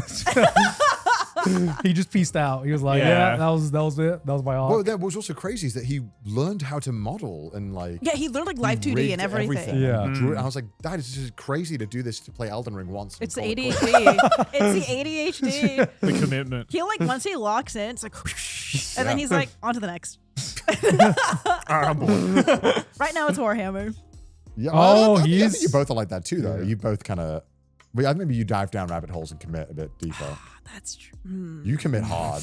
He just pieced out. He was like, Yeah. yeah, that was it. That was my arc. Well, that was also crazy is that he learned how to model and like. Yeah, he learned like live he 2D rigged and everything. Yeah. Drew it. I was like, Dad, it's just crazy to do this to play Elden Ring once. and It's the call it quits." ADHD. It's the ADHD. The commitment. He like once he locks in, it's like, and then he's like, on to the next. Alright, I'm bored. Right now it's Warhammer. Yeah. Oh, I think he's- you both are like that too, though. Yeah. You both kind of. But I maybe you dive down rabbit holes and commit a bit deeper. That's true. You commit hard.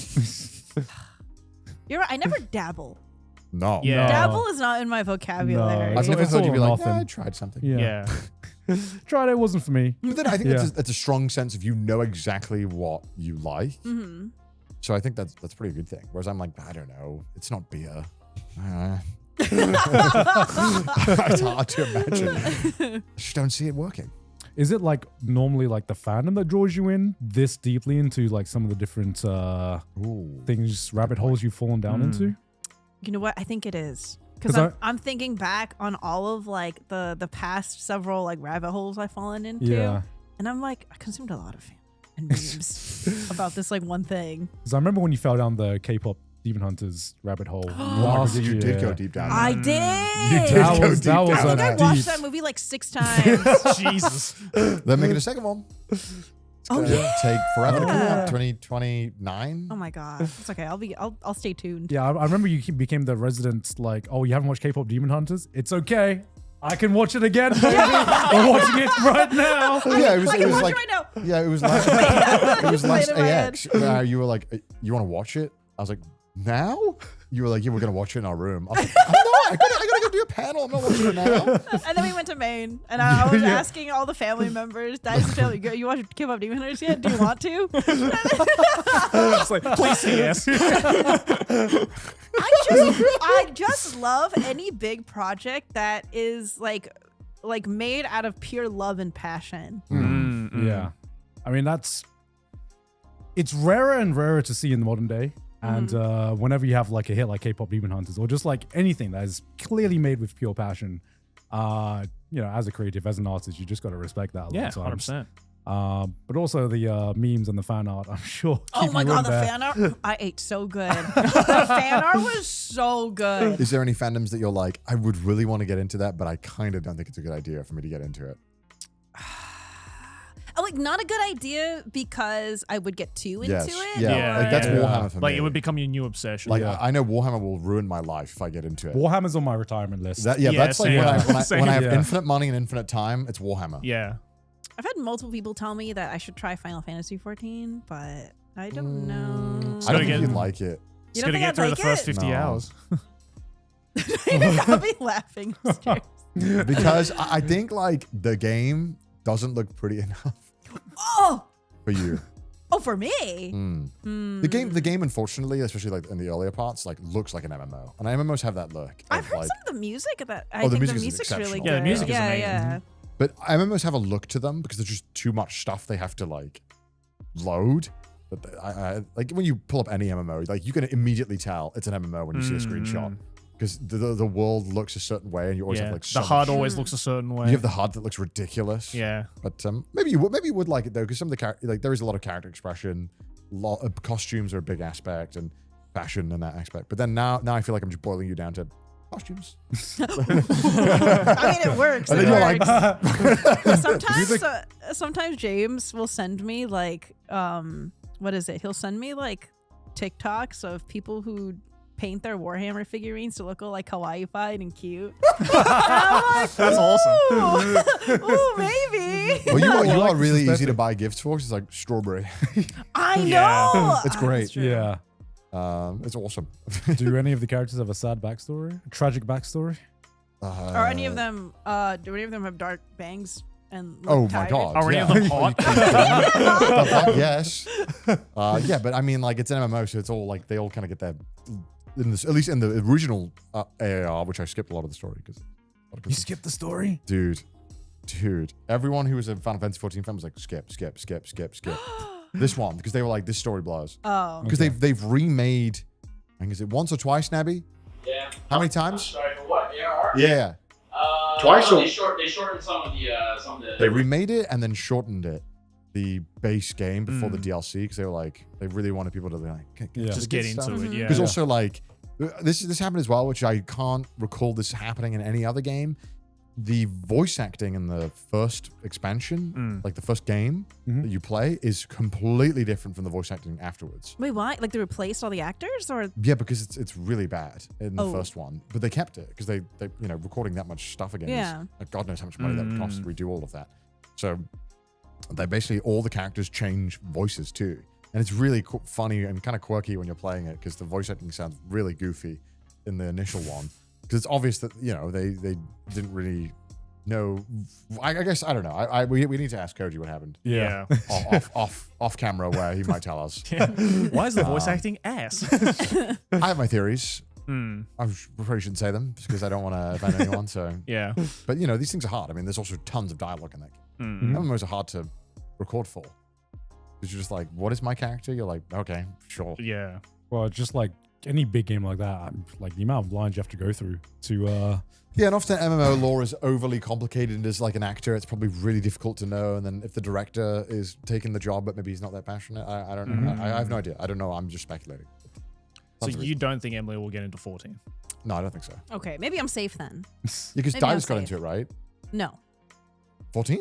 You're right. I never dabble. No. Yeah. Dabble is not in my vocabulary. I've It's never all- heard you be it's all like, nothing. yeah, I tried something. Yeah. Yeah. Tried it, wasn't for me. But then I think Yeah. that's a strong sense of you know exactly what you like. Mm-hmm. So I think that's a pretty good thing. Whereas I'm like, I don't know, it's not beer. It's hard to imagine. I just don't see it working. Is it like normally like the fandom that draws you in this deeply into like some of the different Ooh. things, rabbit holes you've fallen down into? You know what? I think it is. 'Cause Because I'm thinking back on all of like the past several like rabbit holes I've fallen into. Yeah. And I'm like, I consumed a lot of fandom and memes about this like one thing. Because I remember when you fell down the K-pop Demon Hunters rabbit hole Oh, last you year. did go deep down. I did. You did That go was deep that was down. I think I a watched deep. that movie like 6 times. Jesus. They're making a second one. It's Oh, gonna yeah. take forever to come Yeah. out. 2029. Oh my god, it's okay. I'll stay tuned. Yeah, I remember you became the resident like, oh, you haven't watched K-pop Demon Hunters? It's okay. I can watch it again. Baby. I'm watching it right now. Yeah, it was. I It can was watch like. it right now. Yeah, it was like. It was Played last in my head. AX. You were like, you want to watch it? I was like, now? You were like, yeah, we're gonna watch it in our room. I was like, I'm not. I gotta go do a panel. I'm not watching it now. And then we went to Maine, and I was asking all the family members, "Dad's family, you watch K-pop Demon Hunters yet? Do you want to?" It's like, please say yes. I just love any big project that is like made out of pure love and passion. Yeah. I mean, it's rarer and rarer to see in the modern day. And whenever you have like a hit like K-pop Demon Hunters or just like anything that is clearly made with pure passion, you know, as a creative, as an artist, you just got to respect that a lot Yeah, of times. 100%. But also the memes and the fan art, I'm sure. Oh keep my you god, in the there. fan art! I ate so good. The fan art was so good. Is there any fandoms that you're like, I would really want to get into that, but I kind of don't think it's a good idea for me to get into it? Like, not a good idea because I would get too into Yes. it. Yeah. Like that's Yeah. Warhammer for Like me. it would become your new obsession. Like Yeah. I know Warhammer will ruin my life if I get into it. Warhammer's on my retirement list. That's Yeah, like same. when I have Yeah. infinite money and infinite time, it's Warhammer. yeah. I've had multiple people tell me that I should try Final Fantasy 14, but I don't know. I don't gotta think get- you'd like it. It's You don't gonna think get I'd through like the first it? 50 No. hours. I'll be laughing upstairs. Because I think like the game doesn't look pretty enough Oh, for you. Oh, for me. The game, unfortunately, especially like in the earlier parts, like looks like an MMO, and MMOs have that look. I've of, heard like, some of the music that I the think music the is music's really exceptional. good. Yeah, the music is amazing. Yeah. But MMOs have a look to them because there's just too much stuff they have to like load. But I like when you pull up any MMO, like you can immediately tell it's an MMO when you see a screenshot because the world looks a certain way, and you always have like so the HUD much- always looks a certain way. You have the HUD that looks ridiculous. Yeah. But maybe you would like it though, because some of the like there is a lot of character expression, costumes are a big aspect, and fashion in that aspect. But then now I feel like I'm just boiling you down to costumes. I mean, it works. And It then you're works. Sometimes James will send me like what is it? He'll send me like TikToks of people who paint their Warhammer figurines to look all like kawaii-fied and cute. And I'm like, That's awesome. Ooh, maybe. Well, you I are like really this easy to aesthetic. buy gifts for. It's like strawberry. I know. Yeah. It's great. That's true. Yeah. It's awesome. Do any of the characters have a sad backstory? A tragic backstory? Are any of them? Do any of them have dark bangs and? Look Oh my tired? god! Are any yeah. of them hot? The fuck, yes. Yeah, but I mean, like it's an MMO, so it's all like they all kind of get that. At least in the original AAR, which I skipped a lot of the story because. You skipped the story? Dude, everyone who was a Final Fantasy 14 fan was like skip. This one because they were like this story blows Oh. because they've remade. I think is it once or twice, Nabby? Yeah. How many times? Sorry for what? ARR? Yeah. Twice. or- They shortened some of the. They remade it and then shortened it, the base game before the DLC, because they were like they really wanted people to like Just get into it. Yeah. Because also like this happened as well, which I can't recall this happening in any other game. The voice acting in the first expansion, like the first game that you play, is completely different from the voice acting afterwards. Wait, why? Like they replaced all the actors, or? Yeah, because it's really bad in the Oh. first one, but they kept it because they recording that much stuff again. Yeah. Is, like, God knows how much money that would cost to redo all of that. So they basically all the characters change voices too, and it's really funny and kind of quirky when you're playing it because the voice acting sounds really goofy in the initial one because it's obvious that they didn't really know. I guess I don't know. We need to ask Koji what happened. Yeah. off camera where he might tell us. Why is the voice acting ass? I have my theories. I probably shouldn't say them because I don't want to offend anyone. So Yeah. but these things are hard. I mean, there's also tons of dialogue in that game. MMOs are hard to record for. Because you're just like, what is my character? You're like, okay, sure. Yeah. Well, just like any big game like that, like the amount of lines you have to go through to Yeah, and often MMO lore is overly complicated, and as like an actor, it's probably really difficult to know. And then if the director is taking the job, but maybe he's not that passionate, I don't know. I have no idea. I don't know. I'm just speculating. So you don't think Emily will get into 14? No, I don't think so. Okay, maybe I'm safe then. Because Maybe I'm Didas got safe. into it, right? No, 14?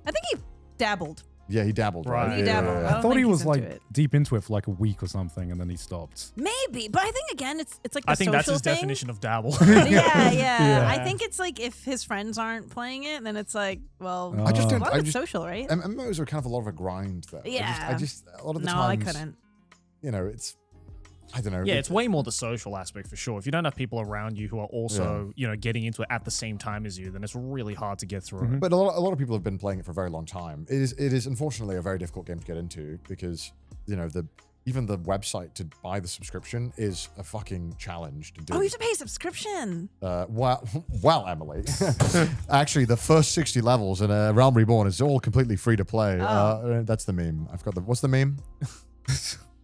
I think he dabbled. Yeah, he dabbled, right? Right. He dabbled. Yeah. I I don't thought think he he's was into like it. deep into it for like a week or something, and then he stopped. Maybe, but I think again, it's like the I think that's social his thing. definition of dabble. Yeah. I think it's like if his friends aren't playing it, then it's like, well, I just a don't. lot I of it's just, social, right? MMOs are kind of a lot of a grind, though. Yeah. I just a lot of the No, times. I couldn't. It's. I don't know. Yeah, it's way more the social aspect for sure. If you don't have people around you who are also, getting into it at the same time as you, then it's really hard to get through. But a lot of people have been playing it for a very long time. It is unfortunately a very difficult game to get into because even the website to buy the subscription is a fucking challenge to do. Oh, you have to pay a subscription. Well, Emily. Actually, the first 60 levels in a Realm Reborn is all completely free to play. Oh. That's the meme. What's the meme?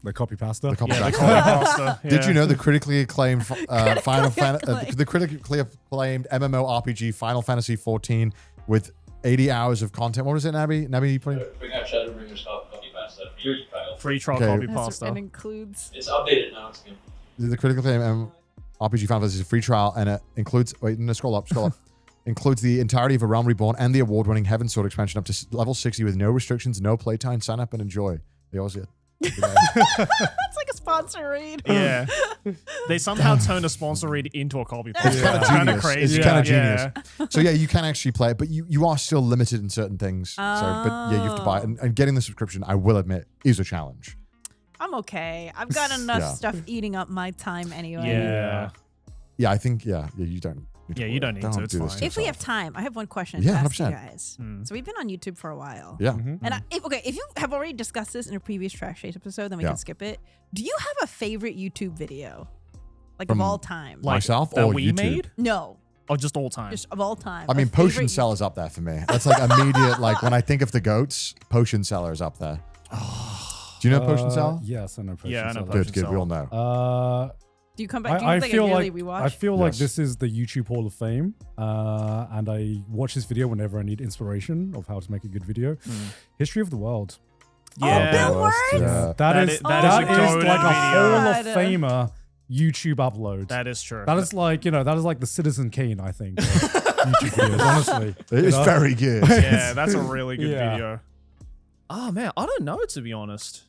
The copy pasta. The copy Yeah, the paste. Comic Master. Did Yeah. you know the critically acclaimed the critically acclaimed MMORPG Final Fantasy 14 with 80 hours of content? What was it, Nabby? Nabby, you putting? Bring out Shadowbringers copy pasta free trial. Free trial Okay. copy That's- pasta? It includes. It's updated now. It's good. The critically acclaimed RPG Final Fantasy is a free trial, and it includes. Wait, no, scroll up. Includes the entirety of A Realm Reborn and the award-winning Heaven Sword expansion up to level 60 with no restrictions, no playtime. Sign up and enjoy. They always get. That's like a sponsor read. Yeah. They somehow turned a sponsor read into a copy It's pasta. kind of It's genius. crazy. It's kind of Yeah. genius. So yeah, you can actually play it, but you are still limited in certain things. But yeah, you have to buy it. And getting the subscription, I will admit, is a I'm okay. I've got enough Yeah. stuff eating up my time anyway. Yeah. Yeah, I think you don't. Yeah, you don't need to. It's do this fine. to If we have yourself. time, I have one question Yeah, to ask you 100%. guys. So we've been on YouTube for a while. Yeah. And if you have already discussed this in a previous Trash Taste episode, then we can skip it. Do you have a favorite YouTube video? Like of From- all time? Like, Myself that or we YouTube? made? No, Or just all time? just of all time. I A mean, Potion favorite- Seller's up there for me. That's like immediate. Like when I think of the goats, Potion Seller's up there. Do you know Potion Seller? Yes, I know Potion Yeah, I know Seller. Potion Good. We all know. Do you come back? Do you I like feel a yearly like rewatch? I feel like Yes. this is the YouTube Hall of Fame, and I watch this video whenever I need inspiration of how to make a good video. History of the World. Yeah. Bill Worst, Words? yeah. That is a goated like a Hall of video. Famer YouTube upload. That is true. That is like that is like the Citizen Kane, I think. of YouTube videos, honestly. It is very good. Yeah, that's a really good Yeah. video. Oh man, I don't know, to be honest.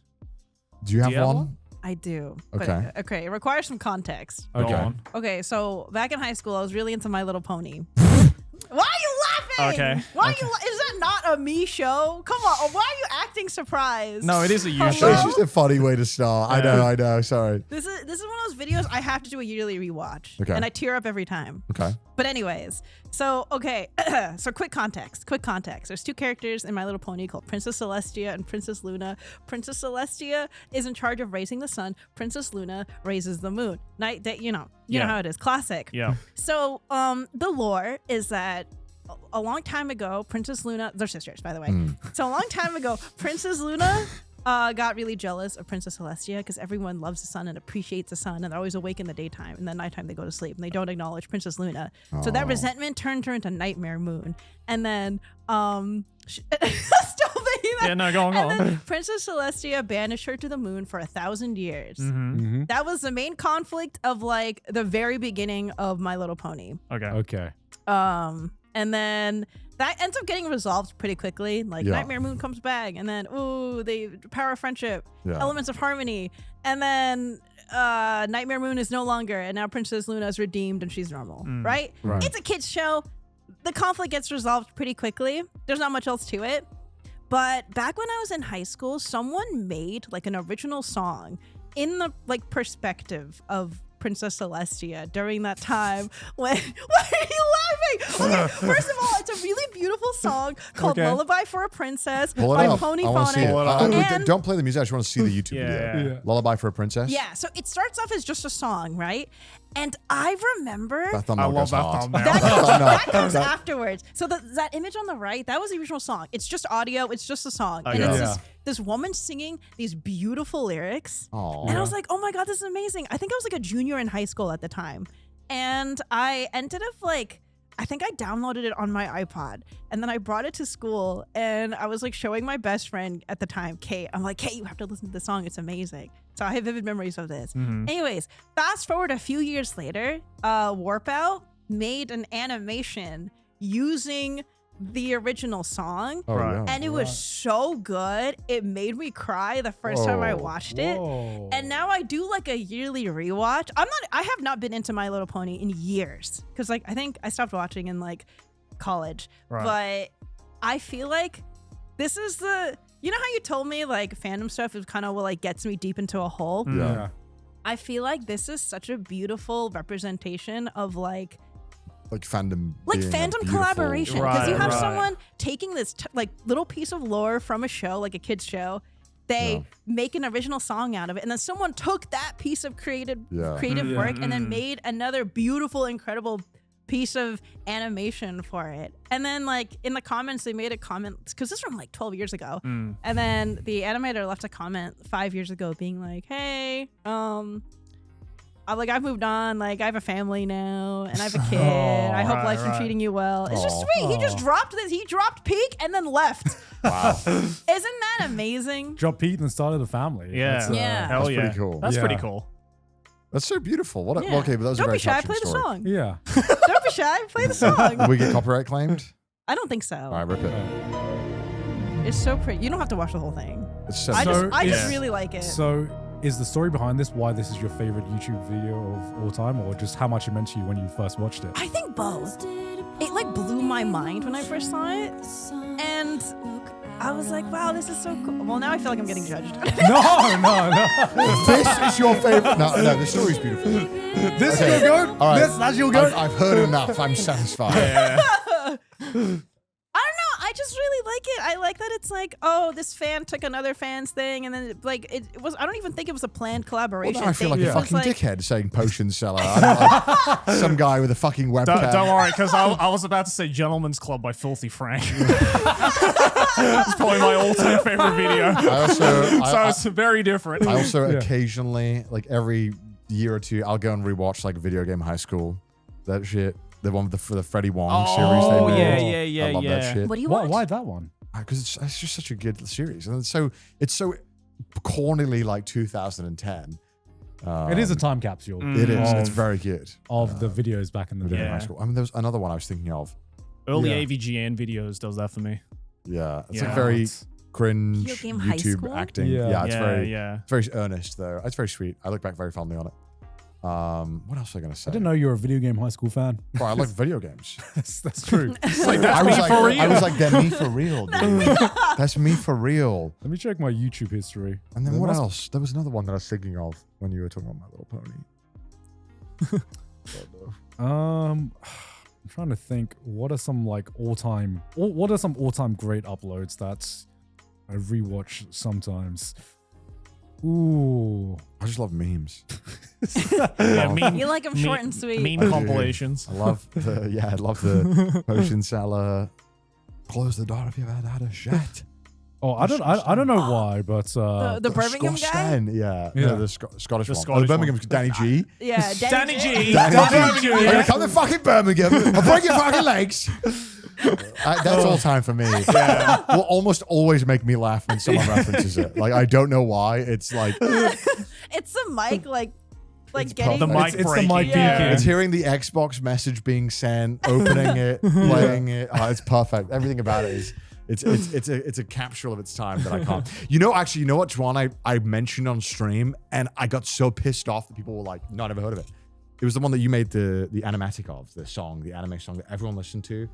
Do you have Do you have one? one? I do. Okay. But, okay. It requires some context. Go Okay. on. Okay, so back in high school, I was really into My Little Pony. Why are you laughing? Okay, Why are you? Is that not a me show? Come on. Why are you acting surprised? No, it is a you Hello? show. It's just a funny way to start. I know. Sorry. This is one of those videos I have to do a yearly rewatch. Okay. And I tear up every time. Okay. But anyways, so okay, so quick context. There's two characters in My Little Pony called Princess Celestia and Princess Luna. Princess Celestia is in charge of raising the sun. Princess Luna raises the moon. Night day, you know Yeah. how it is. Classic. Yeah. So the lore is that a long time ago, Princess Luna, they're sisters, by the way. So a long time ago, Princess Luna got really jealous of Princess Celestia because everyone loves the sun and appreciates the sun, and they're always awake in the daytime, and then nighttime they go to sleep, and they don't acknowledge Princess Luna. So that resentment turned her into Nightmare Moon, and then still thinking that. Yeah, no, go on. And then Princess Celestia banished her to the moon for 1,000 years. Mm-hmm. That was the main conflict of like the very beginning of My Little Pony. Okay. Okay. And then that ends up getting resolved pretty quickly. Like Yeah. Nightmare Moon comes back, and then the power of friendship, Yeah. elements of harmony, and then Nightmare Moon is no longer, and now Princess Luna is redeemed and she's normal, right? Right. It's a kids show. The conflict gets resolved pretty quickly. There's not much else to it. But back when I was in high school, someone made like an original song in the like perspective of Princess Celestia during that time when why are you laughing? Okay, first of all, it's a really beautiful song called Okay. Lullaby for a Princess Pull it by up. Pony I want to see it. Phonic. And- Don't play the music. I just want to see the YouTube Yeah. video. Yeah. Lullaby for a Princess. Yeah, so it starts off as just a song, right? And I remember That thumbnail I love goes that hard. thumbnail. that comes afterwards. So that image on the right, that was the original song. It's just audio. It's just a song. And Okay. it's Yeah. this woman singing these beautiful lyrics. Aw. And I was like, oh my God, this is amazing. I think I was like a junior in high school at the time. And I ended up like, I think I downloaded it on my iPod, and then I brought it to school, and I was like showing my best friend at the time, Kate. I'm like, Kate, you have to listen to this song. It's amazing. So I have vivid memories of this. Anyways, fast forward a few years later, Warp Out made an animation using the original song. Oh, Right. yeah. And it was so good. It made me cry the first time I Whoa. watched it. Whoa. And now I do like a yearly rewatch. I have not been into My Little Pony in years. Cause like I think I stopped watching in like college. Right. But I feel like this is you know how you told me like fandom stuff is kind of what like gets me deep into a hole? Yeah. I feel like this is such a beautiful representation of like fandom. like being a fandom beautiful- collaboration, because you Right, have right. someone taking this like little piece of lore from a show, like a kid's show. They make an original song out of it, and then someone took that piece of creative Yeah. work and then made another beautiful, incredible piece of animation for it. And then like in the comments, they made a comment because this is from like 12 years ago, and then the animator left a comment 5 years ago being like, "Hey, I've moved on. Like I have a family now, and I have a kid. I hope right, life's been right. treating you well." It's just Aw. sweet. He just dropped this. He dropped peak and then left. Wow. Isn't that amazing? Dropped Pete and started a family. Yeah. That's, Yeah. Hell That's yeah. pretty cool. That's Yeah. pretty cool. That's so beautiful. What? Yeah. Okay, but that was a Don't very be shy. touching Play the story. song. Yeah. Don't be shy. Play the song. Will we get copyright claimed? I don't think so. All right, rip it. It's so pretty. You don't have to watch the whole thing. It's so. I just yeah. really like it. So, is the story behind this why this is your favorite YouTube video of all time, or just how much it meant to you when you first watched it? I think both. It like blew my mind when I first saw it, and I was like, wow, this is so cool. Well, now I feel like I'm getting judged. No. This is your favorite. No, the story's beautiful. This is your goat? All right. That's your goat? I've heard enough. I'm satisfied. I don't know. I just really like it. I like that it's like, oh, this fan took another fan's thing, and then it was. I don't even think it was a planned collaboration. Well, now I feel thing. like a It was fucking dickhead saying potion seller. I'm like some guy with a fucking webcam. Don't worry, because I was about to say Gentleman's Club by Filthy Frank. It's probably my all-time favorite video. So it's very different. I also occasionally, like every year or two, I'll go and rewatch like Video Game High School. That shit. The one for the Freddie Wong series they made. yeah. I love that shit. What do you watch? Why that one? Because it's just such a good series, and it's so cornily like 2010. It is a time capsule. It is. It's very good. Of the videos back in the Video day. Game High School. I mean, there was another one I was thinking of. Early AVGN videos does that for me. Yeah, it's Yeah. like very cringe Video Game High YouTube School? acting. Yeah. It's very earnest though. It's very sweet. I look back very fondly on it. What else was I gonna say? I didn't know you were a video game high school fan. Bro, I like video games. That's true. I was like, they're me for real, dude. That's me for real. Let me check my YouTube history. And then what else? There was another one that I was thinking of when you were talking about My Little Pony. I'm trying to think. What are some like all-time great uploads that I rewatch sometimes? Ooh, I just love memes. You like them short and sweet. Meme compilations. I love the potion seller. Close the door if you've had a shot. Oh, I don't know why, but the Birmingham Scotch guy? Stan, yeah. No, the Scottish The one. Scottish the Birmingham's one. Danny G. Yeah, Danny G. Danny G. You're gonna come to fucking Birmingham. I'll break your fucking legs. That's all time for me. Yeah. Will almost always make me laugh when someone references it. Like, I don't know why. It's like It's the mic, like getting The mic it's the breaking. mic Yeah. peaking. it's hearing the Xbox message being sent, opening it, playing it. Oh, it's perfect. Everything about it is. It's a capsule of its time that I can't. You know what, Juan? I mentioned on stream, and I got so pissed off that people were like, "No, I never heard of it." It was the one that you made the animatic of, the anime song that everyone listened to.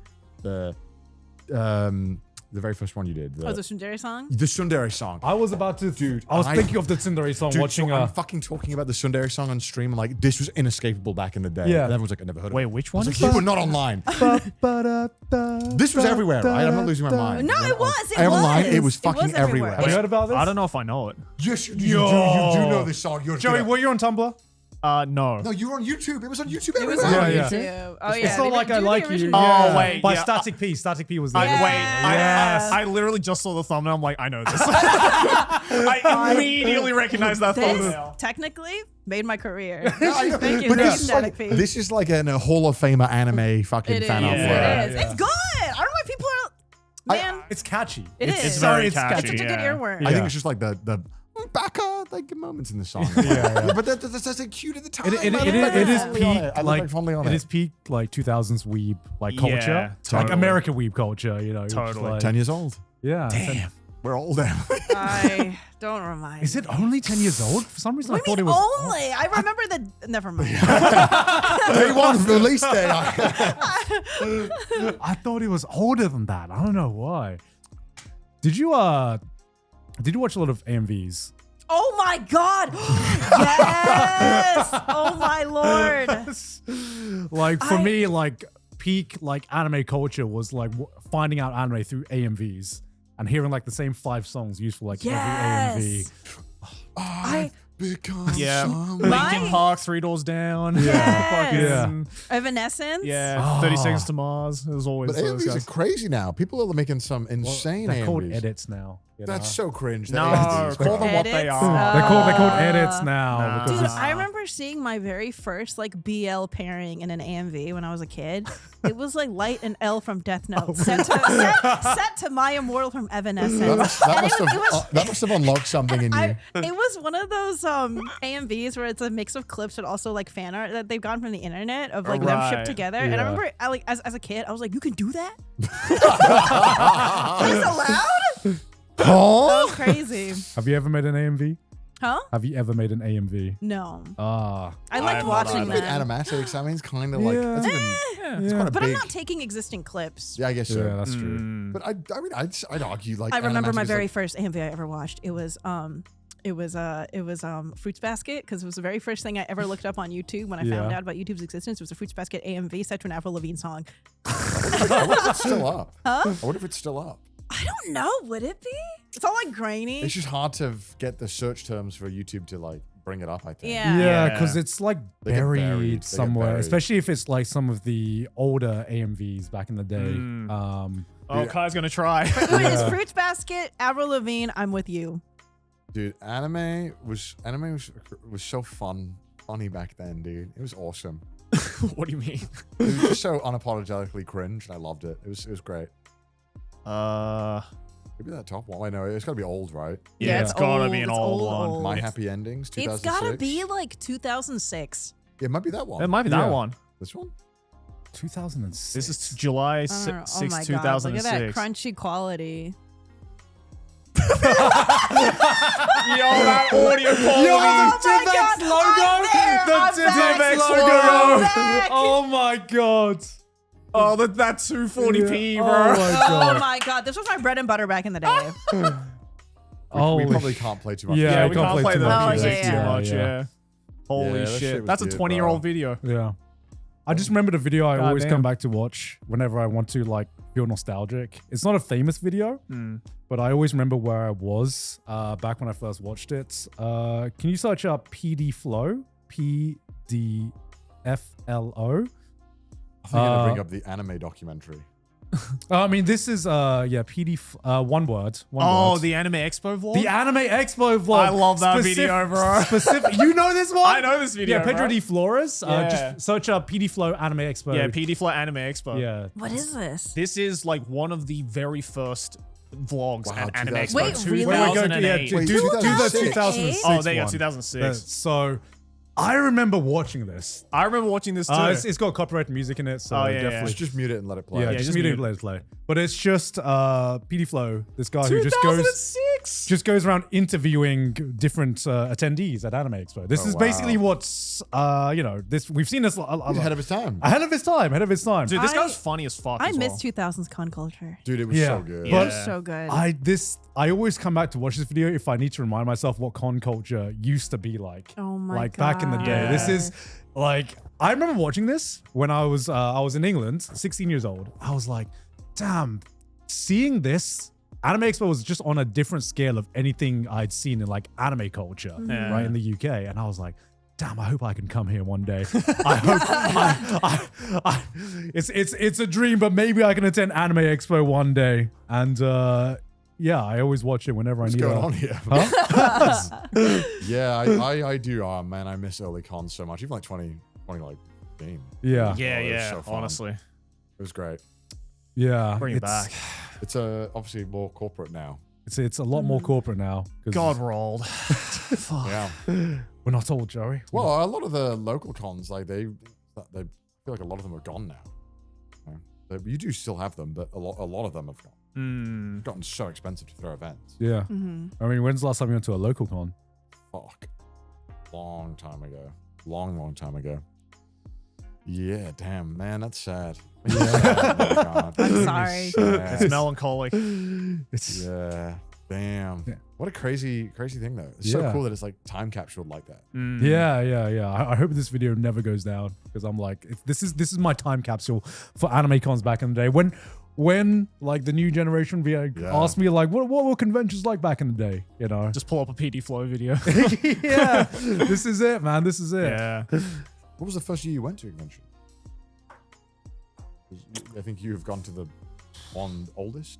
The very first one you did. the Sundari song. The Tsundere song. I was about to, Dude, I was I- thinking of the Tsundere song, Dude, watching. so I'm fucking talking about the Tsundere song on stream. I'm like, this was inescapable back in the day. Yeah. And everyone's like, I never heard of Wait, it. which I was one? like, you were not online. This was everywhere, right? I'm not losing my mind. No, it was. It Online, was. it was It fucking was everywhere. everywhere. Have you heard about this? I don't know if I know it. Yes, you do. You do know this song. You're Joey, were you on Tumblr? No. No, you were on YouTube. It was on YouTube It was everywhere. on Yeah, YouTube. Oh yeah. It's not they like I do the like you. original. Oh, wait, By yeah. Static P. Static P was there. Yeah. I literally just saw the thumbnail. I'm like, I know this. I immediately recognized that This thumbnail. technically made my career. I know. Thank you, But thank this you, is like, Static P. this is like a Hall of Famer anime fucking It is. fan art. Yeah. It is. It's good. I don't know why people are. Man, It's catchy. it's very It's catchy, such a good yeah. earworm. I think it's just like the Baka like moments in the song. But that's like cute at the time. It I is look peak I look like fondly on it it. is peak like 2000s weeb like Yeah, culture, like totally. American weeb culture. You know, just Totally. like- 10 years old. Yeah. Damn. We're old now. I don't remind. Is it only 10 years old? For some reason, I What do thought you it mean was. only? I remember the. Never mind. Day one release day. I thought it was older than that. I don't know why. Did you watch a lot of AMVs? Oh my god! Yes! Oh my lord! Like for me, like peak like anime culture was like finding out anime through AMVs and hearing like the same 5 songs used for like every AMV. I Become Yeah. someone. Linkin Park, 3 Doors Down. Yes. Fucking- Evanescence. Yeah. 30 Seconds to Mars. It was always But those AMVs are guys. crazy now. People are making some insane They're called AMVs. edits now. you know? That's so cringe. No, AMVs. call them what they Edits? are. They're called edits now. Nah. Because Dude, it's, I remember seeing my very first like BL pairing in an AMV when I was a kid. It was like Light and L from Death Note, set to My Immortal from Evanescence. That must have unlocked something in you. It was one of those AMVs where it's a mix of clips but also like fan art that they've gotten from the internet of like them Right. shipped together. And I Yeah. remember I, like as a kid, I was like, you can do that? Is allowed? That was crazy. have you ever made an AMV? Huh? Have you ever made an AMV? No. Ah. I liked I'm watching Like them. animatics, I mean, it's kind of like Yeah. that's even, it's quite a But big. I'm not taking existing clips. Yeah, I guess so. Yeah, that's true. Mm. But I mean, I'd argue like I remember my animatics is very like, first AMV I ever watched. It was Fruits Basket, because it was the very first thing I ever looked up on YouTube when I found Yeah. out about YouTube's existence. It was a Fruits Basket AMV set to an Avril Lavigne song. I wonder if it's still up. Huh? I wonder if it's still up. I don't know. Would it be? It's all like grainy. It's just hard to get the search terms for YouTube to like bring it up. I think. Yeah. Yeah, because it's like They get buried. They buried get somewhere, buried. especially if it's like some of the older AMVs back in the day. Mm. Oh, Kai's gonna try. It's Fruits Basket, Avril Lavigne. I'm with you. Dude, anime was so funny back then, dude. It was awesome. What do you mean? It was just so unapologetically cringe, and I loved it. It was great. Maybe that top one. I know it's gotta be old, right? Yeah, it's gotta old. be an It's old old, one. old. My Happy Endings, 2006. It's gotta be like 2006. Yeah, it might be that one. It might be Yeah. that one. This one? 2006. This is July I 6, don't know. Oh my god! 2006. Look at that crunchy quality. Yo, that audio quality. Oh my god. Oh, that 240p, Yeah. bro. Oh my Oh god. my god! This was my bread and butter back in the day. We probably can't play too much. Yeah, Yeah, we we can't can't play play too the much. Oh, music yeah, too yeah. much, yeah. Holy Yeah, that shit shit. was That's a good, 20-year-old bro. video. Yeah. I just remember the video I always damn. come back to watch whenever I want to like feel nostalgic. It's not a famous video, but I always remember where I was back when I first watched it. Can you search up PD Flow? PDFLO? I think I'm gonna bring up the anime documentary. I mean, this is PD one word. Oh, word. the Anime Expo vlog? The Anime Expo vlog. I love that video, bro. Specific. You know this one? I know this video, Yeah, Pedro bro. D. Flores. Yeah. Just search up PD Flow Anime Expo. Yeah, PD Flow Anime Expo. Yeah. What is this? This is like one of the very first vlogs Wow, at Anime 2000. Expo. Wait, really? Wait, go, 2008. do Wait, the 2006? 2006 Oh, there you go, one. 2006. So, I remember watching this. I remember watching this too. It's got copyrighted music in it, so Oh, yeah, yeah. definitely. Just mute it and let it play. Yeah, Yeah, just just mute it mute and let it play. But it's just PD Flow, this guy who just 2006. goes around interviewing different attendees at Anime Expo. This is wow. basically what's this we've seen this He's ahead of his time. ahead of his time. Dude, this I- guy's funny as fuck. I as miss well. 2000s con culture. Dude, it was Yeah. so good. It But- was so good. I always come back to watch this video if I need to remind myself what con culture used to be like. Oh my Like back in the day. God. This is like I remember watching this when I was in England, 16 years old. I was like, damn, seeing this Anime Expo was just on a different scale of anything I'd seen in like anime culture, Yeah. right in the UK. And I was like, damn, I hope I can come here one day. I hope it's a dream, but maybe I can attend Anime Expo one day. And yeah, I always watch it whenever What's I need going a- on here? Huh? Yeah, I do. Oh man, I miss early cons so much. Even like 20 like game. Yeah. Yeah, Oh, it was yeah. so fun. Honestly, It was great. Yeah. bring it back. It's obviously more corporate now. It's a lot more corporate now. 'cause God rolled. Fuck. Yeah. we're not old, Joey. Well, a lot of the local cons, like they feel like a lot of them are gone now. You do still have them, but a lot of them have gotten so expensive to throw events. Yeah. Mm-hmm. I mean, when's the last time you went to a local con? Fuck. Long time ago. Long time ago. Yeah, damn, man, that's sad. Yeah. I'm sorry. It's melancholic. It's Yeah. Damn. Yeah. What a crazy thing though. It's so Yeah. cool that it's like time capsuled like that. yeah. I hope this video never goes down because I'm like, this is my time capsule for anime cons back in the day. When like the new generation Yeah. asked me like, what were conventions like back in the day? You know? Just pull up a PD Flow video. Yeah. This is it, man. This is it. Yeah. What was the first year you went to a convention? I think you have gone to the oldest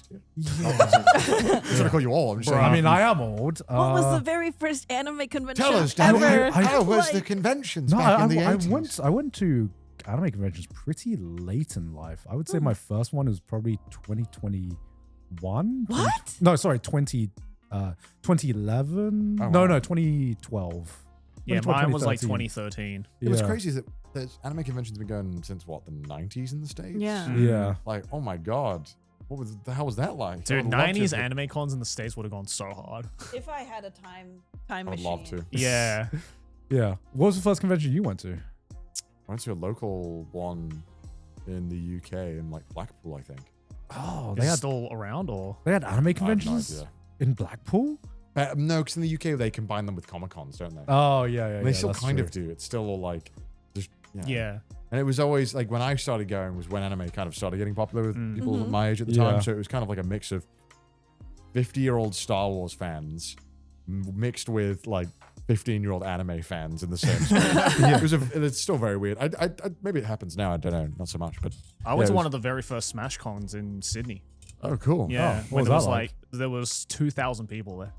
here. I'm trying to call you all. I'm just saying. I mean, I am old. What was the very first anime convention Tell us, Dan, ever? how was the Like, conventions No, back in the 80s? I went to anime conventions pretty late in life. I would say my first one was probably 2021. What? No, sorry, 2011. Oh, No, wow. no, 2012. Yeah, 2012, mine was like 2013. 2013. What's Yeah. crazy is that there's anime conventions have been going since what, the 90s in the States? Yeah. Yeah. Like, oh my God. What the hell was that like? Dude, I would love to 90s have- anime cons in the States would have gone so hard. If I had a time I would machine. love to. Yeah. Yeah. What was the first convention you went to? I went to a local one in the UK in like Blackpool, I think. Oh, Is they it had still around or? anime I have no conventions idea. in Blackpool. No, because in the UK they combine them with Comic Cons, don't they? Oh yeah. they still that's kind true. of do. It's still all like, just Yeah. And it was always like when I started going was when anime kind of started getting popular with people Mhm. my age at the Yeah. time. So it was kind of like a mix of 50-year-old Star Wars fans mixed with like 15-year-old anime fans in the same space. It's still very weird. I maybe it happens now. I don't know. Not so much, but I went yeah, to it one was- of the very first Smash cons in Sydney. oh, cool. Yeah. what when was there was that like? there was 2,000 people there.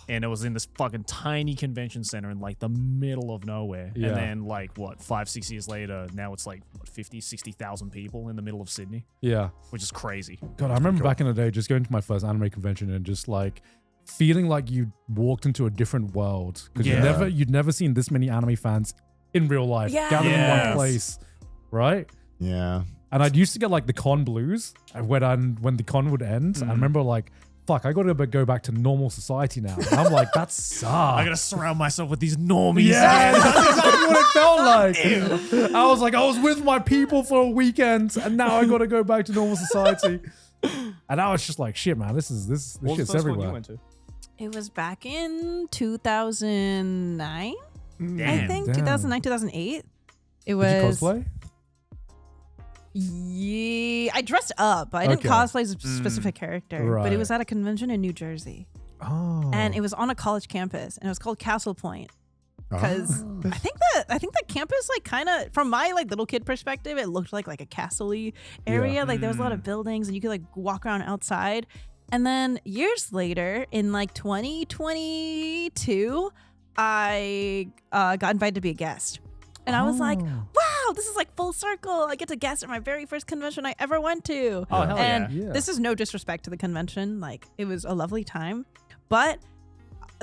And it was in this fucking tiny convention center in like the middle of nowhere. Yeah. And then like what, 5-6 years later, now it's like what, 50,000-60,000 people in the middle of Sydney, Yeah. which is crazy. God, I remember cool. back in the day just going to my first anime convention and just like feeling like you walked into a different world because Yeah. you'd never seen this many anime fans in real life Yeah. gathered in Yes. one place, right? Yeah. And I'd used to get like the con blues when the con would end. I remember like, fuck, I got to go back to normal society now. And I'm like, that sucks. I gotta surround myself with these normies Yeah, again. that's exactly what it felt like. I was like, I was with my people for a weekend, and now I got to go back to normal society. And I was just like, shit, man, this What was the shit's first one everywhere. you went to? It was back in 2009, I think. Damn. 2009, 2008. It Did was. you cosplay? Yeah, I dressed up. I didn't Okay. cosplay a specific character, but Right. it was at a convention in New Jersey, Oh. and it was on a college campus, and it was called Castle Point. Because Oh. I think that campus, like, kind of from my like little kid perspective, it looked like a castle-y area. Like there was a lot of buildings, and you could like walk around outside. And then years later, in like 2022, I got invited to be a guest, and I was like, "Wow, this is like full circle! I get to guest at my very first convention I ever went to." Oh, hell and yeah. Yeah. this is no disrespect to the convention. Like, it was a lovely time. But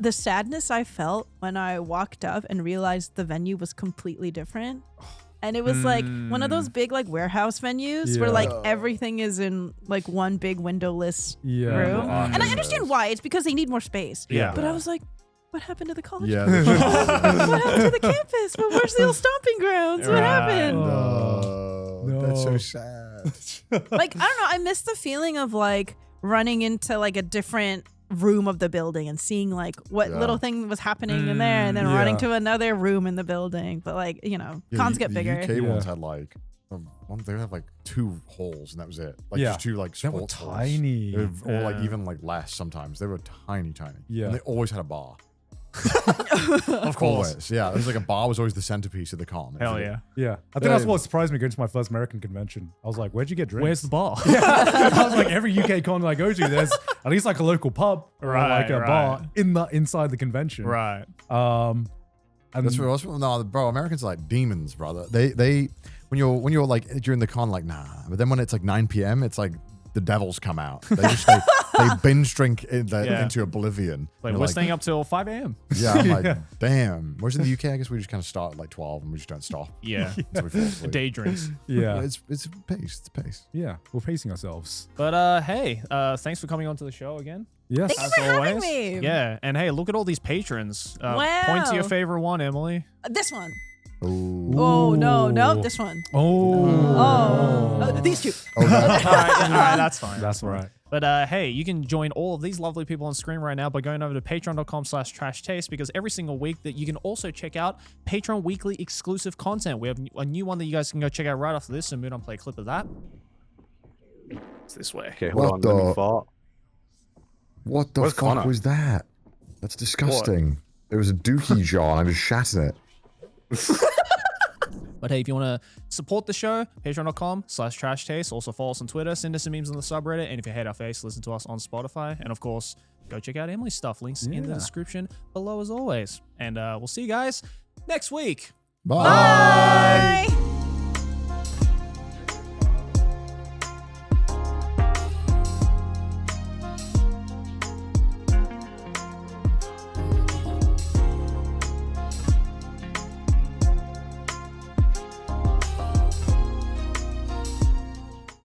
the sadness I felt when I walked up and realized the venue was completely different. And it was like one of those big like warehouse venues where Yeah. like everything is in like one big windowless Yeah. room. Oh, And I yes. understand why. It's because they need more space. Yeah. But I was like, what happened to the college? Yeah. what happened to the campus? But where's the old stomping grounds? What Right. happened? No, that's so No. sad. Like, I don't know. I miss the feeling of like running into like a different room of the building and seeing like what Yeah. little thing was happening in there, and then Yeah. running to another room in the building. But like, you know, cons get the bigger. UK ones Yeah. had like they have like 2 holes and that was it. Like Yeah. just 2 like They were sports halls. tiny. Or like Yeah. even like less sometimes. They were tiny. Yeah. And they always had a bar. Of course. Always. Yeah. It was like a bar was always the centerpiece of the con. It was Hell like- yeah. Yeah. I think that's what surprised me going to my first American convention. I was like, where'd you get drinks? Where's the bar? I was like, every UK con I go to, there's at least like a local pub or like a Right, bar inside the convention. Right. And That's what else. No, bro, Americans are like demons, brother. They when you're like during the con, like nah. But then when it's like 9 p.m., it's like the devils come out. They binge drink Yeah. into oblivion. Like, You're we're staying up till 5 a.m. Yeah, I'm like, damn. Whereas in the UK, I guess we just kind of start at like 12 and we just don't stop. Yeah. until we fall asleep. Day drinks. yeah. It's pace. It's pace. Yeah. We're pacing ourselves. But hey, thanks for coming on to the show again. Yes. Thank you for having me. Yeah. And hey, look at all these patrons. Wow. Point to your favorite one, Emily. This one. Ooh. Oh no, this one. Oh. These two. all right, that's fine. That's right. But hey, you can join all of these lovely people on screen right now by going over to patreon.com/trashtaste, because every single week that you can also check out Patreon weekly exclusive content. We have a new one that you guys can go check out right after this, and Mudan play a clip of that. It's this way. Okay, hold What on. Let me the- fart. What the Where's fuck Connor? was that? That's disgusting. It was a dookie jar and I just shat in it. But hey, if you want to support the show, patreon.com/trashtaste. Also follow us on Twitter, send us some memes on the subreddit, and if you hate our face, listen to us on Spotify. And of course, go check out Emily's stuff. Links in the Yeah. description below as always. And we'll see you guys next week. Bye. Bye.